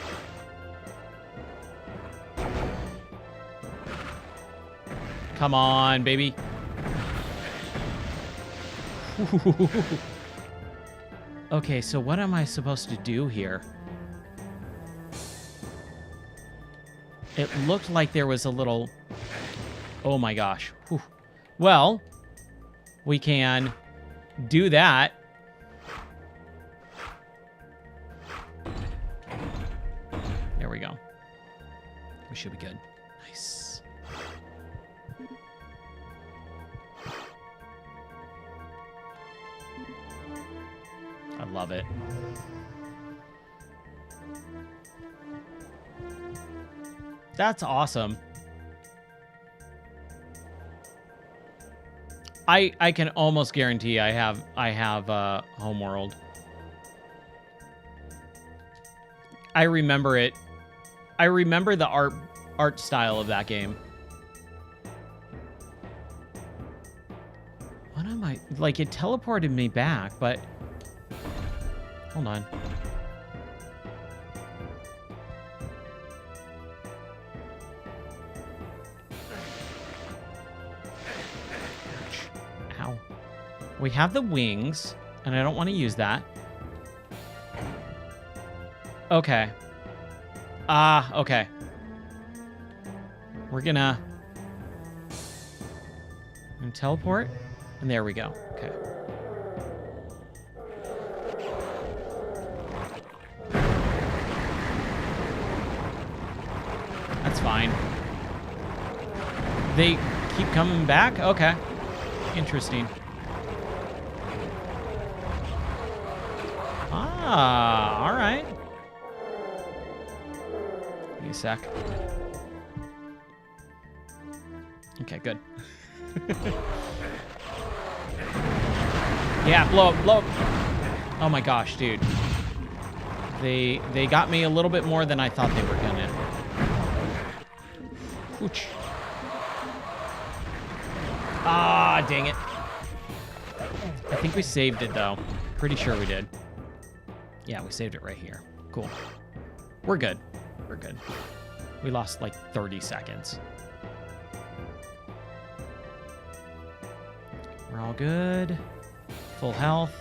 Come on, baby. Okay, so what am I supposed to do here? It looked like there was a little... Oh my gosh. Whew. Well, we can do that. There we go. We should be good. Nice. I love it. That's awesome. I can almost guarantee I have Homeworld. I remember it. I remember the art style of that game. What am I... Like, it teleported me back, but... Hold on. Ow. We have the wings, and I don't want to use that. Okay. Okay. We're gonna teleport, and there we go. Okay. That's fine. They keep coming back? Okay. Interesting. Ah, all right. Give me a sec. Okay, good. Yeah, blow up, blow up. Oh my gosh, dude. They got me a little bit more than I thought they were gonna. Ooch. Ah, dang it. I think we saved it, though. Pretty sure we did. Yeah, we saved it right here. Cool. We're good. We're good. We lost like 30 seconds. We're all good. Full health.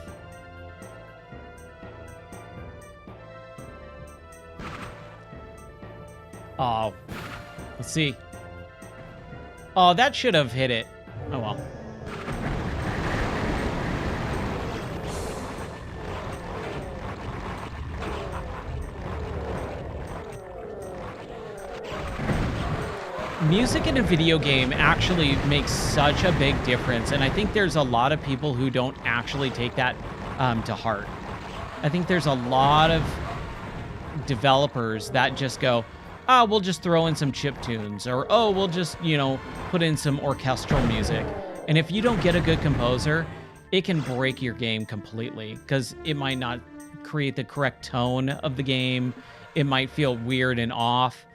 Oh, let's see. Oh, that should have hit it. Oh, well. Music in a video game actually makes such a big difference, and I think there's a lot of people who don't actually take that to heart. I think there's a lot of developers that just go, oh, we'll just throw in some chip tunes, or, oh, we'll just, you know, put in some orchestral music. And if you don't get a good composer, it can break your game completely, because it might not create the correct tone of the game. It might feel weird and off.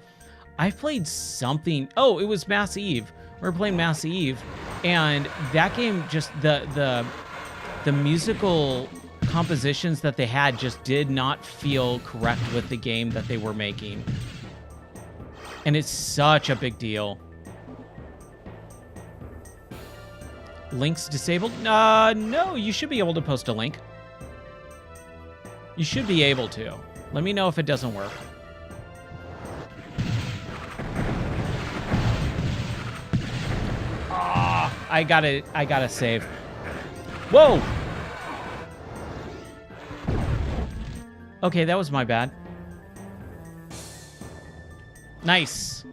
I played something, oh, it was Mass Eve. We were playing Mass Eve, and that game just, the musical compositions that they had just did not feel correct with the game that they were making. And it's such a big deal. Links disabled? No, you should be able to post a link. You should be able to. Let me know if it doesn't work. Ah, I gotta save. Whoa! Okay, that was my bad. Nice.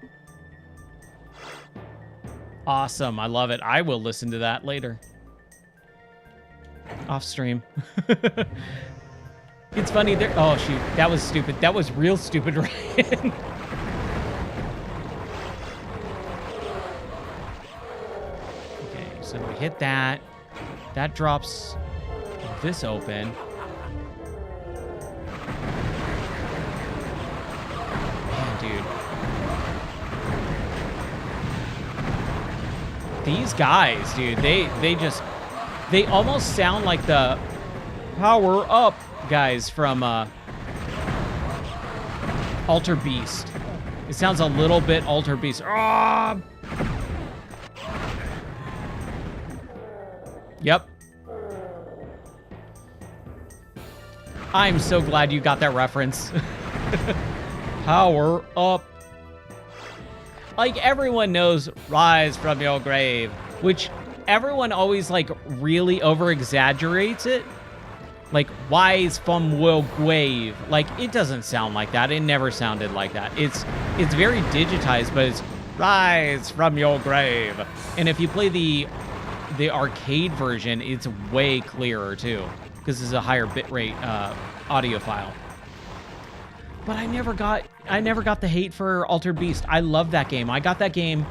Awesome. I love it. I will listen to that later. Off stream. It's funny there. Oh, shoot. That was stupid. That was real stupid, Ryan. Okay, so we hit that. That drops this open. Dude. These guys, dude, they almost sound like the Power Up guys from Alter Beast. It sounds a little bit Alter Beast. Ah! Yep. I'm so glad you got that reference. Power up. Like, everyone knows rise from your grave, which everyone always, like, really over-exaggerates it. Like, rise from your grave. Like, it doesn't sound like that. It never sounded like that. It's very digitized, but it's rise from your grave. And if you play the arcade version, it's way clearer, too, because it's a higher bitrate audio file. But I never got the hate for Altered Beast. I love that game. I got that game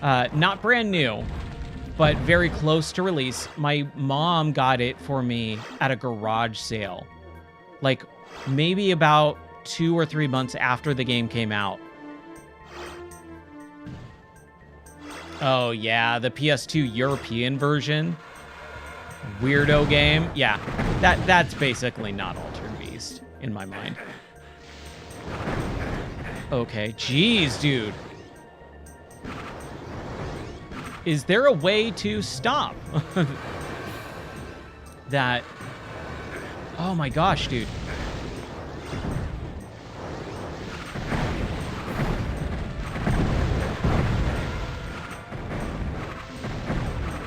not brand new, but very close to release. My mom got it for me at a garage sale, like maybe about 2 or 3 months after the game came out. Oh yeah, the PS2 European version. Weirdo game. Yeah, that's basically not Altered Beast in my mind. Okay, jeez, dude. Is there a way to stop that? Oh my gosh, dude.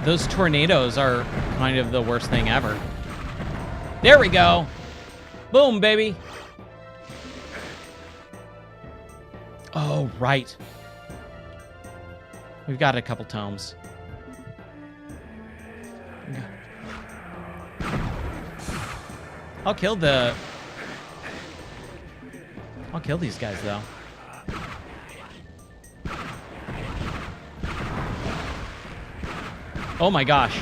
Those tornadoes are kind of the worst thing ever. There we go. Boom, baby. Oh, right. We've got a couple tomes. I'll kill these guys, though. Oh my gosh.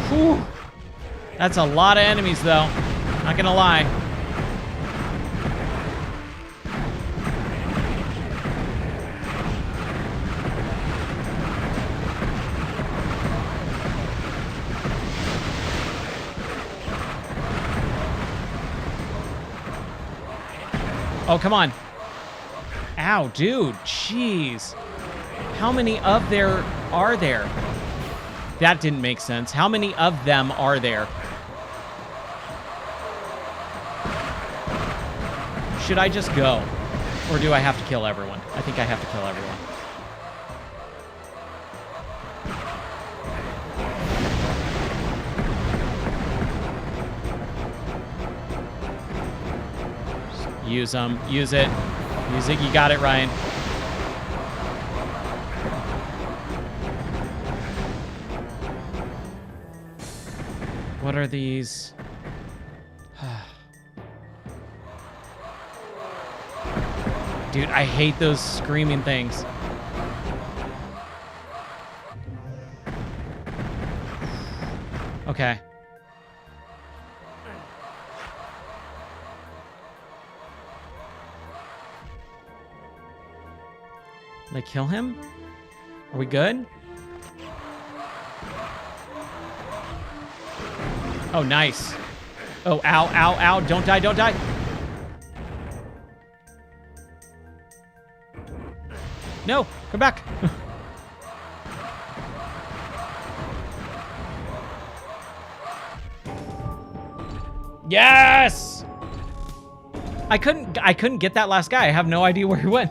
Whew. That's a lot of enemies, though. Not gonna lie. Oh, come on. Ow, dude. Jeez. How many of there are there? That didn't make sense. How many of them are there? Should I just go? Or do I have to kill everyone? I think I have to kill everyone. Use them. Use it. Use it. You got it, Ryan. What are these? Dude, I hate those screaming things. Okay. Did I kill him? Are we good? Oh, nice. Oh, ow, ow, ow. Don't die, don't die. No, come back. Yes! I couldn't get that last guy. I have no idea where he went.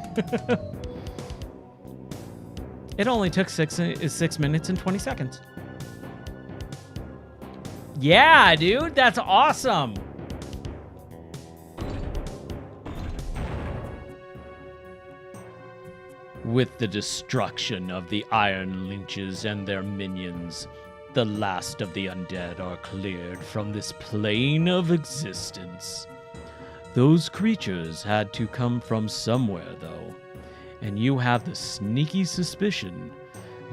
It only took 6 minutes and 20 seconds. Yeah, dude, that's awesome. With the destruction of the Iron Lynches and their minions, the last of the undead are cleared from this plane of existence. Those creatures had to come from somewhere, though, and you have the sneaky suspicion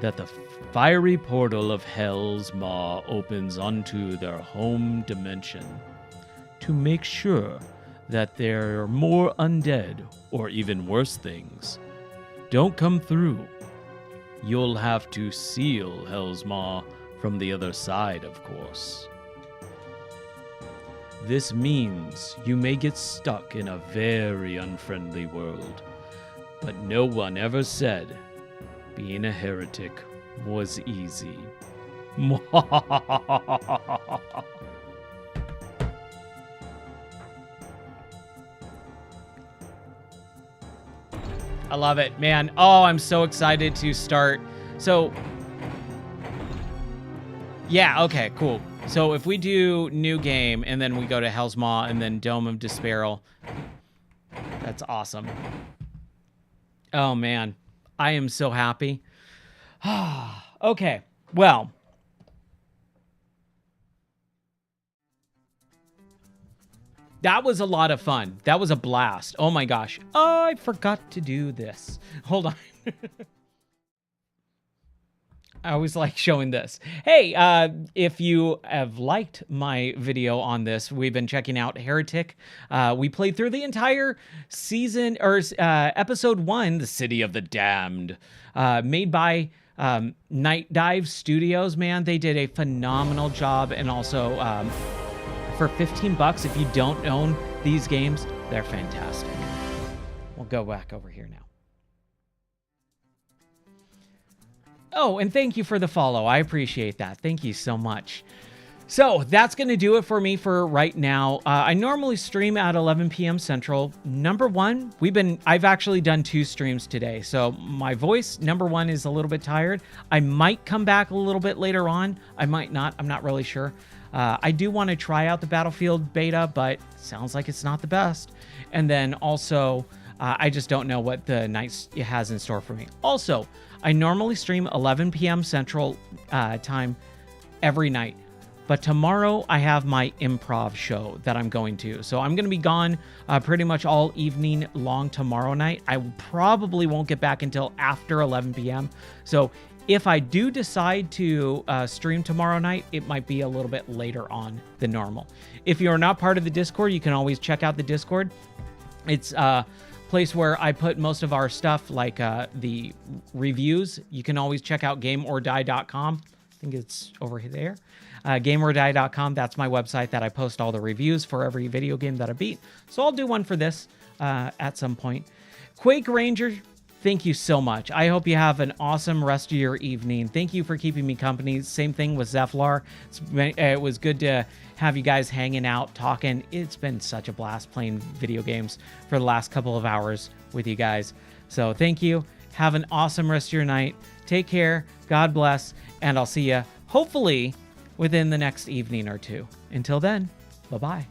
that the fiery portal of Hell's Maw opens onto their home dimension to make sure that there are more undead, or even worse things, don't come through. You'll have to seal Hell's Maw from the other side, of course. This means you may get stuck in a very unfriendly world, but no one ever said being a heretic was easy. I love it, man. Oh, I'm so excited to start. So, yeah, okay, cool. So if we do new game and then we go to Hell's Maw and then Dome of Despair, that's awesome. Oh, man. I am so happy. Okay, well. That was a lot of fun. That was a blast. Oh my gosh. Oh, I forgot to do this. Hold on. I always like showing this. Hey, if you have liked my video on this, we've been checking out Heretic. We played through the entire season, or episode 1, The City of the Damned, made by Night Dive Studios. Man, they did a phenomenal job, and also for $15, if you don't own these games, they're fantastic. We'll go back over here now. Oh, and thank you for the follow. I appreciate that. Thank you so much. So that's going to do it for me for right now. I normally stream at 11 p.m. Central. Number one, I've actually done 2 streams today. So my voice, number one, is a little bit tired. I might come back a little bit later on. I might not. I'm not really sure. I do want to try out the Battlefield beta, but sounds like it's not the best. And then also, I just don't know what the night has in store for me. Also, I normally stream 11 p.m. Central time every night. But tomorrow I have my improv show that I'm going to. So I'm going to be gone pretty much all evening long tomorrow night. I probably won't get back until after 11 p.m. So if I do decide to stream tomorrow night, it might be a little bit later on than normal. If you're not part of the Discord, you can always check out the Discord. It's a place where I put most of our stuff, like the reviews. You can always check out gameordie.com. I think it's over there. Gameordie.com, that's my website that I post all the reviews for every video game that I beat. So I'll do one for this at some point. Quake Ranger, thank you so much. I hope you have an awesome rest of your evening. Thank you for keeping me company. Same thing with Zeflar. It was good to have you guys hanging out, talking. It's been such a blast playing video games for the last couple of hours with you guys. So thank you. Have an awesome rest of your night. Take care. God bless. And I'll see you hopefully within the next evening or two. Until then, bye-bye.